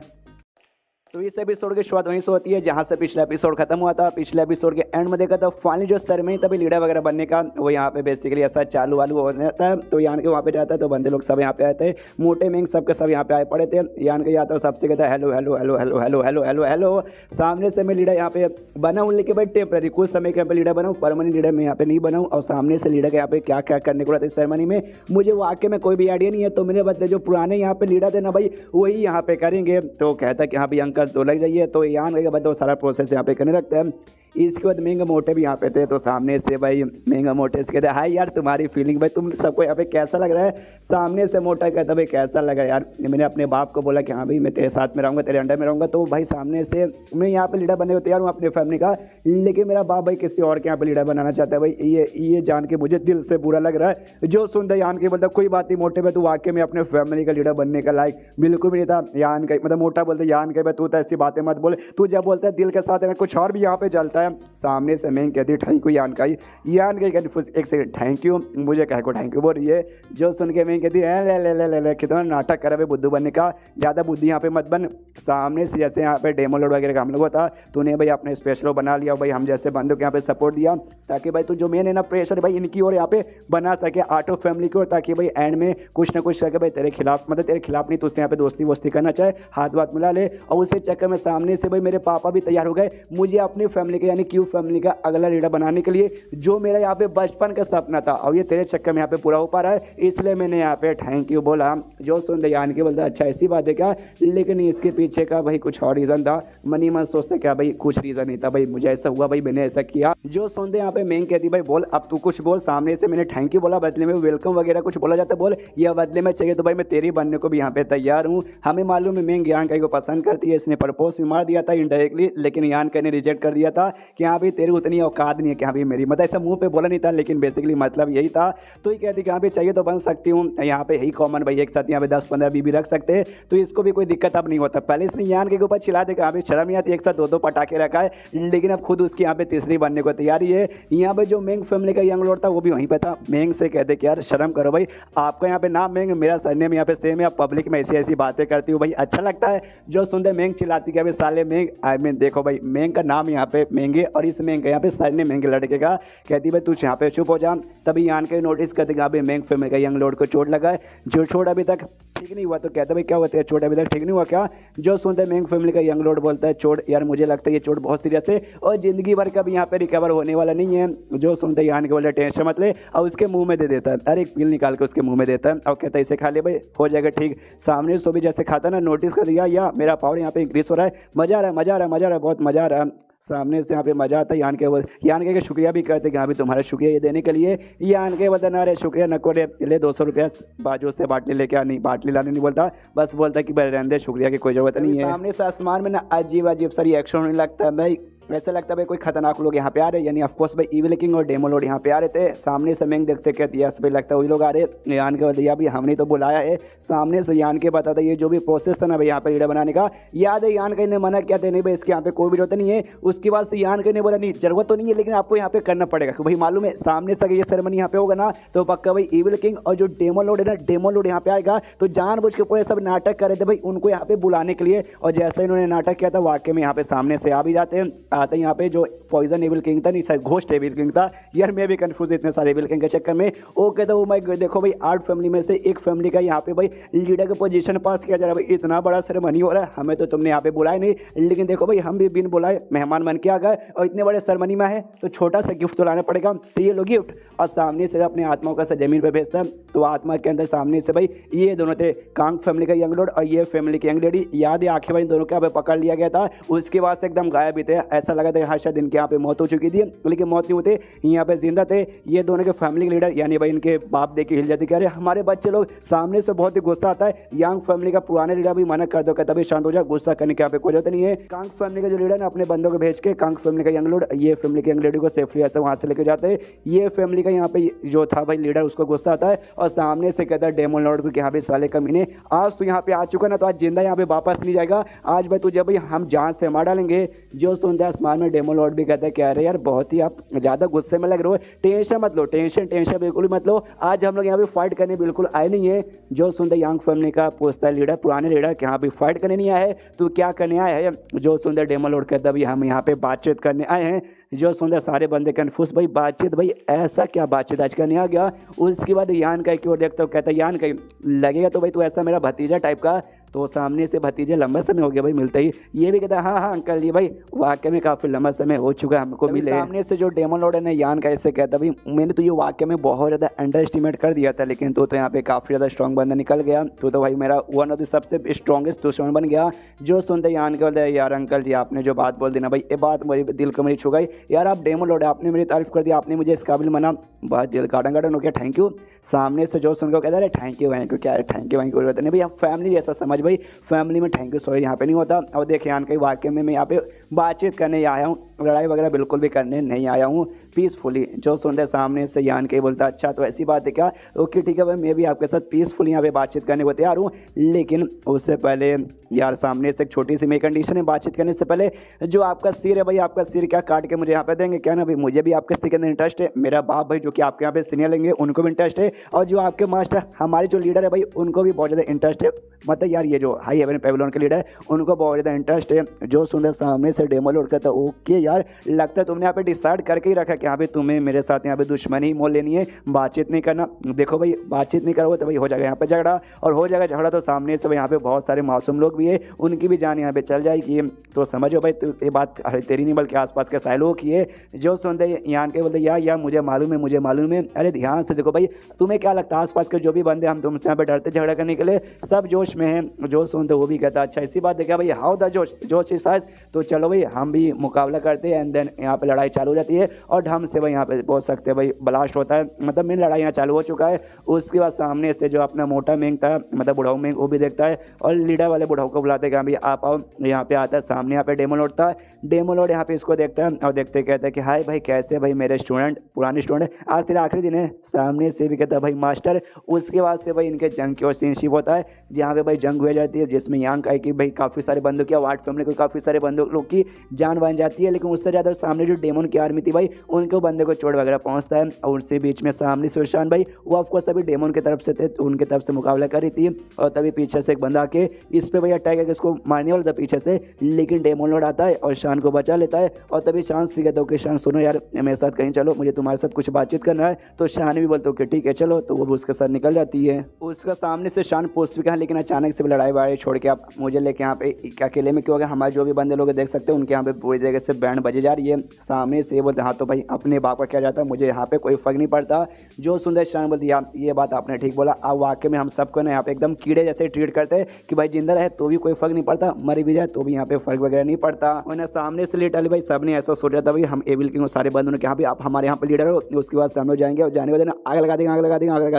तो इस एपिसोड की शुरुआत वहीं से होती है जहां से पिछला एपिसोड खत्म हुआ था। पिछले एपिसोड के एंड में देखा तो फाइनली जो सेरेमनी तभी लीडर वगैरह बनने का वो यहाँ पे बेसिकली ऐसा चालू वालू हो जाता है। तो यान के वहाँ पे जाता है तो बंदे लोग सब यहाँ पे आए थे, मोटे मेंग सबके सब यहाँ पे आए पड़े थे। यान के जाता है सबसे कहता है hello hello hello hello hello hello hello hello. सामने से मैं लीडर यहाँ पे बना हूँ, लेकिन भाई टेम्पररी कुछ समय के यहाँ पे लीडर बनाऊँ, परमानेंट लीडर मैं यहाँ पे नहीं बनाऊँ। और सामने से लीडर के यहाँ पे क्या क्या करने को रहता है सेरेमनी में मुझे वाकई में कोई भी आइडिया नहीं है। तो मेरे बदले जो पुराने यहाँ पे लीडर थे ना भाई वही यहाँ पे करेंगे। तो कहता है कि हाँ भाई अंकल तो लग जाइए। तो यान के बाद वो सारा प्रोसेस यहाँ पे करने लगता है। इसके बाद महंगा मोटे भी यहाँ पे थे। तो सामने से भाई महंगा मोटे से कहते हाय यार तुम्हारी फीलिंग भाई तुम सबको यहाँ पे कैसा लग रहा है। सामने से मोटा कहता भाई कैसा लगा यार। मैंने अपने बाप को बोला कि हाँ भाई मैं तेरे साथ में रहूँगा, तेरे अंडर में रहूँगा। तो भाई सामने से मैं यहाँ पे लीडर बनने को तैयार हूँ अपनी फैमिली का, लेकिन मेरा बाप भाई किसी और के यहाँ पे लीडर बनाना चाहता है। भाई ये जान के मुझे दिल से बुरा लग रहा है। जो सुनता यान के बोलता कोई बात नहीं मोटे भाई तू वाकई में अपने फैमिली का लीडर बनने का लायक बिल्कुल भी नहीं था। यान का मतलब मोटा बोलते यान के भाई तू तो ऐसी बातें मत बोले, तू जब बोलता है दिल के साथ कुछ और भी यहाँ पे चलता है। सामने से मैं कहती थैंक यू यान का एक सेकंड थैंक यू मुझे कह को थैंक यू बोल रही है। जो सुन के मैं कहती ले कितना नाटक कर रहे बुद्धू बनने का, ज़्यादा बुद्धि यहाँ पे मत बन। सामने से जैसे यहाँ पे डेमो लोड वगैरह का हम लोग होता तूने भाई अपने स्पेशल बना लिया भाई, हम जैसे बंदों को यहाँ पे सपोर्ट दिया ताकि भाई तू जो मेन है ना प्रेशर भाई इनकी और यहाँ पे बना सके आर्ट फैमिली की ओर, ताकि भाई एंड में कुछ ना कुछ करके भाई तेरे खिलाफ मतलब तेरे खिलाफ नहीं तो उससे यहाँ पे दोस्ती वोस्ती करना चाहे, हाथ वाथ मिला ले। और उसी चक्कर में सामने से भाई मेरे पापा भी तैयार हो गए मुझे अपनी फैमिली का यानी क्यू फैमिली का अगला लीडर बनाने के लिए, जो मेरा यहाँ पे बचपन का सपना था और ये तेरे चक्कर में यहाँ पे पूरा हो पा रहा है, इसलिए मैंने यहाँ पे थैंक यू बोला। जो सुन दे यान के बोलता अच्छा ऐसी बात है क्या, लेकिन इसके पीछे का भाई कुछ और रीज़न था। मनी मन सोचते क्या भाई कुछ रीज़न नहीं था भाई, मुझे ऐसा हुआ भाई मैंने ऐसा किया। जो सुन दे यहाँ पे मैं कहती भाई बोल अब तू कुछ बोल। सामने से मैंने थैंक यू बोला, बदले में वेलकम वगैरह कुछ बोला जाता बोल, या बदले में चाहिए तो भाई मैं तेरी बनने को भी यहाँ पे तैयार हूँ। हमें मालूम है मैं यान का को पसंद करती है, इसने प्रपोज भी मार दिया था इनडायरेक्टली, लेकिन यान का ने रिजेक्ट कर दिया था कि हाँ भाई तेरी उतनी औकात नहीं है कि हाँ भाई मेरी, मतलब ऐसा मुंह पे बोला नहीं था लेकिन बेसिकली मतलब यही था। तो ये कहती कि हाँ भाई चाहिए तो बन सकती हूँ, यहाँ पे यही कॉमन भाई एक साथ यहाँ पे 10-15 बीबी रख सकते हैं, तो इसको भी कोई दिक्कत अब नहीं होता। पहले इसने यान के ऊपर चिल्ला दे हाँ भाई शर्म नहीं आती एक साथ 2-2 पटाखे रखा है, लेकिन अब खुद उसकी यहाँ पे तीसरी बनने को तैयारी है। यहाँ पे जो मेंग फैमिली का यंग लॉर्ड था वो भी वहीं पे था। मेंग से कहते कि यार शर्म करो भाई, आपका यहाँ पे नाम मेंग, मेरा सरनेम यहाँ पे सेम है, आप पब्लिक में ऐसी ऐसी बातें करती हूँ भाई अच्छा लगता है। जो सुनते मेंग चिल्लाती कि अभी साले मेंग आई मीन देखो भाई मेंग का नाम यहाँ पे मेंगे और इस मेंग का यहाँ पे सरनेम मेंगे लड़के का। कहती भाई तू यहाँ पे चुप हो जा। तभी यान के नोटिस करते कि अभी मेंग फैमिली का यंग लॉर्ड को चोट लगा है, जो चोट अभी तक ठीक नहीं हुआ। तो कहते भाई क्या होता है चोट अभी तक ठीक नहीं हुआ क्या। जो सुनते हैं मेंग फैमिली का यंग लॉर्ड बोलता है चोट यार मुझे लगता है ये चोट बहुत सीरियस है और जिंदगी भर का भी यहाँ पे रिकवर होने वाला नहीं है। जो सुनते हैं यान के बोले टेंशन मत ले, और उसके मुंह में दे देता है, अरे एक पील निकाल के उसके मुंह में देता है और कहता है इसे खा ले भाई हो जाएगा ठीक। सामने सो भी जैसे खाता ना नोटिस कर दिया या मेरा पावर यहाँ पे इंक्रीज हो रहा है, मजा आ रहा है मजा आ रहा है मजा आ रहा है बहुत मजा आ रहा है। सामने से यहाँ पे मजा आता है। यान के शुक्रिया भी करते कि हाँ भी तुम्हारा शुक्रिया ये देने के लिए। यान के बता ना रे शुक्रिया नको रे ले 200 रुपया बाजू से बाटली लेके नहीं बाटली लाने नहीं बोलता, बस बोलता कि भाई रहने दे शुक्रिया की कोई ज़रूरत नहीं है। सामने से आसमान में ना अजीब अजीब सा रिएक्शन होने लगता है भाई, ऐसा लगता है भाई कोई खतरनाक लोग यहाँ पे आ रहे हैं, यानी ऑफकोर्स भाई इविल किंग और डेमो लॉर्ड यहाँ पे आ रहे थे। सामने से मेंग देखते कहती है भाई लगता है वही लोग आ रहे। यान के भैया भी हमने तो बुलाया है। सामने से यान के बताता ये जो भी प्रोसेस था ना भाई यहाँ पे लीडर बनाने का, याद है यान के ने मना किया था नहीं भाई इसके यहाँ पे कोई भी जरूरत नहीं है। उसके बाद से यान के ने बोला नहीं जरूरत तो नहीं है लेकिन आपको यहाँ पे करना पड़ेगा, क्योंकि भाई मालूम है सामने से ये सेरेमनी यहाँ पे होगा ना तो पक्का भाई इविल किंग और जो डेमो लॉर्ड है ना डेमो लॉर्ड यहाँ पे आएगा। तो जानबूझ के पूरे सब नाटक कर रहे थे भाई उनको यहाँ पे बुलाने के लिए, और जैसे इन्होंने नाटक किया था वाकई में यहाँ पे सामने से आ भी जाते हैं। आते यहाँ पे जो पॉइजन एविल किंग था नहीं सर घोस्ट एविल किंग था, यार मैं भी कंफ्यूज इतने सारे एविल किंग के चक्कर में। वो कहता हूँ मैं देखो भाई 8 फैमिली में से एक फैमिली का यहाँ पे भाई लीडर का पोजीशन पास किया जा रहा है। भाई इतना बड़ा सेरेमनी हो रहा है, हमें तो तुमने यहाँ पे बुलाया नहीं, लेकिन देखो भाई हम भी बिन बुलाए मेहमान बन के आ गए और इतने बड़े सेरेमनी में है तो छोटा सा गिफ्ट तो लाना पड़ेगा, तो ये लो गिफ्ट। और सामने से अपने आत्माओं का सा जमीन पर भेजता है, तो आत्मा के अंदर सामने से भाई ये दोनों थे कांग फैमिली का यंग लॉर्ड और ये फैमिली की यंग लेडी। याद है आखिर भाई दोनों के यहाँ पे पकड़ लिया गया था, उसके बाद से एकदम गायब भी थे। ऐसा लगा था हाँ शायद इनके यहाँ पे मौत हो चुकी थी, लेकिन मौत नहीं होते यहाँ पे जिंदा थे। ये दोनों के फैमिली लीडर यानी भाई इनके बाप देख के हिल जाते कि अरे हमारे बच्चे लोग। सामने से बहुत ही गुस्सा आता है। यंग फैमिली का पुराने लीडर भी मना कर दो कहता भाई शांत हो जाए, गुस्सा करने के यहाँ पे कोई जरूरत नहीं है। कांग फैमिली का जो लीडर है अपने बंदों को भेज के कांग फैमिली का यंग लॉर्ड ये फैमिली के यंग लेडी को सेफली ऐसे वहाँ से लेके जाते हैं। ये फैमिली का यहाँ पे जो था भाई लीडर उसको गुस्सा आता है और सामने से कहता है डेमो लॉर्ड को कि यहाँ पे साले कमीने आज तो यहाँ पे आ चुका ना तो आज जिंदा यहाँ पे वापस नहीं जाएगा। आज भाई तुझे भाई हम जान से मार डालेंगे। जो सुनता है आसमान में डेमो लॉर्ड भी कहता है क्या रहे यार बहुत ही आप ज़्यादा गुस्से में लग रहे हो, टेंशन मत लो, टेंशन बिल्कुल मत लो, आज हम लोग यहाँ पे फाइट करने बिल्कुल आए नहीं है। जो सुंदर यांग फैमिली का पूछता है लीडर, पुराने लीडर कि यहाँ पे फाइट करने नहीं आया है, तो क्या करने आया है? जो सुंदर डेमो लॉर्ड कहता है हम यहाँ पे बातचीत करने आए हैं। जो सुंदर सारे बंदे कन्फ्यूज, भाई बातचीत, भाई ऐसा क्या बातचीत आज करने आ गया? उसके बाद यान का की ओर देखता हूँ, कहता है यान का लगेगा तो भाई तू ऐसा मेरा भतीजा टाइप का, तो सामने से भतीजे लंबा समय हो गया भाई मिलते ही, ये भी कहता है हाँ अंकल जी भाई वाकई में काफ़ी लंबा समय हो चुका है हमको मिले। सामने से जो डेमो लॉर्ड है यान का इससे कहता भाई मैंने तो ये वाकई में बहुत ज़्यादा अंडर एस्टिमेट कर दिया था, लेकिन तो यहाँ पे काफ़ी ज़्यादा स्ट्रॉन्ग बंदा निकल गया, तो भाई मेरा वन ऑफ द सबसे स्ट्रॉन्गेस्ट दुश्मन बन गया। जो सुनते यान के बोलते यार अंकल जी आपने जो बात बोल दी ना भाई, ये बात मेरे दिल को मेरी छू गई यार, आप डेमो लॉर्ड आपने मेरी तारीफ कर दी, आपने मुझे इस काबिल मना, बहुत दिल गार्डन हो गया, थैंक यू। सामने से जो सुन के कहता है थैंक यू क्या है, थैंक यू नहीं भाई, आप फैमिली जैसा समझ भाई, फैमिली में थैंक यू सॉरी यहाँ पे नहीं होता। और देखिए यान के वाकई में मैं यहाँ पे बातचीत करने आया हूँ, लड़ाई वगैरह बिल्कुल भी करने नहीं आया हूँ, पीसफुली। जो सुनते सामने से यान के बोलता अच्छा तो ऐसी बात है क्या, ओके ठीक है भाई मैं भी आपके साथ पीसफुल यहाँ पे बातचीत करने को तैयार हूँ, लेकिन उससे पहले यार सामने से एक छोटी सी मेरी कंडीशन है बातचीत करने से पहले, जो आपका सिर है भाई आपका सिर क्या काट के मुझे यहाँ पे देंगे क्या ना भाई, मुझे भी आपके सिर के अंदर इंटरेस्ट है, मेरा बाप भाई जो कि आपके यहाँ पे सीनियर लेंगे उनको भी इंटरेस्ट है, और जो आपके मास्टर हमारे जो लीडर है भाई उनको भी बहुत ज़्यादा इंटरेस्ट है, मतलब यार ये जो हाई हेवन पेविलियन के लीडर है उनको बहुत ज़्यादा इंटरेस्ट है। जो सुंदर सामने से डेमो लॉर्ड कहता है ओके यार लगता है तुमने यहाँ पे डिसाइड करके ही रखा कि यहाँ पे तुम्हें मेरे साथ यहाँ पे दुश्मनी मोल लेनी है, बातचीत नहीं करना। देखो भाई बातचीत नहीं करोगे तो भाई हो जाएगा यहाँ पे झगड़ा, और हो जाएगा झगड़ा तो सामने से भाई यहाँ पे बहुत सारे मासूम लोग भी है, उनकी भी जान यहाँ पे चल जाएगी, तो समझो भाई तो ये बात तेरी नहीं बल्कि आसपास के सारे लोग की है। जो सुनते यहाँ के बोलते यार मुझे मालूम है, अरे ध्यान से देखो भाई तुम्हें क्या लगता है आसपास के जो भी बंदे हम तुमसे यहाँ पे डरते झगड़ा करने के लिए सब जोश में हैं। जो सुनते वो भी कहता अच्छा इसी बात देखा भाई हाउ द जोश इज साइज, तो चलो भाई हम भी मुकाबला करते हैं, एंड देन यहाँ पे लड़ाई चालू हो जाती है और ढंग से भाई यहाँ पे बोल सकते हैं भाई ब्लास्ट होता है, मतलब मेरी लड़ाई यहाँ चालू हो चुका है। उसके बाद सामने से जो अपना मोटा मेंग था मतलब बुढ़ाऊ मेंग वो भी देखता है और लीडर वाले बुढ़ाऊ को बुलाते हैं कि आप आओ, यहाँ पे आता है सामने, यहाँ पे डेमो लॉर्ड था, डेमो लॉर्ड यहाँ पे इसको देखता है और देखते कहता है कि हाय भाई कैसे भाई मेरे स्टूडेंट पुराने स्टूडेंट, आज तेरा आखिरी दिन है। सामने से भी कहता है भाई मास्टर। उसके बाद से भाई इनके जंग की और सीनशिप होता है जहाँ पे भाई जंग हो जाती है, जिसमें यहाँ का है कि भाई काफ़ी सारे बंदूक या वार्ड फैमिली को काफ़ी सारे बंदूक लोग की जान बन जाती है, लेकिन उससे ज़्यादा सामने जो डेमन की आर्मी थी भाई उनको बंदे को चोट वगैरह पहुँचता है, और उससे बीच में सामने सुशान भाई वो ऑफकोर्स सभी डेमन की तरफ से थे तो उनके तरफ से मुकाबला कर रही थी, और तभी पीछे से एक बंदा आके इस पर भाई अटैक करके उसको मारने वाला था पीछे से, लेकिन डेमन लॉर्ड आता है और शान को बचा लेता है। और तभी शान से कहता है कि शान सुनो यार मेरे साथ कहीं चलो, मुझे तुम्हारे साथ कुछ बातचीत करना है, तो शान भी बोलते कि ठीक है चलो, तो वो उसके साथ निकल जाती है। उसका सामने से शान पोस्ट भी कहा, लेकिन अचानक से लड़ाई वड़ाई छोड़ के आप मुझे लेके यहाँ पे अकेले में क्यों गए, हमारे जो भी बंदे लोग देख सकते हैं उनके यहाँ पे पूरी जगह से बैंड बजे जा रही है। सामने से बोलते हाँ तो भाई अपने बाप का क्या जाता है, मुझे यहाँ पे कोई फर्क नहीं पड़ता। जो सुंदर शान बोलती ये बात आपने ठीक बोला, अब वाकई में हम सबको ना यहाँ पे एकदम कीड़े जैसे ट्रीट करते हैं कि भाई जिंदा रहे तो भी कोई फर्क नहीं पड़ता, मर भी जाए तो भी यहाँ पे फर्क वगैरह नहीं पड़ता। और सामने से लेट भाई सब ने ऐसा सोचा था भाई हम एविल किंग सारे बंदों ने यहाँ पे आप हमारे यहाँ पे लीडर हो, उसके बाद सामने जाएंगे और जाने के बाद आग लगा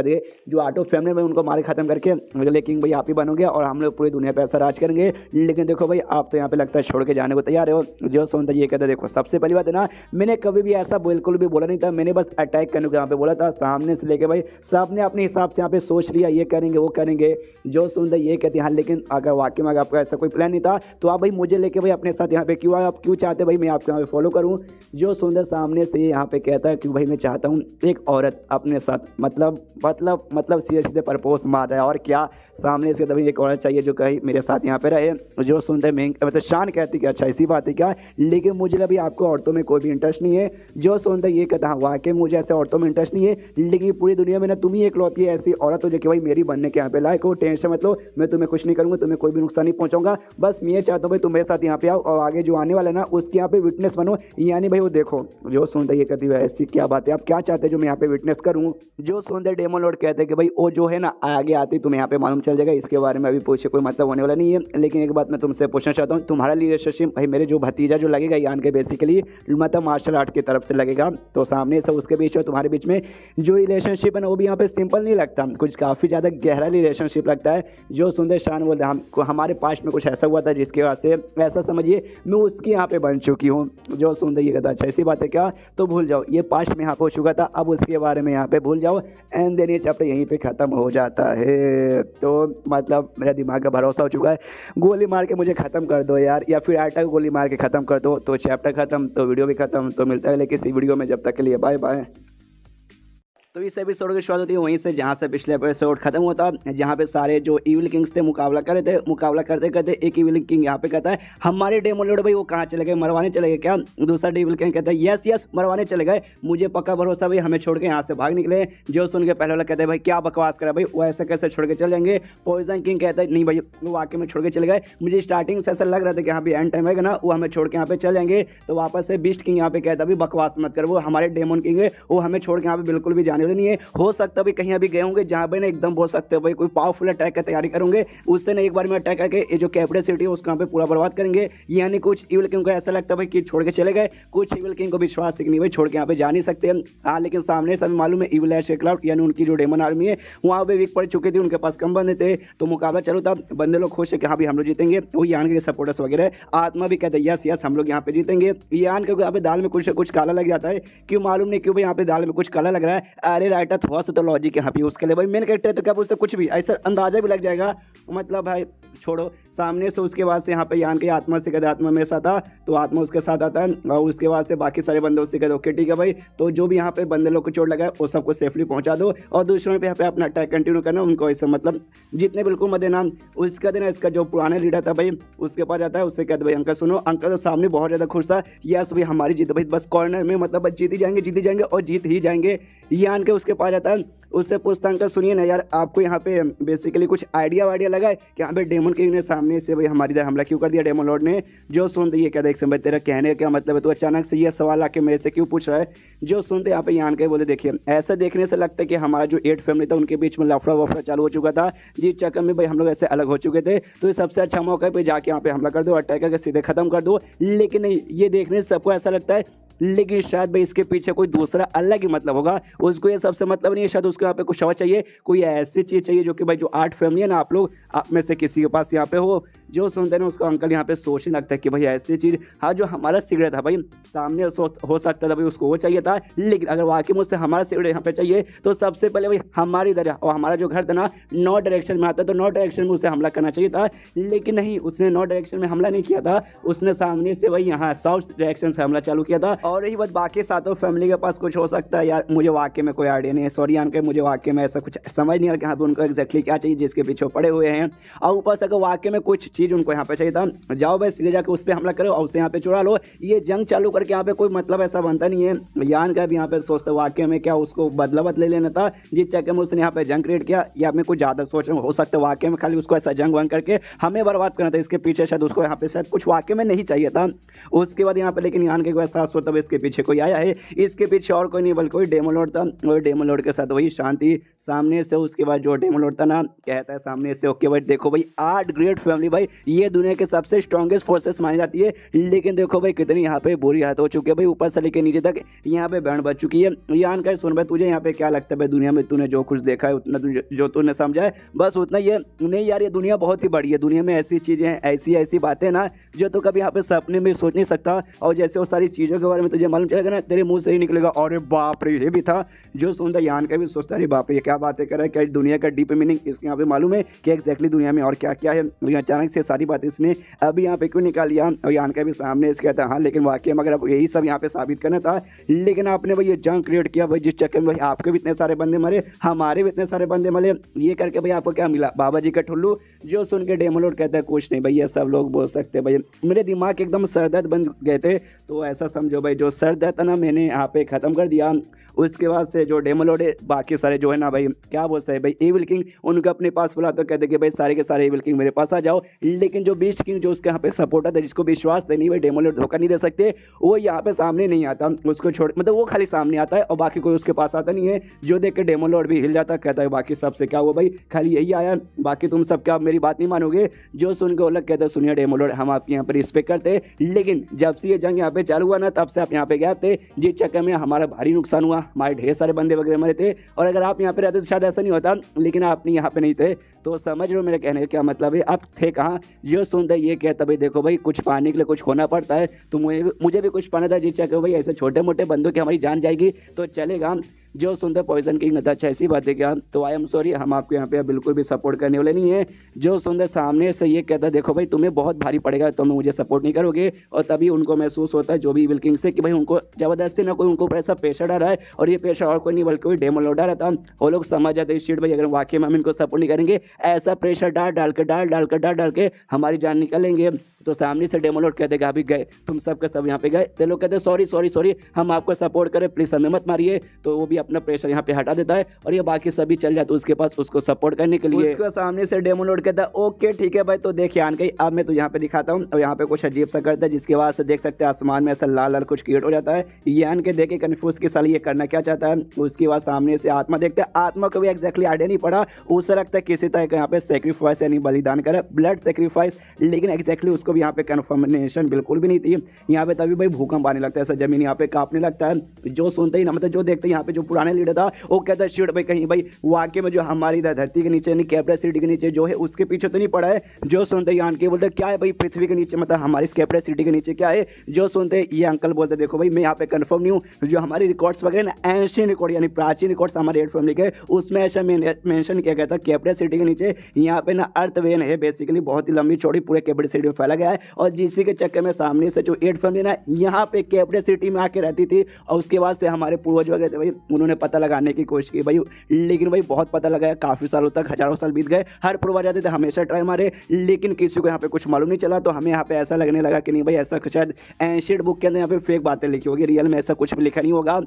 देंगे जो आटो फैमिली में उनको मारे खत्म करके अगले किंग भाई आप ही बनोगे और हम लोग पूरी दुनिया पे ऐसा राज करेंगे। लेकिन देखो भाई आप तो यहाँ पे लगता है छोड़ के जाने को तैयार हो। जो सुनता ये कहता देखो सबसे पहली बात है ना मैंने कभी भी ऐसा बिल्कुल भी बोला नहीं था, मैंने बस अटैक करने को यहाँ पे बोला था। सामने से लेके भाई सब ने अपने हिसाब से यहाँ पे सोच लिया ये करेंगे वो करेंगे। जो सुनता ये कहते हैं हाँ लेकिन अगर वाकई में आपका ऐसा कोई प्लान नहीं था तो आप भाई मुझे लेके भाई अपने साथ यहाँ पे क्यों आए, आप क्यों चाहते भाई मैं आपको यहाँ पे फॉलो करूँ। जो सुंदर सामने से यहाँ पे कहता है कि भाई मैं चाहता हूँ एक औरत अपने साथ मतलब सीधे सीधे प्रपोज मार रहा है और क्या सामने से तभी एक औरत चाहिए जो कहीं मेरे साथ यहाँ पे रहे। जो सुनते मतलब शान कहती कि अच्छा इसी बात है क्या, लेकिन मुझे अभी आपको औरतों में कोई भी इंटरेस्ट नहीं है। जो सुनते ये कहता हाँ वाकई मुझे ऐसे औरतों में इंटरेस्ट नहीं है, लेकिन पूरी दुनिया में ना तुम ही एक लौती है ऐसी औरत हो जो कि भाई मेरी बनने के यहाँ पे लायक हो। टेंशन मत लो, मैं तुम्हें कुछ नहीं करूँगा, तुम्हें कोई भी नुकसान नहीं पहुँचाऊंगा, बस मैं ये चाहता हूँ भाई तुम मेरे साथ यहाँ पे आओ और आगे जो आने वाला ना उसके यहाँ पे विटनेस बनो, यानी भाई वो देखो। जो सुनते ये कहती है ऐसी क्या बात है, आप क्या चाहते हैं जो मैं यहाँ पे विटनेस करूँ। जो सुनते डेमो लॉर्ड कहते हैं कि भाई वो जो है ना आगे आती तुम्हें यहाँ पे मालूम चल जाएगा, इसके बारे में अभी पूछे कोई मतलब होने वाला नहीं है। लेकिन एक बात मैं तुमसे पूछना चाहता हूँ, तुम्हारा रिलेशनशिप भाई मेरे जो भतीजा जो लगेगा यान के बेसिकली मतलब मार्शल आर्ट की तरफ से लगेगा, तो सामने से उसके बीच और तुम्हारे बीच में जो रिलेशनशिप है ना वो भी यहाँ पे सिंपल नहीं लगता, कुछ काफ़ी ज़्यादा गहरा रिलेशनशिप लगता है। जो सुंदर शान बोल रहे हमारे पास्ट में कुछ ऐसा हुआ था जिसके वजह से ऐसा समझिए मैं उसकी यहाँ पे बन चुकी हूँ। जो सुंदर ये कहता अच्छा ऐसी बात है क्या, तो भूल जाओ ये पास्ट में यहाँ पे हो चुका था, अब उसके बारे में यहाँ पे भूल जाओ एंड देन ये चैप्टर यहीं पे ख़त्म हो जाता है। तो मतलब मेरा दिमाग का भरोसा हो चुका है, गोली मार के मुझे ख़त्म कर दो यार, या फिर आटा को गोली मार के ख़त्म कर दो तो चैप्टर ख़त्म, तो वीडियो भी ख़त्म। तो मिलता है लेकिन इसी वीडियो में, जब तक के लिए बाय बाय। तो इस एपिसोड की शुरुआत होती है वहीं से जहाँ से पिछले एपिसोड खत्म हुआ था, जहाँ पे सारे जो इविल किंग्स थे मुकाबला कर रहे थे। मुकाबला करते करते एक इविल किंग यहाँ पे कहता है हमारे डेमन लॉर्ड भाई वो कहाँ चले गए, मरवाने चले गए क्या। दूसरा इविल किंग कहता है यस यस मरवाने चले गए, मुझे पक्का भरोसा भाई हमें छोड़ के यहाँ से भाग निकले। जो सुन के पहले वाला कहते हैं भाई क्या बकवास करा भाई, वो ऐसे कैसे छोड़ के चले जाएंगे। पॉइजन किंग कहता है नहीं भाई वो वाकई में छोड़ के चले गए, मुझे स्टार्टिंग से ऐसा लग रहा था कि यहाँ पे एंड टाइम आएगा ना वो हमें छोड़ के यहाँ पे चले जाएंगे। तो वापस से बीस्ट किंग यहाँ पे कहता है भाई बकवास मत कर, वो हमारे डेमन किंग है, वो हमें छोड़ के यहाँ पे बिल्कुल भी जाने वाले नहीं है। हो सकता है कहीं अभी गए होंगे जहाँ पे ना एकदम बोल सकते हो भाई कोई पावरफुल अटैक की तैयारी करेंगे, उससे ना एक बार में अटैक करके ये जो कैपिटल सिटी है उसको यहाँ पे पूरा बर्बाद करेंगे। यानी कुछ इविल किंग को ऐसा लगता है भाई कि छोड़ के चले गए, कुछ इविल किंग को विश्वास नहीं भाई छोड़ के यहाँ पे जा नहीं सकते। हाँ लेकिन सामने सभी मालूम है इविल एश क्लाउड यानी उनकी जो डेमन आर्मी है वहाँ पे वीक पड़ चुकी थी, उनके पास कम बंदे थे। तो मुकाबला चलो था, बंदे लोग खुश है कि हाँ भी हम लोग जीतेंगे। वो यान के सपोर्टर्स वगैरह आत्मा भी कहते हैं यस यस हम लोग यहाँ पे जीतेंगे। यान के यहाँ पे दाल में कुछ काला लग जाता है, क्यों मालूम नहीं क्यों भाई यहाँ पे दाल में कुछ काला लग रहा है। अरे राइटर थोड़ा सा तो लॉजिक यहाँ पे उसके लिए भाई मेन कैरेक्टर तो क्या उससे कुछ भी ऐसा अंदाजा भी लग जाएगा। मतलब भाई छोड़ो सामने से, उसके बाद से यहाँ पे यान के आत्मा से कहते आत्मा मेरे साथ था, तो आत्मा उसके साथ आता है और उसके बाद से बाकी सारे बंदे उससे कहते ओके ठीक है भाई, तो जो भी यहाँ पे बंदे लोग को चोट लगा है वो सबको सेफली पहुंचा दो और दूसरों पे यहाँ पे अपना अटैक कंटिन्यू करना, उनको ऐसे मतलब जितने बिल्कुल मत देना। उसका देना इसका जो पुराना लीडर था भाई उसके पास जाता है, उससे कहते भाई अंकल सुनो, अंकल तो सामने बहुत ज़्यादा खुश था, यस भाई हमारी जीत भाई बस कॉर्नर में मतलब जीत ही जाएंगे और जीत ही जाएंगे। यान के उसके पास जाता है, उससे पूछता अंकल सुनिए ना यार आपको यहाँ पे बेसिकली कुछ आइडिया लगा है कि यहाँ पे डेमन किंग ने सामने से भाई हमारी इधर हमला क्यों कर दिया डेमन लॉर्ड ने। जो सुनते ये कहता है एक समय तेरा कहने का क्या मतलब है, तो अचानक से ये सवाल आके मेरे से क्यों पूछ रहा है। जो सुनते यहाँ पे यान के बोले देखिए ऐसा देखने से लगता है कि हमारा जो 8 फैमिली था उनके बीच में लफड़ा वफड़ा चालू हो चुका था, जिस चक्कर में भाई हम लोग ऐसे अलग हो चुके थे। तो ये सबसे अच्छा मौका है भाई जाके यहाँ पे हमला कर दो, अटैक करके सीधे खत्म कर दो। लेकिन नहीं, ये देखने से सबको ऐसा लगता है लेकिन शायद भाई इसके पीछे कोई दूसरा अलग ही मतलब होगा, उसको ये सबसे मतलब नहीं है, शायद उसको यहाँ पे कुछ और चाहिए, कोई ऐसी चीज़ चाहिए जो कि भाई जो 8 फैमिली है ना आप लोग आप में से किसी के पास यहाँ पे हो। जो सुनते ना उसको अंकल यहाँ पे सोचने लगता है कि भाई ऐसी चीज़, हाँ जो हमारा सिगरेट था भाई सामने हो सकता था भाई उसको वो चाहिए था, लेकिन अगर वाकई मुझसे हमारा सिगरेट यहाँ पे चाहिए तो सबसे पहले भाई हमारी इधर और हमारा जो घर था ना 9 डायरेक्शन में आता है, तो 9 डायरेक्शन में उसे हमला करना चाहिए था। लेकिन नहीं, उसने 9 डायरेक्शन में हमला नहीं किया था, उसने सामने से भाई यहाँ साउथ डायरेक्शन से हमला चालू किया था। और रही बात बाकी सातों फैमिली के पास कुछ हो सकता है यार, मुझे वाकई में कोई आइडिया नहीं है, सॉरी यान के मुझे वाकई में ऐसा कुछ समझ नहीं आ रहा कि यहाँ पे उनको एक्जैक्टली क्या चाहिए जिसके पीछे पड़े हुए हैं। और ऊपर से अगर वाकई में कुछ चीज़ उनको यहाँ पे चाहिए था, जाओ भाई सीधे जाकर उस पर हमला करो और उसे यहाँ पे चुरा लो। ये जंग चालू करके यहाँ पे कोई मतलब ऐसा बनता नहीं है। यान का भी यहाँ पे सोचता वाकई में क्या उसको बदला ले लेना था, जिस चक्कर में उसने यहाँ पे जंग क्रिएट किया, या मैं कुछ ज़्यादा सोच रहा हूँ, हो सकता है वाकई में खाली उसको ऐसा जंग वंग करके हमें बर्बाद करना था, इसके पीछे शायद उसको यहाँ पे शायद कुछ वाकई में नहीं चाहिए था। उसके बाद यहाँ पे लेकिन यान के एहसास होता है इसके पीछे कोई आया है, इसके पीछे और कोई नहीं बल्कि वही डेमन लॉर्ड था। वही डेमन लॉर्ड के साथ वही शांति सामने से। उसके बाद जो डेमन लॉर्ड था ना कहता है सामने से ओके भाई देखो भाई 8 ग्रेट फैमिली भाई ये दुनिया के सबसे स्ट्रॉन्गेस्ट फोर्सेस मानी जाती है, लेकिन देखो भाई कितनी यहाँ पे बुरी हालत हो चुकी है भाई, ऊपर से लेकर नीचे तक यहाँ पे बैंड बच चुकी है। यान का सुन भाई तुझे यहाँ पे क्या लगता है भाई दुनिया में तूने जो कुछ देखा है उतना जो तूने समझा है बस उतना ही है। नहीं यार ये दुनिया बहुत ही बड़ी है, दुनिया में ऐसी चीज़ें हैं ऐसी बातें ना जो तो कभी यहाँ पे सपने में सोच नहीं सकता। और जैसे वो सारी चीज़ों के बारे में तुझे मालूम चलेगा ना तेरे मुँह से ही निकलेगा अरे बाप रे ये भी था। जो सुनता यान का भी सोचता अरे बाप रे क्या बातें कर रहा है, क्या दुनिया का डीप मीनिंग इसके यहाँ पे मालूम है कि एक्जैक्टली दुनिया में और क्या क्या है। अचानक से सारी बातें इसने अभी यहाँ पे क्यों निकाल लिया। और यान का भी सामने इसके कहता हाँ लेकिन वाकई में अगर अब यही सब यहाँ पे साबित करना था, लेकिन आपने भाई ये जंग क्रिएट किया भाई जिस चक्कर में भाई आपके भी इतने सारे बंदे मरे हमारे भी इतने सारे बंदे मरे, ये करके भाई आपको क्या मिला बाबा जी का ठुल्लू। जो सुन के डेमन लॉर्ड कहता है कुछ नहीं भाई ये सब लोग बोल सकते भाई मेरे दिमाग एकदम सरदर्द बन गए थे, तो ऐसा समझो भाई जो सरदर्द था ना मैंने यहाँ पे ख़त्म कर दिया। उसके बाद से जो डेमन लॉर्ड है बाकी सारे जो है ना भाई क्या बोलते हैं भाई एविल किंग उनको अपने पास बुला तो कहते कि भाई सारे के सारे एविल किंग मेरे पास आ जाओ। लेकिन जो बीस्ट किंग जो उसके यहाँ पे सपोर्टर था जिसको विश्वास था नहीं भाई डेमन लॉर्ड धोखा नहीं दे सकते, वो यहाँ पे सामने नहीं आता, उसको छोड़ मतलब वो खाली सामने आता है और बाकी कोई उसके पास आता नहीं है। जो देख के डेमन लॉर्ड भी हिल जाता कहता है बाकी सबसे क्या हुआ भाई खाली यही आया, बाकी तुम सब क्या मेरी बात नहीं मानोगे। जो सुन के वो लोग कहते हैं सुनिए डेमन लॉर्ड हम आपके यहाँ पर रिस्पेक्ट करते, लेकिन जब से ये जंग यहाँ पे चालू हुआ ना तब से आप यहाँ पे गए थे, जिस चक्कर में हमारा भारी नुकसान हुआ, हमारे ढेर सारे बंदे वगैरह मरे थे। और अगर आप यहाँ पे रहते तो शायद ऐसा नहीं होता, लेकिन आप यहाँ पे नहीं थे। तो समझ लो मेरे कहने का क्या मतलब है, आप थे कहाँ। जो सुनता है ये कहता भाई देखो भाई कुछ पाने के लिए कुछ खोना पड़ता है, तो मुझे भी कुछ पाना था, जिस चक्कर भाई ऐसे छोटे मोटे बंदों की हमारी जान जाएगी तो चलेगा। जो सुनते पॉइजन किंग था अच्छा ऐसी बात है क्या, तो आई एम सॉरी, हम आपको यहाँ पे बिल्कुल भी सपोर्ट करने वाले नहीं है। जो सुनते सामने से ये कहता देखो भाई तुम्हें बहुत भारी पड़ेगा, तुम मुझे सपोर्ट नहीं करोगे, और तभी उनको महसूस होता है जो भी इविल किंग से कि भाई उनको जबरदस्ती ना कोई उनको ऊपर ऐसा प्रेशर डाल रहा है, और ये प्रेशर और कोई नहीं बल्कि कोई डेमन लॉर्ड आ रहा था। वो लोग समझ जाते शिट भाई अगर वाकई में हम इनको सपोर्ट नहीं करेंगे, ऐसा प्रेशर डाल के हमारी जान निकालेंगे। तो सामने से डेमन लॉर्ड कहते अभी गए तुम सब के सब यहाँ पे गए, तो लोग कहते सॉरी हम आपको सपोर्ट करें, प्लीज हमें मत मारिए। तो वो भी अपना प्रेशर यहाँ पे हटा देता है और ये बाकी सभी चल जाते उसके पास उसको सपोर्ट करने के लिए। उसको सामने से डेमन लॉर्ड कहता है ओके ठीक है भाई, तो देखिए आन गई, अब मैं तो यहाँ पे दिखाता हूँ। और यहाँ पे कुछ अजीब सा करता है जिसके बाद से देख सकते हैं आसमान में ऐसा लाल लाल कुछ क्रिएट हो जाता है। ये आन के देखे कन्फ्यूज के साल ये करना क्या चाहता है। उसके बाद सामने से आत्मा देखते हैं, आत्मा को भी एक्जैक्टली आइडिया नहीं पड़ा, उसे लगता है किसी तरह का यहाँ पे सेक्रीफाइस यानी बलिदान करे, ब्लड सेक्रीफाइस, लेकिन एक्जैक्टली उसको भी यहाँ पे कन्फर्मेशन बिल्कुल भी नहीं थी। यहाँ पे तभी भाई भूकंप आने लगता है, ऐसा जमीन यहाँ पे कांपने लगता है। जो सुनते ही ना मतलब जो देखते हैं यहाँ पे जो पुराने लीडर था वो कहता है शिट भाई कहीं भाई वाकई में जो हमारी धरती के नीचे यानी कैपिटल सिटी के नीचे जो है उसके पीछे तो नहीं पड़ा है। जो सुनते ही आन के बोलते क्या है भाई पृथ्वी के नीचे मतलब हमारी कैपिटल सिटी के नीचे क्या है। जो सुनते ये अंकल बोलते देखो भाई मैं यहाँ पे कंफर्म नहीं हूँ, जो हमारी रिकॉर्ड्स वगैरह ना एंशियंट रिकॉर्ड यानी प्राचीन रिकॉर्ड्स हमारे रेड फैमिली के उसमें ऐसा मेंशन किया गया था कैपिटल सिटी के नीचे यहाँ पे ना अर्थ वेन है बेसिकली बहुत ही लंबी चौड़ी पूरे कैपिटल सिटी में फैला गया है। और जिसी के चक्कर में सामने से जो एड फैमिली ना यहाँ पे कैपिटल सिटी में आके रहती थी, और उसके बाद से हमारे पूर्वज वगैरह थे भाई उन्होंने पता लगाने की कोशिश की भाई, लेकिन भाई बहुत पता लगाया, काफ़ी सालों तक हजारों साल बीत गए, हर पूर्वज आते थे हमेशा ट्राई मारे, लेकिन किसी को यहाँ पे कुछ मालूम नहीं चला। तो हमें यहाँ पे ऐसा लगने लगा कि नहीं भाई ऐसा शायद एंशिएंट बुक के अंदर यहाँ पे फेक बातें लिखी होगी, रियल में ऐसा कुछ भी लिखा नहीं होगा।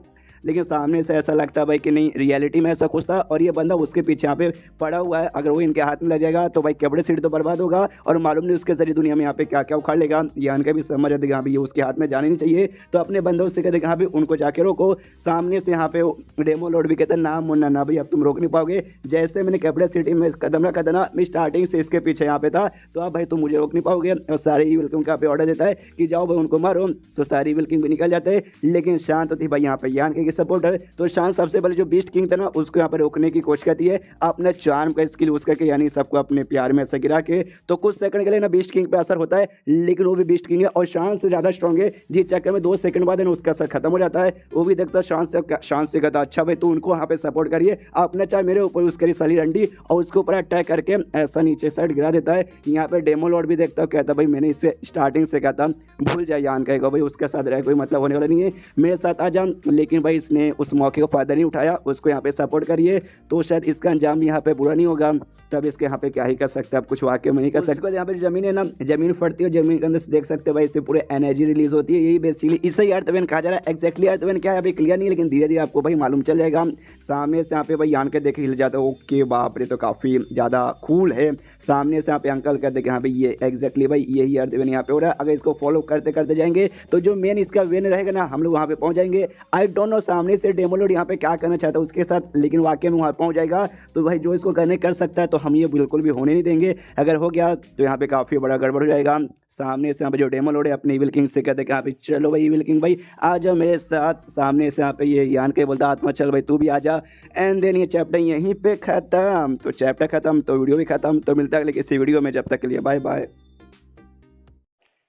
लेकिन सामने से ऐसा लगता है भाई कि नहीं रियलिटी में ऐसा कुछ था, और ये बंदा उसके पीछे यहाँ पे पड़ा हुआ है, अगर वो इनके हाथ में लग जाएगा तो भाई कैपिटल सिटी तो बर्बाद होगा, और मालूम नहीं उसके जरिए दुनिया में यहाँ पे क्या क्या उखाड़ लेगा। यान का भी समझ आते यहाँ पे ये उसके हाथ में जाने नहीं चाहिए, तो अपने बंदों से कहते यहाँ पे उनको जाके रोको। सामने से यहाँ पे डेमो लॉर्ड भी कहते हैं ना मुन्ना ना भाई अब तुम रोक नहीं पाओगे, जैसे मैंने कैपिटल सिटी में कदम रखा था ना मैं स्टार्टिंग से इसके पीछे यहाँ पे था, तो अब भाई तुम मुझे रोक नहीं पाओगे। और सारे इविल किंग यहाँ पे ऑर्डर देता है कि जाओ भाई उनको मारो, तो सारे इविल किंग भी निकल जाते हैं। लेकिन शांत थी भाई यहाँ पे यान के सपोर्टर, तो शांत सबसे पहले जो बीस्ट किंग था ना उसको यहाँ पर रोकने की कोशिश करती है अपने चार्म का स्किल यूज करके, यानी सबको अपने प्यार में ऐसा गिरा के। तो कुछ सेकंड के लिए ना बीस्ट किंग पे असर होता है, लेकिन वो भी बीस्ट किंग है और शांत से ज्यादा स्ट्रॉन्ग है, जिस चक्कर में 2 सेकंड बाद ना उसका असर खत्म हो जाता है। वो भी देखता शांत से कहता अच्छा भाई तू उनको यहाँ पे सपोर्ट करिए, आपने चाहे मेरे ऊपर यूज करी साली रंडी, और उसके ऊपर अटैक करके ऐसा नीचे साइड गिरा देता है। यहाँ पे डेमो लॉर्ड भी देखता है, कहता भाई मैंने इससे स्टार्टिंग से कहता भूल जाए यान कहेगा भाई उसके साथ रह कोई मतलब होने वाला नहीं है, मेरे साथ आ जा। लेकिन भाई इसने उस मौके का फायदा नहीं उठाया, उसको यहाँ पे सपोर्ट करिए तो शायद इसका अंजाम यहाँ पे बुरा नहीं होगा। तब इसके यहाँ पे क्या ही कर सकते हैं, अब कुछ वाकई में नहीं कर सकते। यहाँ पे जमीन है ना जमीन फटती है, जमीन के अंदर से देख सकते हैं भाई इससे पूरे एनर्जी रिलीज होती है, यही बेसिकली इसे ही अर्थवेन कहा जा रहा है। एक्जैक्टली अर्थवेन क्या है अभी क्लियर नहीं, लेकिन धीरे धीरे आपको भाई मालूम चल जाएगा। सामने से यहाँ पे भाई यान के देखे हिल जाता है, ओके बाप रे तो काफ़ी ज़्यादा कूल है। सामने से यहाँ पे अंकल कहते कि हाँ भाई ये एक्जैक्टली भाई यही अर्थवेन यहाँ पे हो रहा है, अगर इसको फॉलो करते करते जाएंगे तो जो मेन इसका वेन रहेगा ना हम लोग वहाँ पे पहुँच जाएंगे। आई डोंट नो सामने से डेमो लॉर्ड यहाँ पे क्या करना चाहता है उसके साथ, लेकिन वाकई में वहाँ पहुँच जाएगा। तो भाई जो इसको करने कर सकता है तो हम ये बिल्कुल भी होने नहीं देंगे, अगर हो गया तो यहाँ पे काफ़ी बड़ा गड़बड़ हो जाएगा। सामने से यहाँ पे जो डेमो लॉर्ड है अपने इविल किंग से कहते हैं कि यहाँ पे चलो भाई इविल किंग भाई आ जाओ मेरे साथ। सामने से यहाँ पे ये यान के बोलता आत्मा चल भाई तू भी आ जा। एंड देन ये चैप्टर यहीं पे खत्म। तो चैप्टर खत्म तो वीडियो भी खत्म, तो मिलता है अगले किसी वीडियो में, जब तक के लिए बाय बाय।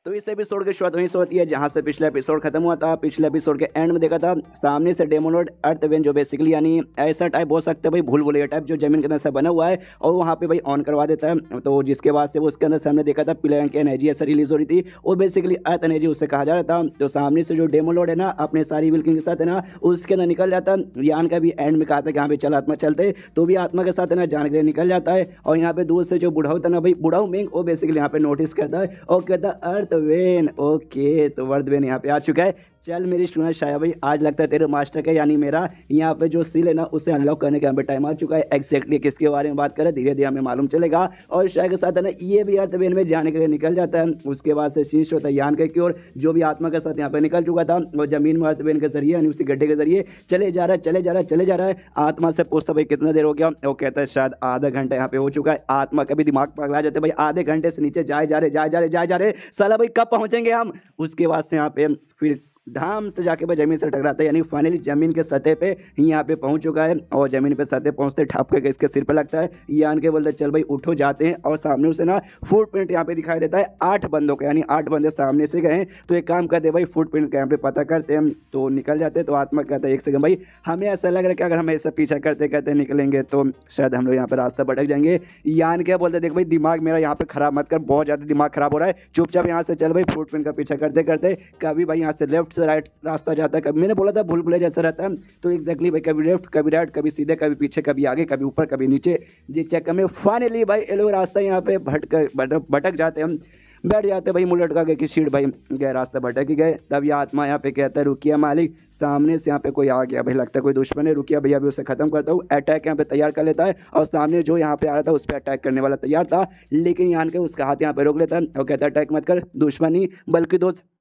तो इस एपिसोड की शुरुआत वहीं से होती है जहां से पिछला एपिसोड खत्म हुआ था। पिछले एपिसोड के एंड में देखा था सामने से डेमो लॉर्ड अर्थवेन जो बेसिकली यानी ऐसा टाइप हो सकता है भाई भूल भुलैया टाइप जो जमीन के अंदर से बना हुआ है, और वहाँ पे भाई ऑन करवा देता है। तो जिसके बाद से वो उसके अंदर से हमने देखा था पीले रंग की एनर्जी ऐसा रिलीज हो रही थी, वो बेसिकली अर्थ एनर्जी उससे कहा जा रहा था। तो सामने से जो डेमो लॉर्ड है ना अपने सारी विल किंग के साथ है ना उसके अंदर निकल जाता है। यान का भी एंड में कहा था कि यहाँ पे चल आत्मा चलते, तो भी आत्मा के साथ है ना जान के लिए निकल जाता है। और यहाँ पे दूर से जो बुढ़ाऊ था ना भाई बुढ़ाऊ मेंग वो बेसिकली यहाँ पे नोटिस करता है और कहता है अर्थवेन ओके। तो अर्थवेन यहाँ पे आ चुका है। चल मेरी स्टूडेंट शाया भाई आज लगता है तेरे मास्टर का यानी मेरा यहाँ पे जो सील है ना उसे अनलॉक करने का यहाँ पे टाइम आ चुका है। एक्जैक्टली किसके बारे में बात करें धीरे धीरे हमें मालूम चलेगा। और शाया के साथ है ना ये भी अर्थवेन में जाने के लिए निकल जाता है। उसके बाद से शीश होता है यान के की ओर जो भी आत्मा के साथ यहाँ पे निकल चुका था, और जमीन में अर्थवेन के जरिए यानी उसी गड्ढे के जरिए चले जा रहा है। आत्मा से पूछता भाई कितना देर हो गया, वो कहता है शायद आधा घंटा यहाँ पे हो चुका है। आत्मा का भी दिमाग पगला जाते भाई आधे घंटे से नीचे जाए जा रहे साला भाई कब पहुंचेंगे हम। उसके बाद से यहाँ पे फिर धाम से जाके भाई ज़मीन से टकराता है, यानी फाइनली ज़मीन के सतह पे यहाँ पे पहुँच चुका है और ज़मीन पे सतह पहुँचते ठप करके इसके सिर पे लगता है। ये आन के बोलते चल भाई उठो जाते हैं, और सामने उसे ना फुटप्रिंट यहाँ पे दिखाई देता है 8 बंदों का, यानी 8 बंदे सामने से गए हैं। तो एक काम करते भाई फुटप्रिंट का यहाँ पे पता करते हैं, तो निकल जाते हैं। तो आत्मा कहता है 1 सेकंड भाई, हमें ऐसा लग रहा है कि अगर हम ऐसा पीछा करते करते निकलेंगे तो शायद हम लोग यहाँ पे रास्ता भटक जाएंगे। यान क्या बोलते देख भाई दिमाग मेरा यहाँ पे खराब मत कर, बहुत ज़्यादा दिमाग खराब हो रहा है, चुपचाप यहाँ से चल भाई। फुटप्रिंट का पीछा करते करते कभी भाई यहाँ से लेफ्ट से राइट रास्ता जाता है, कभी मैंने बोला था भूल भुलैया जैसा रहता है, तो एग्जैक्टली भाई कभी लेफ्ट कभी राइट, कभी सीधे कभी पीछे, कभी आगे कभी ऊपर कभी नीचे, जिस चक्कर में फाइनली भाई ये लोग रास्ता यहाँ पे भटक जाते हैं, बैठ जाते भाई मुँह लटका के कि सीट भाई गए रास्ता भटक ही गए। तब ये आत्मा यहाँ पे कहता है रुकिया मालिक, सामने से यहाँ पे कोई आ गया भाई, लगता है कोई दुश्मन है, रुकिया भैया अभी उसे खत्म करता हूँ। अटैक यहाँ पे तैयार कर लेता है और सामने जो यहाँ पे आ रहा था उस पर अटैक करने वाला तैयार था, लेकिन यहाँ के उसका हाथ यहाँ पे रोक लेता है और कहता है अटैक मत कर, दुश्मन नहीं बल्कि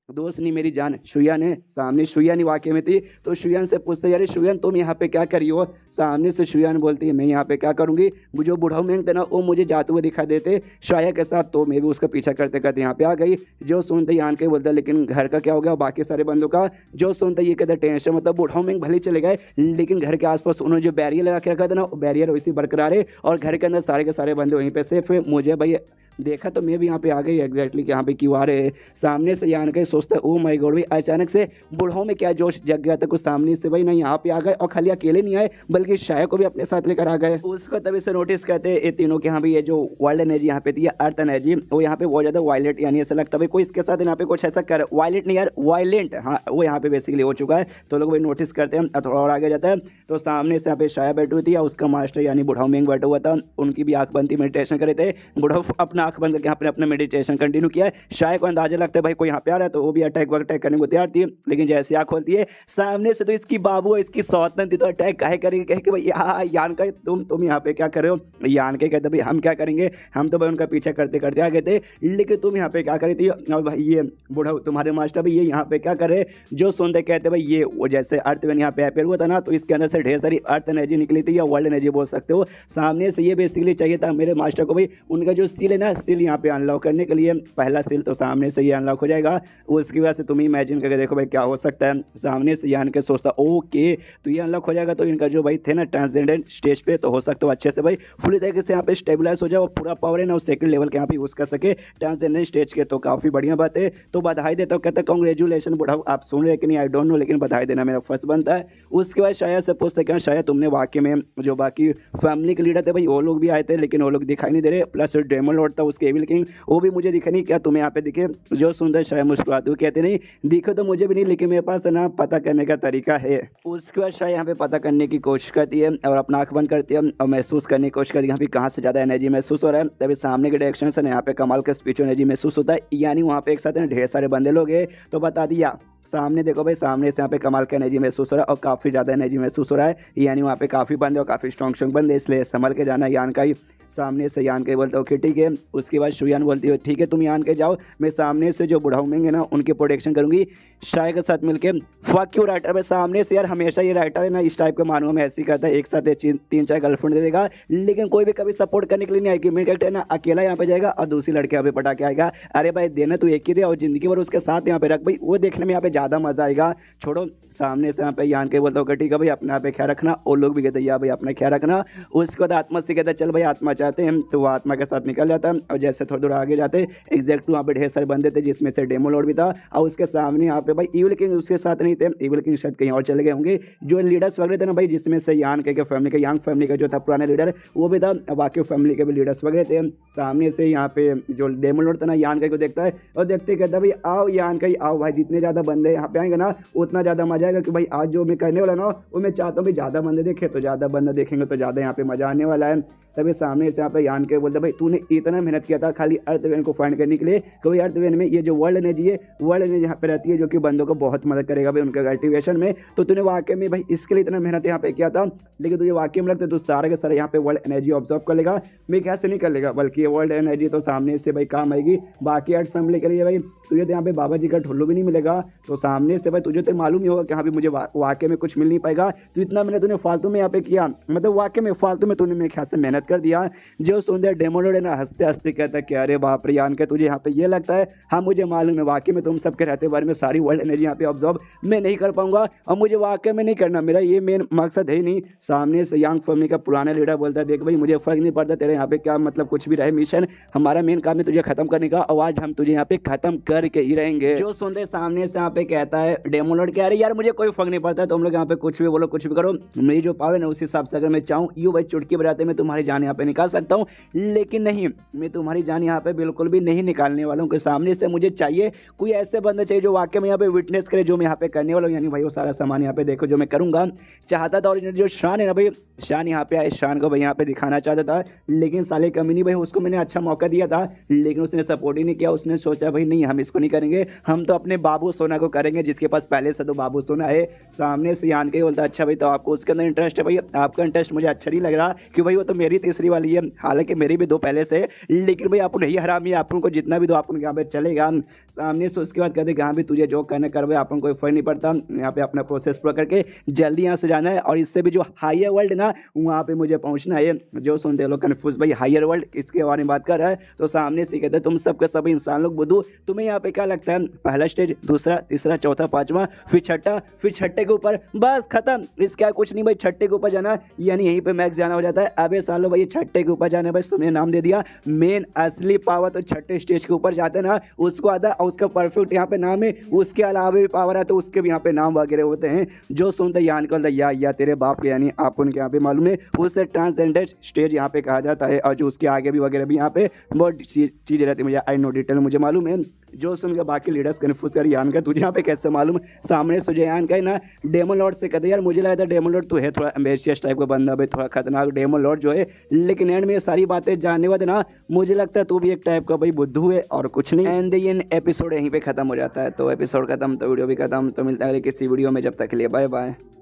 दोस्त नहीं मेरी जान शुयान है। सामने शुयान वाकई में थी, तो शुयान से पूछते यार शुयान तुम यहाँ पे क्या करी हो। सामने से शुयान बोलती है मैं यहाँ पे क्या करूँगी, जो बूढ़ा में थे ना वो मुझे जाते हुए दिखा देते शाया के साथ, तो मैं भी उसका पीछा करते करते यहाँ पे आ गई। जो सुनते यहाँ के बोलता लेकिन घर का क्या हो गया बाकी सारे बंदों का, जो सुनते ये कहते टेंशन, मतलब बूढ़ा में भले चले गए लेकिन घर के आसपास उन्होंने जो बैरियर लगा के रखा था ना वो बैरियर वैसे बरकरार है और घर के अंदर सारे के सारे बंदे वहीं पे सेफ है। मुझे भाई देखा तो मैं भी यहाँ पे आ गई एग्जैक्टली कि यहाँ पे क्यों आ रहे हैं। सामने से यहाँ के सोचता है ओ माय गॉड भाई अचानक से बूढ़ों में क्या जोश जग गया था कुछ सामने से भाई ना, यहाँ पे आ गए और खाली अकेले नहीं आए बल्कि शाया को भी अपने साथ लेकर आ गए। उसको तभी से नोटिस करते ये तीनों के यहाँ भी ये जो वर्ल्ड एनर्जी यहाँ पे थी अर्थ एनर्जी वो यहाँ पे बहुत ज्यादा वायलेंट, यानी ऐसा लगता है कोई इसके साथ यहाँ पे कुछ ऐसा कर वायलेंट नहीं यार वायलेंट, हाँ वो यहाँ पे बेसिकली हो चुका है। तो लोग भाई नोटिस करते हैं थोड़ा और आगे जाता है तो सामने से यहाँ पे शाया बैठी हुई थी और उसका मास्टर यानी बुढ़ाऊ मेंग बैठा हुआ था, उनकी भी आंख बंद थी, मेडिटेशन करे थे। बुढ़ाऊ अपना आंख बंद करके यहाँ पे अपना मेडिटेशन कंटिन्यू किया है। शाया को अंदाजा लगता है भाई कोई यहाँ पे आ रहा है, तो वो भी अटैक करने को तैयार थी, लेकिन जैसे आँख खोलती है सामने से तो इसकी बाबू है, इसकी सौतन थी, तो अटैक काहे करेंगे, कहे कि भाई यान का तुम यहाँ पे क्या कर रहे हो। यान के कहते भाई हम क्या करेंगे, हम तो भाई उनका पीछा करते करते आ गए थे, लेकिन तुम यहाँ पे क्या करी थी। और भाई ये बूढ़ा तुम्हारे मास्टर भाई ये यहाँ पे क्या करे। जो सुनते कहते भाई ये वो जैसे अर्थ वेन यहाँ पे अपेयर हुआ था ना, तो इसके अंदर से ढेर सारी अर्थ एनर्जी निकली थी या वर्ल्ड एनर्जी बोल सकते हो। सामने से ये बेसिकली चाहिए था मेरे मास्टर को भाई उनका जो सील है ना, सील यहाँ पे अनलॉक करने के लिए पहला सील तो सामने से ये अनलॉक हो जाएगा। उसकी वजह से तुम इमेजिन करके देखो भाई क्या हो सकता है। सामने से यान के सोचता ओके तो ये अनलॉक हो जाएगा, तो इनका जो भाई थे ना ट्रांसजेंडेंट स्टेज पे तो हो सकता है अच्छे से भाई फुली तरीके से यहाँ पे स्टेबलाइज हो जाए और पूरा पावर है ना उस सेकंड लेवल के यहाँ पे यूज कर सके ट्रांसजेंडेंट स्टेज के, तो काफी बढ़िया बात है। तो बधाई देता हूँ, कहता कॉन्ग्रेचुलेशन बुढ़ाऊ, आप सुन रहे कि नहीं आई डोंट नो, लेकिन बधाई देना मेरा फर्स्ट बनता है। उसके बाद शायद से पूछते क्या शायद तुमने वाकई में जो बाकी फैमिली के लीडर थे भाई वो लोग भी आए थे लेकिन वो लोग दिखाई नहीं दे रहे, प्लस डेमन लॉर्ड था उसके एविल किंग वो भी मुझे दिखे नहीं, क्या तुम्हें यहाँ पे दिखे। जो सुंदर शायद मुस्कुराते हुए कहते नहीं दिखे तो मुझे भी नहीं, लेकिन मेरे पास ना पता करने का तरीका है। उसके बाद शायद यहाँ पे पता करने की कोशिश करती है और अपना आंख बंद करती है और महसूस करने की कोशिश करती है यहाँ पे कहाँ से ज़्यादा एनर्जी महसूस हो रहा है। तभी सामने के डायरेक्शन से यहाँ पे कमाल का स्पिरिचुअल एनर्जी महसूस होता है, यानी वहाँ पे एक साथ ढेर सारे बंदे लोग हैं। तो बता दिया सामने देखो भाई सामने से यहाँ पे कमाल का एनर्जी महसूस हो रहा है और काफ़ी ज़्यादा एनर्जी महसूस हो रहा है, यानी वहाँ पे काफ़ी बंदे और काफ़ी स्ट्रॉन्ग बंदे, इसलिए संभल के जाना यान का ही। सामने से यान के बोलता ओके ठीक है। उसके बाद शुयान बोलती है ठीक है तुम यान के जाओ, मैं सामने से जो बुढ़ाऊ मेंगे ना उनकी प्रोटेक्शन करूंगी शाय के साथ मिलके। फक यू राइटर भाई, सामने से यार हमेशा ये राइटर है ना इस टाइप के मानों में ऐसी करता है, एक साथ 3-4 गर्लफ्रेंड दे देगा लेकिन कोई भी कभी सपोर्ट करने के लिए नहीं आएगी। मेन कैरेक्टर ना अकेला यहाँ पे जाएगा और दूसरी लड़के यहाँ पे पटा के आएगा। अरे भाई देना तो एक ही दे और जिंदगी भर उसके साथ यहाँ पे रख भाई, वो देखने में यहाँ पे ज़्यादा मजा आएगा। छोड़ो सामने से यहाँ पे यान के बोलता हूँ ठीक है भाई अपने यहाँ पे ख्याल रखना, और लोग भी कहते हैं यार भाई अपना ख्याल रखना। उसके बाद आत्मा से कहता है चल भाई आत्मा चाहते हैं, तो वो आत्मा के साथ निकल जाता है और जैसे थोड़ा दूर आगे जाते एग्जैक्ट वहाँ पे ढेर सारे बंदे थे जिसमें से डेमो लॉर्ड भी था और उसके सामने यहाँ पे भाई इविल किंग उसके साथ नहीं थे, इविल किंग शायद कहीं और चले गए होंगे। जो लीडर्स वगैरह थे ना भाई जिसमें से यान के फैमिली का यांग फैमिली का जो था पुराना लीडर वो भी था, बाकी फैमिली के भी लीडर्स वगैरह थे। सामने से यहाँ पे जो डेमो लॉर्ड था ना यान के को देखता है और देखते कहता भाई आओ यान का ही आओ भाई, जितने ज़्यादा बंदे यहाँ पे आएंगे ना उतना ज़्यादा मजा आएगा कि भाई आज जो मैं करने वाला ना वो मैं चाहता हूँ भाई ज़्यादा बंदे देखे, तो ज़्यादा बंदे देखेंगे तो ज़्यादा यहाँ पे मजा आने वाला है। तभी सामने से यहाँ पे यान के बोलते भाई तूने इतना मेहनत किया था खाली अर्थवेन को फाइंड करने के लिए, क्योंकि अर्थवेन में ये जो वर्ल्ड एनर्जी है वर्ल्ड एनर्जी यहाँ पे रहती है जो कि बंदों को बहुत मदद करेगा भाई उनके कल्टिवेशन में। तो तूने वाकई में भाई इसके लिए इतना मेहनत यहाँ पे किया था, लेकिन तुझे वाकई में लगता है तू सारे के सारे यहाँ पे वर्ल्ड एनर्जी ऑब्जर्व कर लेगा। मैं कैसे नहीं कर लेगा, बल्कि ये वर्ल्ड एनर्जी तो सामने से भाई काम आएगी बाकी अर्थ फैमिली के लिए। भाई तुझे तो यहाँ पे बाबा जी का ठुल्लू भी नहीं मिलेगा, तो सामने से भाई तुझे तो मालूम ही होगा कि हाँ भी मुझे वाकई में कुछ मिल नहीं पाएगा। तो इतना मैंने तूने फालतू में यहाँ पे किया, मतलब वाकई में फालतू में तूने मेरे ख्याल से मेहनत मेहनत कर दिया। जो सुंदर डेमोलोड है ना हंसते हंसते कहता है कि अरे बाप रे यान के तुझे यहाँ पे ये लगता है, हाँ मुझे मालूम है वाकई में तुम सबके रहते बारे में सारी वर्ल्ड एनर्जी यहाँ पे ऑब्जॉर्व मैं नहीं कर पाऊंगा और मुझे वाकई में नहीं करना, मेरा ये मेन मकसद है ही नहीं। सामने से यांग फैमिली का पुराना लीडर बोलता है देख भाई मुझे फर्क नहीं पड़ता तेरे यहाँ पे क्या मतलब कुछ भी रहे मिशन, हमारा मेन काम है तुझे खत्म करने का और आज हम तुझे यहाँ पे खत्म करके ही रहेंगे। जो सुनते सामने से यहाँ पे कहता है डेमोलोड कह रहे यार मुझे कोई फर्क नहीं पड़ता, तुम लोग यहाँ पे कुछ भी बोलो कुछ भी करो, मेरी जो पावर है ना उस हिसाब से अगर मैं चाहूँ यूँ भाई चुटकी बजाते मैं तुम्हारी जान यहाँ पे निकाल सकता हूँ, लेकिन नहीं मैं तुम्हारी जान यहाँ पे बिल्कुल भी नहीं निकालने वाला हूँ। सामने से मुझे चाहिए कोई ऐसे बंदा चाहिए जो वाकई में यहाँ पे विटनेस करे जो मैं यहाँ पे करने वाला हूँ, यानी भाई वो सारा सामान यहाँ पे देखो जो मैं करूँगा। चाहता था और जो शान है ना भाई, शान यहाँ पे आए, शान को भाई यहाँ पे दिखाना चाहता था, लेकिन साले कमीनी भाई उसको मैंने अच्छा मौका दिया था लेकिन उसने सपोर्ट ही नहीं किया। उसने सोचा भाई नहीं हम इसको नहीं करेंगे, हम तो अपने बाबू सोना को करेंगे जिसके पास पहले से तो बाबू सोना है। सामने से यान के बोलता अच्छा भाई तो आपको उसके अंदर इंटरेस्ट है, भाई आपका इंटरेस्ट मुझे अच्छा नहीं लग रहा कि भाई वो तो मेरी तीसरी वाली है, हालांकि मेरी भी दो पहले से, लेकिन भाई आप नहीं हरामी, आप उनको जितना भी दो आप उनके यहाँ पे चलेगा। सामने से उसके बाद कहते यहाँ भी तुझे जो करना कर भाई आप कोई फर्क नहीं पड़ता, यहाँ पे अपना प्रोसेस पूरा करके जल्दी यहाँ से जाना है और इससे भी जो हायर वर्ल्ड ना वहाँ पे मुझे पहुँचना है। जो सुनते लोग कन्फ्यूज भाई हायर वर्ल्ड इसके बारे में बात कर रहा है, तो सामने से कहते तुम सबके सब इंसान लोग बुद्धू, तुम्हें यहाँ पे क्या लगता है पहला स्टेज दूसरा तीसरा चौथा पांचवा फिर छठा, फिर छठे के ऊपर बस खत्म, इसका कुछ नहीं भाई छठे के ऊपर जाना यानी यहीं पे मैक्स जाना हो जाता है। अबे सालो भाई छठे के ऊपर जाना है, भाई तुमने नाम दे दिया, मेन असली पावर तो छठे स्टेज के ऊपर जाते ना उसको आता और उसका परफेक्ट यहाँ पे नाम है, उसके अलावा भी पावर है तो उसके भी यहाँ पे नाम वगैरह होते हैं। जो सुनते यान को या तेरे बाप के यानी आप उनके यहाँ पे मालूम है उसे ट्रांसजेंडर स्टेज यहाँ पे कहा जाता है और जो उसके आगे भी वगैरह भी यहाँ पे बहुत चीज़ें रहती है, मुझे आई नो डिटेल मुझे मालूम है। जो सुन के बाकी लीडर्स कन्फ्यूज कर यान का तुझे यहाँ पे कैसे मालूम, सामने से यान का है ना डेमन लॉर्ड से कहते यार मुझे लगा था डेमन लॉर्ड तो है थोड़ा एम्बेशियस टाइप का बंदा भाई, थोड़ा खतरनाक डेमन लॉर्ड जो है, लेकिन एंड में ये सारी बातें जानने के बाद ना मुझे लगता है तू भी एक टाइप का भाई बुद्धू है और कुछ नहीं। एंड ये एपिसोड यहीं पे खत्म हो जाता है, तो एपिसोड खत्म तो वीडियो भी खत्म, तो मिलता है किसी वीडियो में, जब तक के लिए बाय बाय।